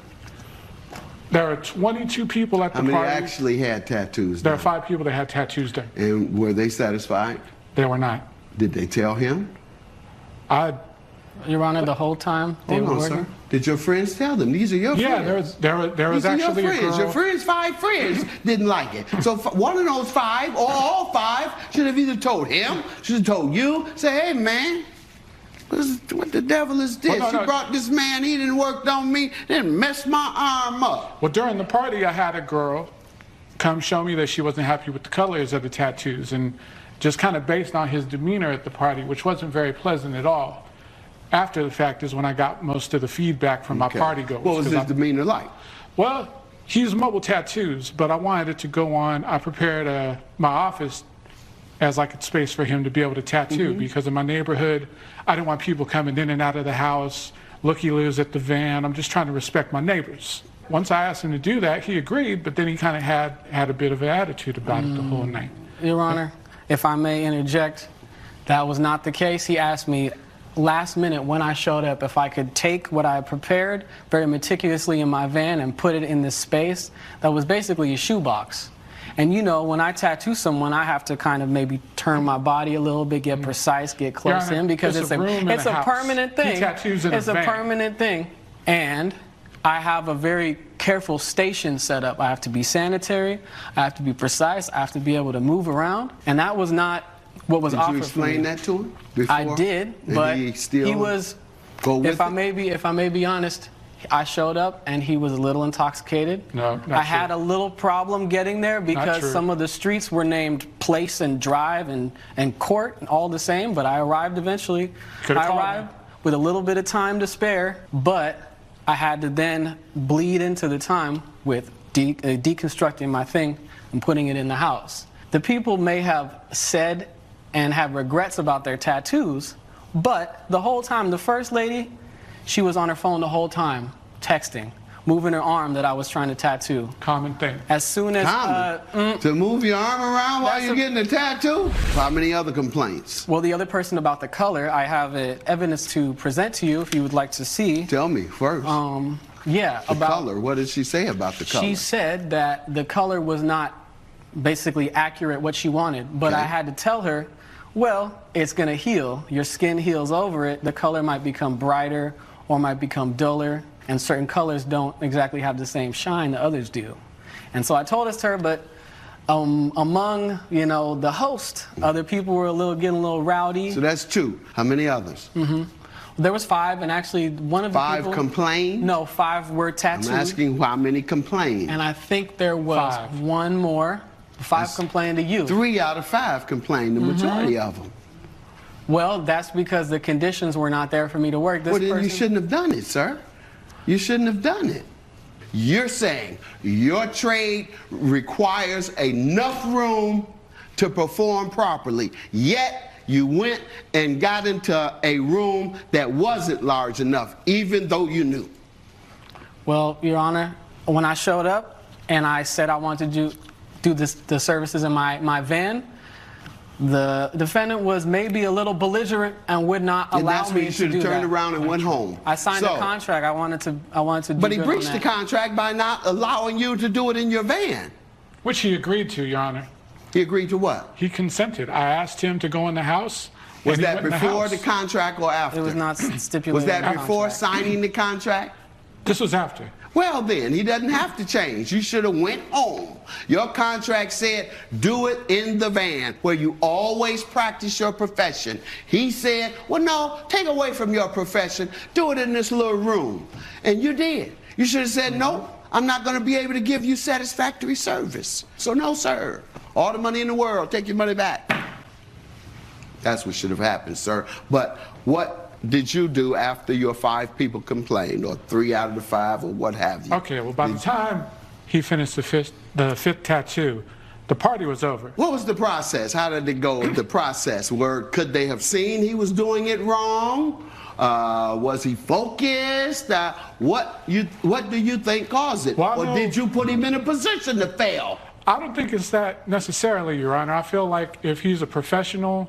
There are 22 people at the party. How many actually had tattoos done? There are 5 people that had tattoos done. And were they satisfied? They were not. Did they tell him? Your Honor, the whole time they were working. Sir. Did your friends tell them? These are your friends. Yeah, there was actually your a friends. girl. Your friends, 5 friends, didn't like it. So one of those 5, or all 5, should have either told him, should have told you, say, "Hey, man, what the devil is this? You brought this man in and worked on me, then messed my arm up." Well, during the party, I had a girl come show me that she wasn't happy with the colors of the tattoos, and just kind of based on his demeanor at the party, which wasn't very pleasant at all. After the fact is when I got most of the feedback from my party goers. What was his demeanor like? Well, he used mobile tattoos, but I wanted it to go on. I prepared my office as like a space for him to be able to tattoo, because in my neighborhood, I didn't want people coming in and out of the house, looky-loos at the van. I'm just trying to respect my neighbors. Once I asked him to do that, he agreed, but then he kind of had a bit of an attitude about it the whole night. Your Honor, if I may interject, that was not the case. He asked me last minute when I showed up if I could take what I prepared very meticulously in my van and put it in this space that was basically a shoebox. And you know, when I tattoo someone, I have to kind of maybe turn my body a little bit, get precise, get close in, because it's a permanent thing. He tattoos in it's a permanent thing. And I have a very careful station set up. I have to be sanitary, I have to be precise, I have to be able to move around. And that was not what was offered. Did you explain that to him before? I did, but he was, if I may be honest, I showed up and he was a little intoxicated. No, I had a little problem getting there because some of the streets were named Place and Drive and Court, all the same, but I arrived eventually. I arrived with a little bit of time to spare, but I had to then bleed into the time with deconstructing my thing and putting it in the house. The people may have said and have regrets about their tattoos. But the whole time, the first lady, she was on her phone the whole time, texting, moving her arm that I was trying to tattoo. Common thing. As soon as... To move your arm around while you're getting a tattoo? How many other complaints? Well, the other person about the color, I have evidence to present to you if you would like to see. Tell me first. Yeah, the color. What did she say about the color? She said that the color was not basically accurate what she wanted, but I had to tell her, well, it's going to heal. Your skin heals over it. The color might become brighter or might become duller, and certain colors don't exactly have the same shine that others do. And so I told this to her, but among, the host, other people were getting a little rowdy. So that's 2. How many others? There was 5, and actually one of the people... 5 complained? No, 5 were tattooed. I'm asking how many complained. And I think there was 1 more. 5 complained to you. 3 out of 5 complained, the majority of them. Well, that's because the conditions were not there for me to work. Well, then you shouldn't have done it, sir. You shouldn't have done it. You're saying your trade requires enough room to perform properly, yet you went and got into a room that wasn't large enough, even though you knew. Well, Your Honor, when I showed up and I said I wanted to do the services in my van, the defendant was maybe a little belligerent and would not allow me to do that. And that's when you should have turned around and went home. I signed a contract. I wanted to do. But he breached the contract by not allowing you to do it in your van. Which he agreed to, Your Honor. He agreed to what? He consented. I asked him to go in the house. Was that before the contract or after? It was not stipulated. Was that before signing the contract? This was after. Well then, he doesn't have to change. You should have went home. Your contract said do it in the van where you always practice your profession. He said, well no, take away from your profession, do it in this little room. And you did. You should have said, no, I'm not going to be able to give you satisfactory service. So no, sir. All the money in the world, take your money back. That's what should have happened, sir. But what did you do after your 5 people complained, or 3 out of the 5, or what have you? Okay, well, by the time he finished the 5th tattoo, the party was over. What was the process? How did it go, the process? Could they have seen he was doing it wrong? Was he focused? What do you think caused it? Well, or did you put him in a position to fail? I don't think it's that necessarily, Your Honor. I feel like if he's a professional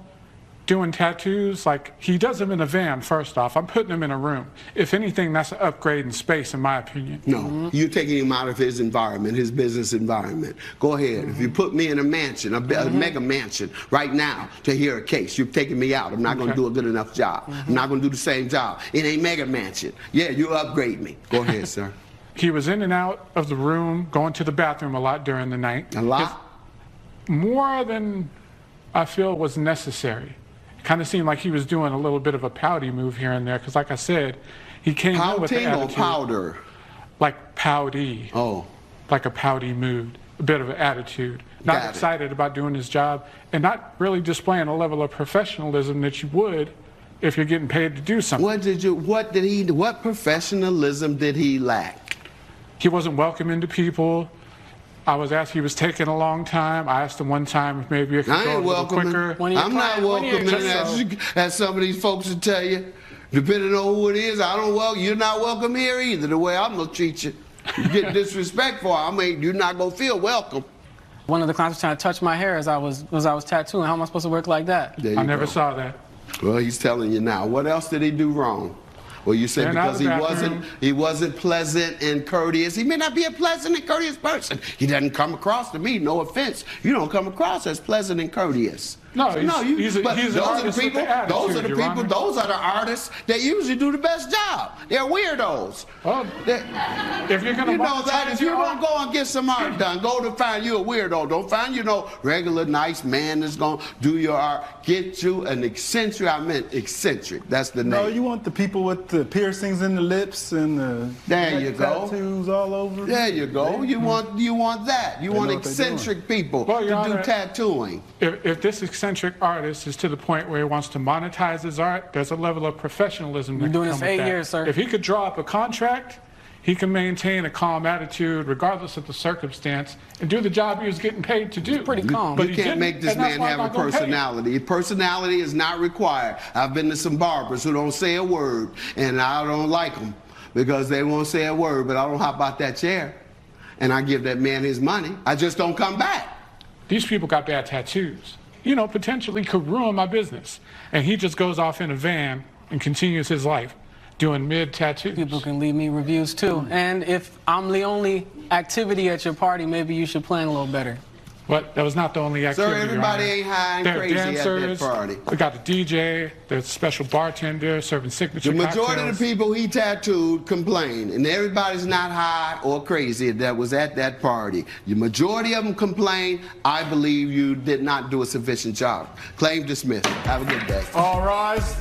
doing tattoos, like he does them in a van, first off. I'm putting him in a room. If anything, that's an upgrade in space, in my opinion. No, you're taking him out of his environment, his business environment. Go ahead. If you put me in a mansion, a mega mansion, right now to hear a case, you're taking me out. I'm not going to do a good enough job. I'm not going to do the same job in a mega mansion. Yeah, you upgrade me. Go ahead, sir. He was in and out of the room, going to the bathroom a lot during the night. A lot? More than I feel was necessary. It kind of seemed like he was doing a little bit of a pouty move here and there, because like I said, he came in with the attitude. Pouting or powder? Like pouty. Oh. Like a pouty mood, a bit of an attitude. Not excited about doing his job, and not really displaying a level of professionalism that you would if you're getting paid to do something. What professionalism did he lack? He wasn't welcoming to people. I was asked, he was taking a long time. I asked him one time if maybe it could go a little quicker. I'm not welcoming, as some of these folks will tell you. Depending on who it is, you're not welcome here either, the way I'm going to treat you. You get disrespectful, you're not going to feel welcome. One of the clients was trying to touch my hair as I was tattooing. How am I supposed to work like that? I never saw that. Well, he's telling you now. What else did he do wrong? Well, you said because he wasn't pleasant and courteous. He may not be a pleasant and courteous person. He doesn't come across to me, no offense. You don't come across as pleasant and courteous. No, those are the artists that usually do the best job. They're weirdos. Well, if you're gonna if you don't go and get some art done, go to find you a weirdo. Don't find you no regular nice man that's gonna do your art. Get you an eccentric. I meant eccentric. That's the name. No, you want the people with the piercings in the lips and the tattoos all over. There you go. You want that. You want eccentric people to do tattooing. If this eccentric artist is to the point where he wants to monetize his art, there's a level of professionalism. You're doing this for 8 years, sir. If he could draw up a contract, he can maintain a calm attitude regardless of the circumstance and do the job he was getting paid to do. Pretty calm. But You can't make this man have a personality. Personality is not required. I've been to some barbers who don't say a word, and I don't like them because they won't say a word, but I don't hop out that chair and I give that man his money. I just don't come back. These people got bad tattoos. You know, potentially could ruin my business. And he just goes off in a van and continues his life doing mid-tattoos. People can leave me reviews too. And if I'm the only activity at your party, maybe you should plan a little better. But that was not the only activity. Sir, everybody ain't high and there crazy dancers, at that party. We got the DJ, there's a special bartender serving signature The majority cocktails. of the people he tattooed complain, and everybody's not high or crazy that was at that party. The majority of them complain. I believe you did not do a sufficient job. Claim dismissed. Have a good day. All rise.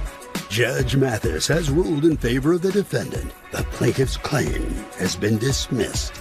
Judge Mathis has ruled in favor of the defendant. The plaintiff's claim has been dismissed.